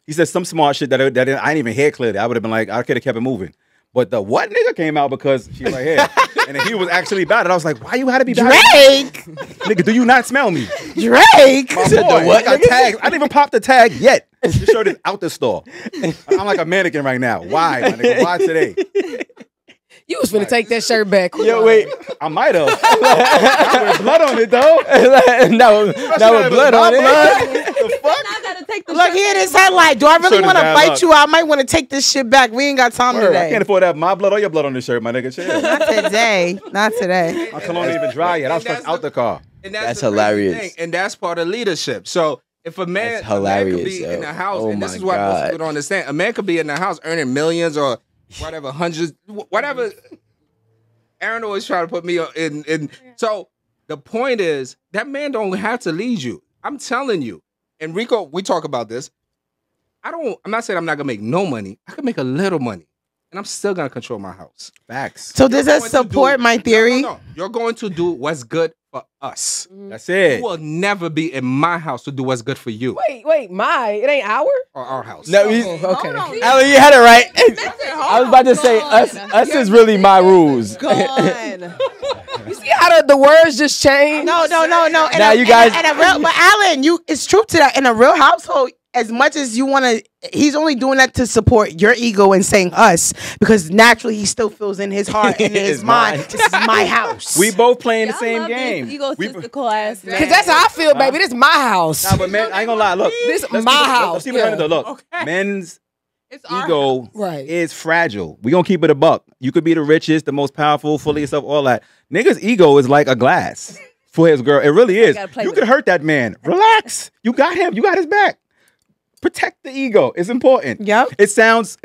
He said some smart shit that I didn't even hear clearly. I would have been like, I could have kept it moving. But the what nigga came out because she was right here. And then he was actually bad. And I was like, why you had to be bad? Drake, Nigga, do you not smell me? Drake. My said, boy, "The what, I got nigga?" tagged. I didn't even pop the tag yet. This shirt is out the store. I'm like a mannequin right now. Why, my nigga? Why today? You was finna take that shirt back. Yo, wait. I might have. I with blood on it though. now with blood on it. The fuck? I gotta take the Look shirt here, back. this headline. Do I really Should've want to bad fight luck. you? I might want to take this shit back. We ain't got time Word, I today. can't afford to have my blood or your blood on this shirt, my nigga. Chill. Not today. Not today. My cologne ain't even dry yet. I was And fresh out the car. And That's the crazy hilarious. thing, and that's part of leadership. So if a man, That's a man could hilarious, be in yo. the house, Oh and this my is what most God. people don't understand. A man could be in the house earning millions or whatever, hundreds, whatever. Aaron always trying to put me in. So the point is that man don't have to lead you. I'm telling you. And Rico, we talk about this. I'm not saying I'm not gonna make no money. I can make a little money, and I'm still gonna control my house. Facts. So does You're that going to support do- my theory? No. You're going to do what's good for us. That's it. You will never be in my house to do what's good for you Wait, it ain't our? or our house. No, you, Okay. Alan, you had it right. I was about to say us is really my rules. Gone. You see how the words just change? No. And Now you guys- and a real, but Alan, it's true to that. In a real household, as much as you want to, he's only doing that to support your ego and saying us, because naturally he still feels in his heart and in his It's mind, mine. this is my house. We both playing the Y'all same love this game. egotistical ass. Because that's how I feel, baby. This is my house. Nah, but man, I ain't gonna lie. Look, This let's my keep it- house, Let's keep it yeah. 100 though. Look, Okay. men's It's our ego Right. is fragile. We gonna keep it a buck. You could be the richest, the most powerful, full of yourself, all that. Nigga's ego is like a glass for his girl. It really is. gotta play You with could hurt that man. Relax. You got him. You got his back. Protect the ego. It's important. Yep. It sounds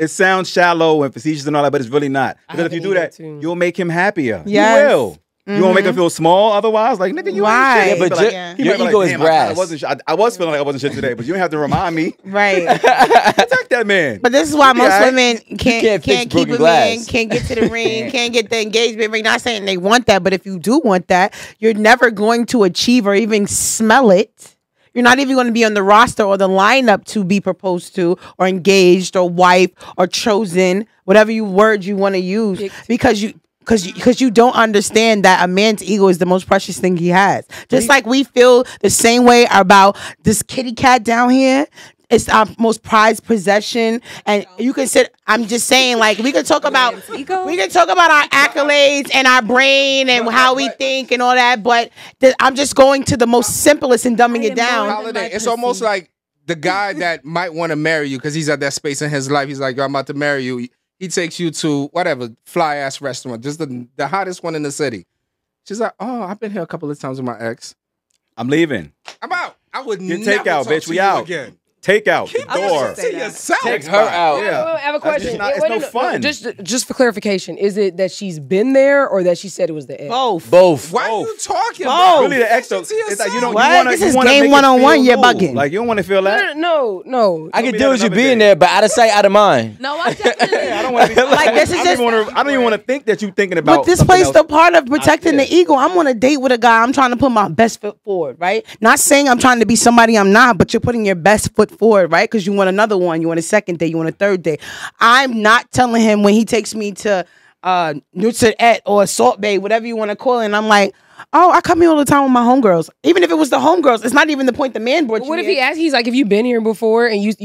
shallow and facetious and all that, but it's really not. I Because if you haven't do that, either, too. you'll make him happier. Yes. You will. You won't make him feel small otherwise. Like, nigga, you Right. ain't shit. Yeah, but He be Yeah. he your might be ego is "Damn, I kinda brass. wasn't sh- I was feeling like I wasn't shit today, but you don't have to remind me. Right. Protect that man. But this is why Yeah, most I- women can't can't fix keep broken a glass. man, can't get to the ring, can't get the engagement ring. Not saying they want that, but if you do want that, you're never going to achieve or even smell it. You're not even going to be on the roster or the lineup to be proposed to or engaged or wife or chosen, whatever word you want to use, because because you don't understand that a man's ego is the most precious thing he has. Just like we feel the same way about this kitty cat down here. It's our most prized possession, and you can sit. I'm just saying, like we can talk about our accolades and our brain and how we think and all that. But I'm just going to the most simplest and dumbing it down. Holiday. It's almost like the guy that might want to marry you because he's at that space in his life. He's like, yo, I'm about to marry you. He takes you to whatever fly ass restaurant, just the hottest one in the city. She's like, oh, I've been here a couple of times with my ex. I'm leaving. I'm out. I would Get never takeout, talk bitch. to We you out. again. Take out the Keep door. to yourself. Take her out. Yeah. I have a question. It's no fun. Just for clarification, is it that she's been there or that she said it was the ex? Both. Why are you talking Both. about? Really, the ex though. Keep it to It's like you don't. yourself. You wanna, This you is wanna game make it one-on-one, feel you're new. bugging. Like you don't want to feel that. No. I can me do that with you another being day. there, but out of sight, out of mind. No, I definitely. I don't want to be Like, this is I just- don't even want to think that you thinking about. But this something plays else. the part of protecting there. the ego. I'm on a date with a guy. I'm trying to put my best foot forward, right? Not saying I'm trying to be somebody I'm not, but you're putting your best foot forward, right? Because you want another one. You want a second date. You want a third date. I'm not telling him when he takes me to Nutset or Salt Bay, whatever you want to call it. And I'm like, oh, I come here all the time with my homegirls. Even if it was the homegirls, it's not even the point the man brought you. What if here. he asks? He's like, "Have you been here before?" And you should.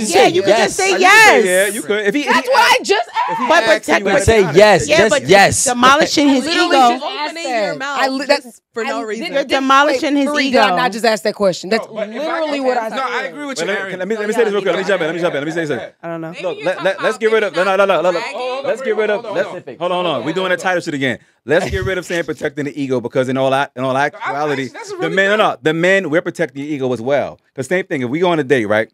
Yeah, you could just say yes. Yeah, you could. If he, That's what I just asked. But asked protect. you But at say the time, yes, Yeah, just but yes. demolishing his Literally ego. just asked Opening that. your mouth that's for no reason. You're demolishing his Marie, ego. Did I not just ask that question? That's But if literally what I No, said. I agree with you, Wait, Aaron. let me say this real quick. Let me jump in. Let me say something. I don't know. Look, you're talking let's about get rid of. maybe No. not Let's get rid of. Hold on. We're doing that title shit again. Let's get rid of saying protecting the ego because in all actuality, that's the really men, the men, we're protecting the ego as well. Because same thing. If we go on a date, right?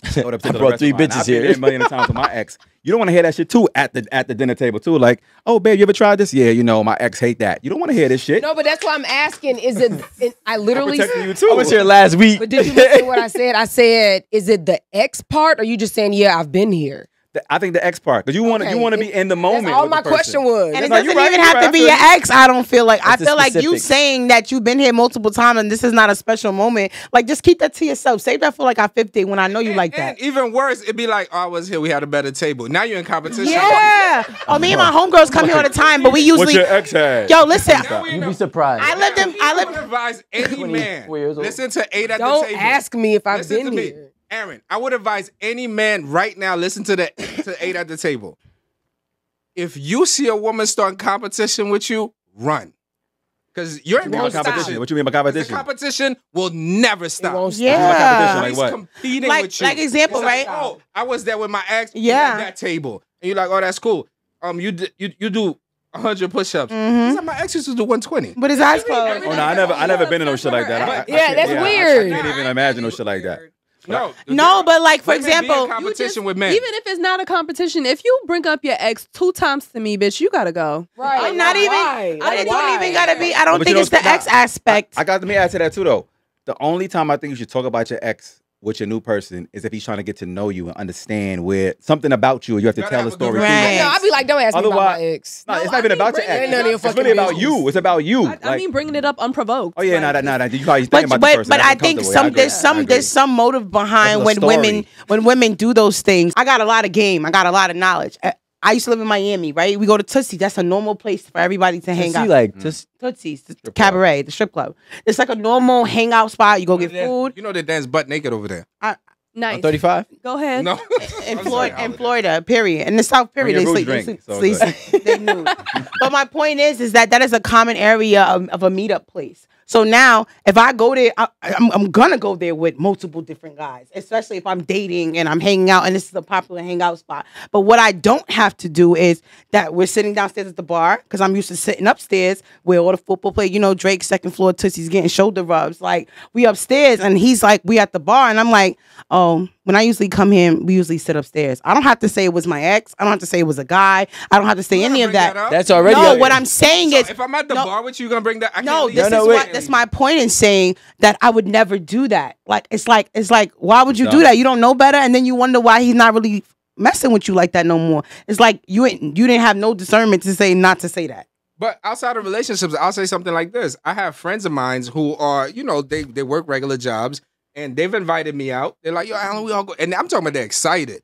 I brought 3 bitches I've been here. a million times with my ex. You don't want to hear that shit too at the dinner table too. Like, oh babe, you ever tried this? Yeah, you know my ex hate that. You don't want to hear this shit. No, but that's why I'm asking. Is it? I literally. Protecting you too. I was here last week. But did you listen to what I said? I said, is it the ex part, or you just saying, yeah, I've been here? I think the ex part because you want to be in the moment. That's all with the my person. question was. And it No, doesn't you're right, even you're have right. to be your ex. I don't feel like. I It's the feel like you specifics. saying that you've been here multiple times and this is not a special moment. Like, just keep that to yourself. Save that for like our 50 when I know you like And that. even worse, it'd be like, oh, I was here. We had a better table. Now you're in competition. Yeah. Oh, me and my homegirls come here all the time, but we What usually. your ex had? Yo, listen. Now we You'd know. be surprised. I would advise any man. 24 years old. Listen to 8 at the Don't table. ask me if I've Listen been to me. here. Aaron, I would advise any man right now, listen to to 8 at the table. If you see a woman starting competition with you, run. Because you're in What you mean by competition. competition? What you mean by The competition? competition will never stop. won't stop. Yeah. Like He's what? competing Like- with you. like example, He's like, right? oh, I was there with my ex. Yeah. At that table, and you're like, oh, that's cool. You do 100 push-ups. Mhm. He's like, my ex used to do 120. But his eyes closed. Oh no, I never been in no shit like that. Yeah, that's weird. I can't even imagine no shit like that. No, but like, for Women be in example, competition with men. Even if it's not a competition, if you bring up your ex 2 times to me, bitch, you gotta go. Right. I'm not even. Why? I don't even gotta be. I don't But think you it's know, the ex aspect. I got to me add to that too though. The only time I think you should talk about your ex with your new person is if he's trying to get to know you and understand where something about you. You have to Gotta tell have a a good story. Right. through No, your ex. I'd be like, don't ask me about Otherwise- my ex. No, it's No, not even I about mean, your bring ex. it up. It's fucking really about business. you. It's about you. I mean, bringing it up unprovoked. oh yeah, Like, nah. You probably think about the But person. That's I think uncomfortable. I agree. there's some motive behind That's when the story. women do those things. I got a lot of game. I got a lot of knowledge. I used to live in Miami, right? We go to Tootsie. That's a normal place for everybody to hang See, out. like, just Tootsie's, the cabaret, the strip club. It's like a normal hangout spot. You go get food. You know they dance butt naked over there. nice. 35? Go ahead. No. In I'm Florida, sorry, in Florida, period. In the South, period, Bring they your sleep. food They drink, sleep. so They nude. But my point is that is a common area of a meetup place. So now, if I go there, I'm gonna go there with multiple different guys, especially if I'm dating and I'm hanging out, and this is a popular hangout spot. But what I don't have to do is that we're sitting downstairs at the bar because I'm used to sitting upstairs where all the football play. You know, Drake second floor Tootsie's getting shoulder rubs. Like we upstairs, and he's like, we at the bar, and I'm like, oh. When I usually come here, we usually sit upstairs. I don't have to say it was my ex. I don't have to say it was a guy. I don't have to say You any wanna of bring that. that up? That's already. No, what I'm saying So is, if I'm at the no, bar with you, you gonna bring that? I no, can't this leave. is wait. what that's my point in saying that I would never do that. Like it's like why would you do Dumb. that? You don't know better, and then you wonder why he's not really messing with you like that no more. It's like you didn't have no discernment to say not to say that. But outside of relationships, I'll say something like this. I have friends of mine who are, you know, they work regular jobs and they've invited me out. They're like, yo, Alan, we all go. And I'm talking about they're excited.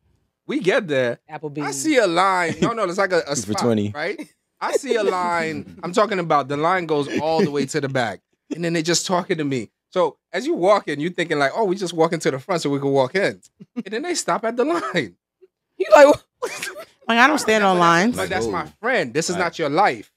We get there. Applebee's. I see a line. No, it's like a 2 for spot, 20. right? I see a line. I'm talking about the line goes all the way to the back, and then they just talking to me. So as you walk in, you thinking like, oh, we just walking to the front so we can walk in, and then they stop at the line. You like, like I don't stand on lines. But that's my friend. This is not your life.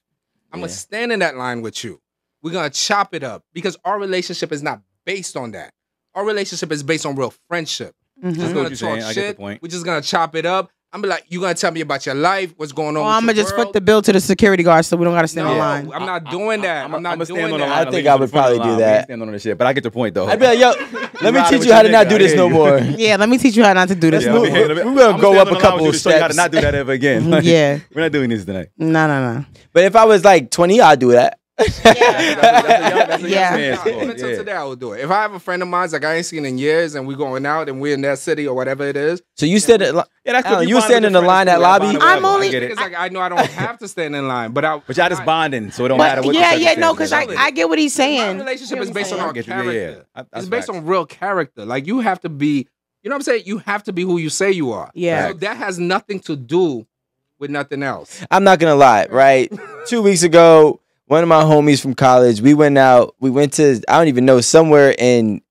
I'm gonna stand in that line with you. We're gonna chop it up because our relationship is not based on that. Our relationship is based on real friendship. We're just gonna talk shit. We're just gonna chop it up. I'm be like, you gonna tell me about your life, what's going on? I'm gonna just foot the bill to the security guard so we don't gotta stand on line. I'm not doing that. I'm not doing that. I think I would probably do that. Stand on the shit, but I get the point though. I'd be like, yo, let me teach you how to not do this no more. Yeah, let me teach you how not to do this. We're gonna go up a couple of steps. How to not do that ever again. Yeah, we're not doing this tonight. No. But if I was like 20, I'd do that. Even till today, I would do it. If I have a friend of mine like I ain't seen in years, and we going out and we're in that city or whatever it is. So you said it. You stand in the line at lobby. I'm only. It's like I know I don't have to stand in line, but y'all just bonding, so it don't matter what. No, because I get what he's saying. My relationship is based on our character. It's based on real character. Like you have to be. You know what I'm saying? You have to be who you say you are. Yeah. So that has nothing to do with nothing else. I'm not gonna lie. Right. 2 weeks ago. One of my homies from college, we went out. We went to, I don't even know, somewhere in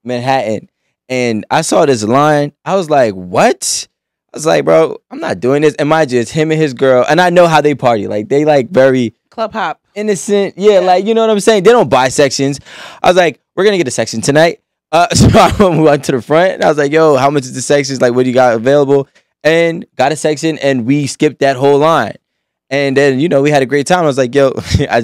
Manhattan. And I saw this line. I was like, what? I was like, bro, I'm not doing this. And mind you, it's him and his girl. And I know how they party. Like, they like very... Club hop. Innocent. Yeah, like, you know what I'm saying? They don't buy sections. I was like, we're going to get a section tonight. So I went to the front. And I was like, yo, how much is the sections? Like, what do you got available? And got a section. And we skipped that whole line. And then, you know, we had a great time. I was like, yo,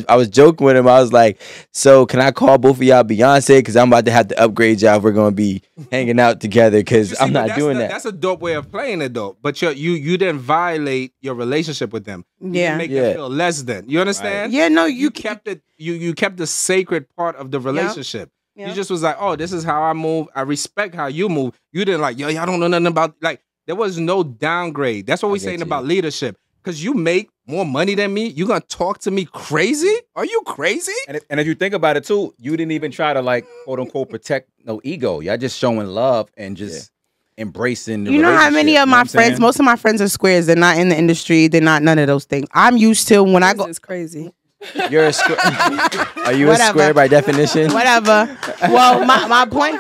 I was joking with him. I was like, so can I call both of y'all Beyonce? Because I'm about to have to upgrade y'all if we're going to be hanging out together because I'm not doing that. That's a dope way of playing it, though. But you didn't violate your relationship with them. You didn't make them feel less than. You understand? Right. Yeah, no, you kept it. You kept the sacred part of the relationship. You just was like, oh, this is how I move. I respect how you move. You didn't like, yo, y'all don't know nothing about, like, there was no downgrade. That's what we're saying about leadership. Because you make more money than me, you gonna talk to me crazy? Are you crazy? And if you think about it too, you didn't even try to like quote unquote protect no ego. Y'all just showing love and just embracing the relationship. How many of my friends, most of my friends are squares. They're not in the industry. They're not none of those things. I'm used to when I go. It's crazy. You're a square. Are you a square by definition? Whatever. Well, my point.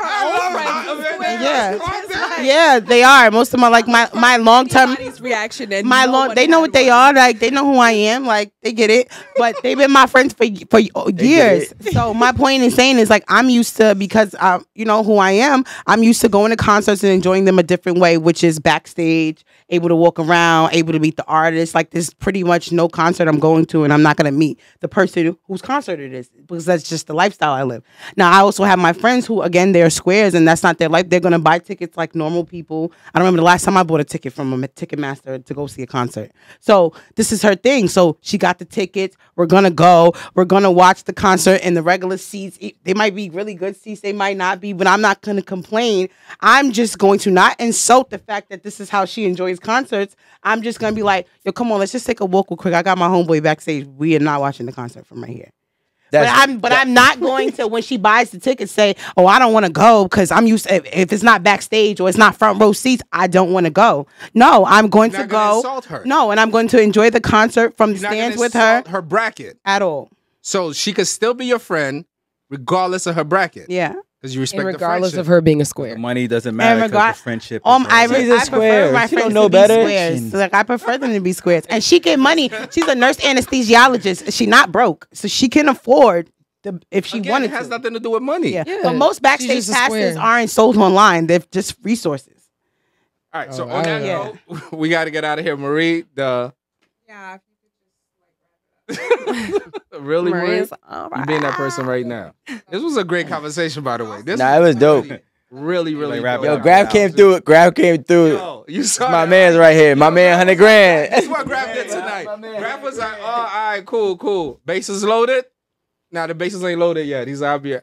Yeah, they are. Most of them are like my long term reaction and they know what they are. Like they know who I am. Like they get it. But they've been my friends for years. So my point in saying is like I'm used to, because you know who I am. I'm used to going to concerts and enjoying them a different way, which is backstage, able to walk around, able to meet the artists. Like there's pretty much no concert I'm going to and I'm not gonna meet the person whose concert it is, because that's just the lifestyle I live. Now I also have my friends who, again, they're squares and that's not their life. They're gonna buy tickets like normal people. I don't remember the last time I bought a ticket from a Ticketmaster to go see a concert. So this is her thing. So she got the tickets. We're gonna go. We're gonna watch the concert in the regular seats. They might be really good seats. They might not be, but I'm not gonna complain. I'm just going to not insult the fact that this is how she enjoys concerts. I'm just gonna be like, yo, come on, let's just take a walk real quick. I got my homeboy backstage. We are not watching the concert from right here. I'm not going to, when she buys the ticket, say, oh, I don't want to go because I'm used to, if it's not backstage or it's not front row seats, I don't want to go. No, I'm going to go. Insult her. No, and I'm going to enjoy the concert from the stands with her. Her bracket at all. So she could still be your friend regardless of her bracket. Yeah. Because you respect regardless the friendship. of her being a square. The money doesn't matter because the friendship. I prefer my friends to be squares. Like I prefer them to be squares. And she get money. She's a nurse anesthesiologist. She's not broke, so she can afford if she wanted to. It has nothing to do with money. Yeah. But most backstage passes aren't sold online. They're just resources. All right. So on that note, we got to get out of here, Marie. Really, Marie? You being that person right now. This was a great conversation, by the way. It was dope. Really dope. Yo, Grab came through it. Yo, you saw my man's right here. My man, 100 grand. That's what Grab did tonight. Grab was like, oh, all right, cool. Bases loaded. Now the bases ain't loaded yet. He's like, I'll be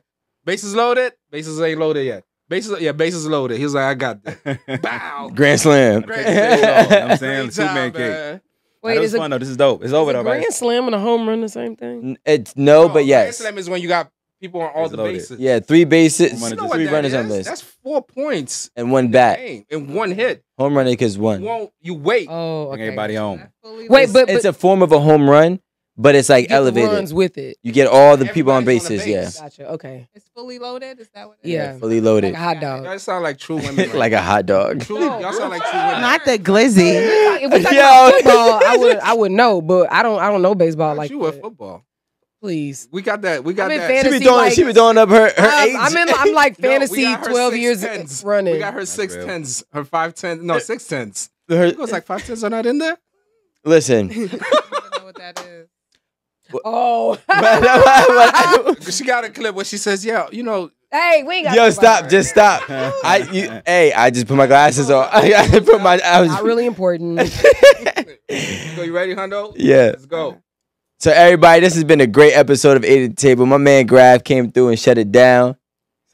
bases loaded. Bases ain't loaded yet. Bases loaded. He was like, I got that. Bow. Grand slam. I'm saying Superman cake. Wait, is fun though. This is dope. It's over though, right? Grand slam and a home run the same thing? It's no, but yes. Grand slam is when you got people on all the loaded. bases. Yeah, 3 bases, Home run is You know three what that runners on is? base, That's 4 points and 1 bat. in one hit. Home run is 1. You wait. Oh, Bring okay. everybody home. That's fully Wait, loaded. but It's a form of a home run, but it's like get the elevated. runs with it. You get all the people on Everybody's on the bases. Yeah, base. Gotcha. Okay. It's fully loaded. Is that what it is? Yeah. fully Like loaded, a hot dog. Y'all sound like true women. Right like a hot dog. Truly, y'all sound like true women. Not the glizzy. If we talk Yo. about football, I would know, but I don't know baseball like you with that. football. Please. We got that. We got I'm in that. fantasy. She be throwing up her age. I'm like No, we fantasy got her 12 six years tens. running. We got her 6'10s, her 5'10s, no 6'10s. Her- It was like 5'10s are not in there. Listen, I don't even know what that is. Oh. She got a clip where she says, "Yeah, you know, Hey, we ain't got yo, to stop, just stop. I just put my glasses on. I put my. Not really important. you ready, Hundo? Yeah. Let's go." So everybody, this has been a great episode of 8 at the Table. My man Grav came through and shut it down.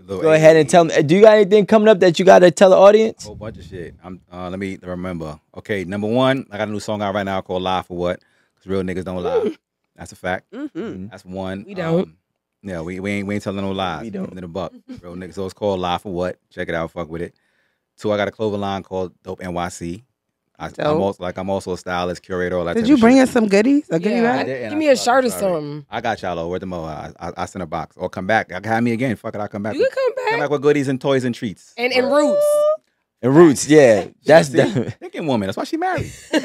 Go ahead and tell me. Do you got anything coming up that you got to tell the audience? A whole bunch of shit. Let me remember. Okay, number 1, I got a new song out right now called "Lie for What," because real niggas don't lie. That's a fact. Mm-hmm. That's one. We don't. Yeah, we ain't telling no lies. We don't. In a buck, real niggas. So it's called "Lie for What." Check it out. Fuck with it. 2, I got a clothing line called Dope NYC. I'm also a stylist, curator, all that. Did type you of bring shit. us some goodies? A goodie Yeah. bag? Give me a shirt or something. I got y'all. Where the mo? I send a box or come back. Have me again. Fuck it. I'll come back. You can come Come back. back with goodies and toys and treats. And roots. And Roots, yeah. That's the. Thinking woman. That's why she married. We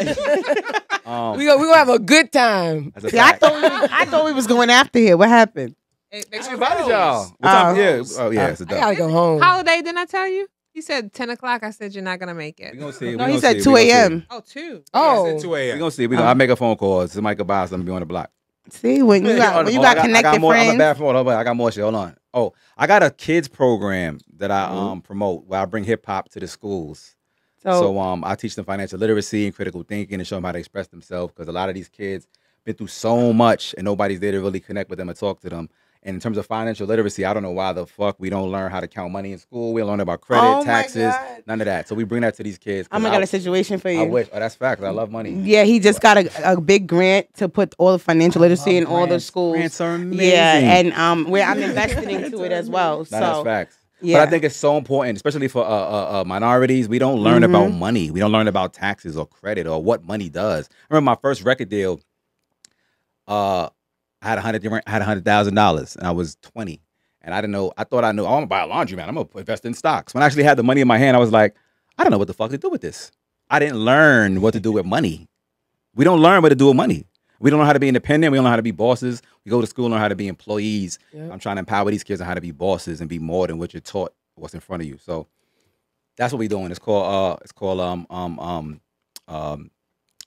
gonna have a good time. That's a See, I fact. thought we was going after here. What happened? I invited y'all. What time? Yeah. Oh yeah. It's a I dub. gotta go home. Holiday, didn't I tell you? He said 10 o'clock. I said you're not going to make it. We gonna see. No, he said 2 a.m. Oh, 2. Oh. 2 We a.m. gonna see. I'll make a phone call. Somebody could buy something. Be on the block. See, when you got connected more, I'm a friends. bad fraud. Hold on, I got more shit. Hold on. Oh, I got a kids program that I promote where I bring hip hop to the schools. So I teach them financial literacy and critical thinking and show them how to express themselves because a lot of these kids been through so much and nobody's there to really connect with them and talk to them. And in terms of financial literacy, I don't know why the fuck we don't learn how to count money in school. We don't learn about credit, Oh my taxes, God. none of that. So we bring that to these kids. I'm gonna got a situation for you. I wish. Oh, that's fact. 'Cause I love money. Yeah, he just got a big grant to put all the financial literacy in all the schools. Grants are amazing. Yeah, and where I'm investing into it as well. So That's facts. yeah. But I think it's so important, especially for minorities. We don't learn about money. We don't learn about taxes or credit or what money does. I remember my first record deal. I had $100,000 and I was 20, and I didn't know. I thought I knew. I want to buy a laundromat. I'm gonna invest in stocks. When I actually had the money in my hand, I was like, I don't know what the fuck to do with this. I didn't learn what to do with money. We don't learn what to do with money. We don't know how to be independent. We don't know how to be bosses. We go to school and learn how to be employees. Yep. I'm trying to empower these kids on how to be bosses and be more than what you're taught, what's in front of you. So that's what we're doing. It's called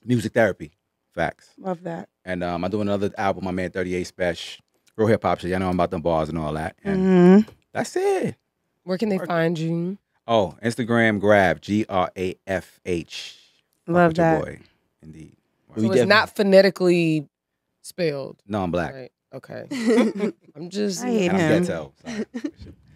music therapy. Facts. Love that. And I'm doing another album, my man 38 Special. Real hip hop shit. I know I'm about them bars and all that. And that's it. Where can they find you? Oh, Instagram Graf, GRAFH. Love Fuck with your that. boy. Indeed. So it's not phonetically spelled. No, I'm black. Right. Okay. I'm just. I hate And I'm him. ghetto. Sorry.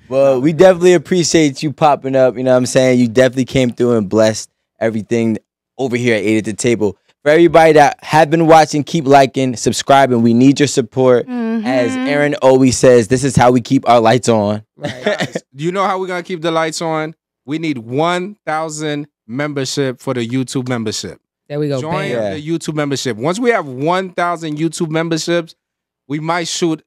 Well, we definitely appreciate you popping up. You know what I'm saying? You definitely came through and blessed everything over here at 8 at the Table. For everybody that have been watching, keep liking, subscribing. We need your support. As Aaron always says, this is how we keep our lights on. Guys, do you know how we're going to keep the lights on? We need 1,000 membership for the YouTube membership. There we go. Join Bam. the YouTube membership. Once we have 1,000 YouTube memberships, we might shoot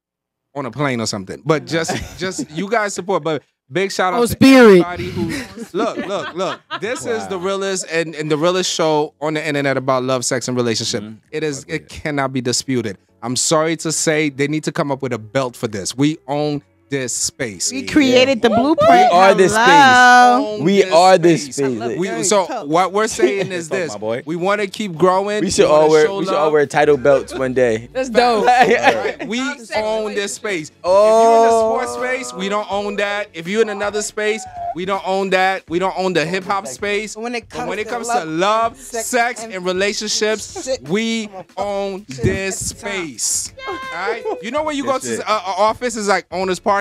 on a plane or something. But just you guys support. But big shout out to Spirit. everybody who look. This is the realest and the realest show on the internet about love, sex, and relationship. It cannot be disputed. I'm sorry to say they need to come up with a belt for this. We own this space. We created the blueprint. We are this Hello. space. We are this space. So what we're saying is Talk, this: my boy. we want to keep growing. We should all wear title belts one day. That's dope. Right? We own this space. If you're in the sports space, we don't own that. If you're in another space, we don't own that. We don't own the hip hop space. When it But when it comes comes to to love, sex, sex, and and relationships, we own this space. All right? You know when you go to That's an office, it's like owner's parking.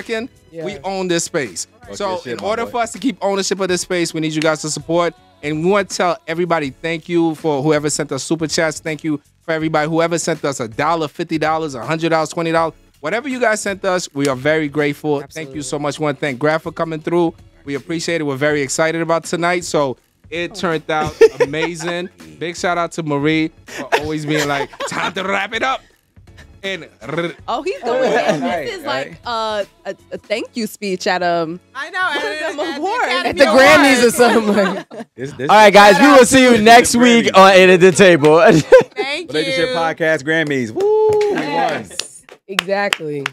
Yeah. We own this space. So your shit, in my order boy. for us to keep ownership of this space, we need you guys to support. And we want to tell everybody thank you for whoever sent us super chats. Thank you for everybody whoever sent us $1, $50, $100, $20. whatever you guys sent us, we are very grateful. Thank you so much. Want to thank Graf for coming through. We appreciate it. We're very excited about tonight. So it turned out amazing. Big shout out to Marie for always being like, time to wrap it up. And he's going in. This is like a thank you speech at I know. At the Grammys or something. All right, guys, we will see you next week on Eight at the Table. Thank you. Relationship Podcast Grammys. Woo! Exactly.